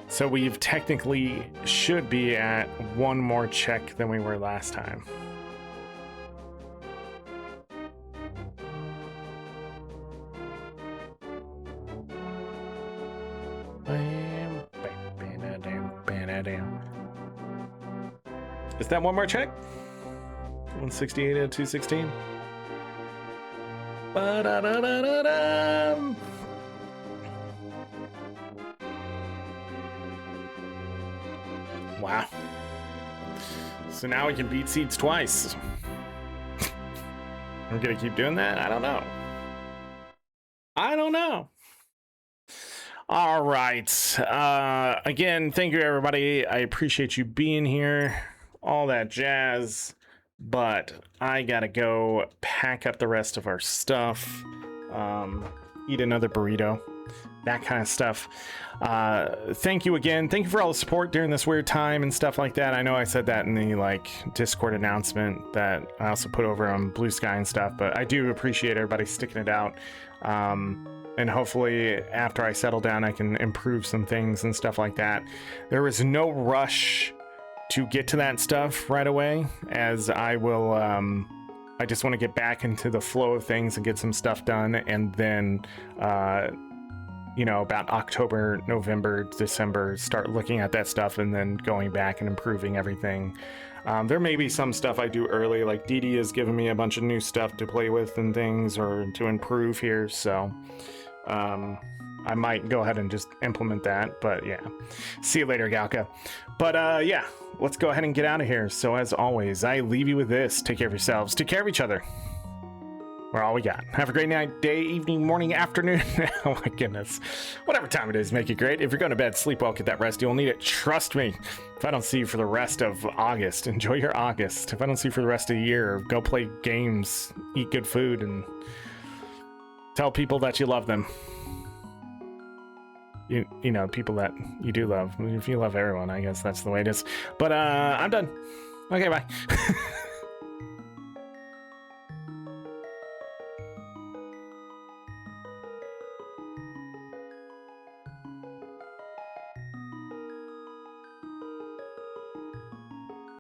So we've technically should be at 1 more check than we were last time. Is that 1 more check? 168 out of 216. Ba-da-da-da-da-da. Wow. So now we can beat seeds twice. I'm gonna keep doing that? I don't know. All right. Again, thank you, everybody. I appreciate you being here. All that jazz. But I gotta go pack up the rest of our stuff. Eat another burrito. That kind of stuff. Thank you again. Thank you for all the support during this weird time and stuff like that. I know I said that in the Discord announcement that I also put over on Blue Sky and stuff, but I do appreciate everybody sticking it out. And hopefully after I settle down, I can improve some things and stuff like that. There is no rush to get to that stuff right away, as I will, I just want to get back into the flow of things and get some stuff done, and then, you know, about October, November, December, start looking at that stuff and then going back and improving everything. There may be some stuff I do early, like Dee Dee has given me a bunch of new stuff to play with and things, or to improve here, so I might go ahead and just implement that. But yeah, see you later, Galka. But yeah, let's go ahead and get out of here. So as always, I leave you with this. Take care of yourselves, take care of each other. We're all we got. Have a great night, day, evening, morning, afternoon. Oh my goodness. Whatever time it is, make it great. If you're going to bed, sleep well, get that rest. You'll need it. Trust me. If I don't see you for the rest of August, enjoy your August. If I don't see you for the rest of the year, go play games, eat good food, and tell people that you love them. You know, people that you do love. If you love everyone, I guess that's the way it is. But I'm done. Okay, bye.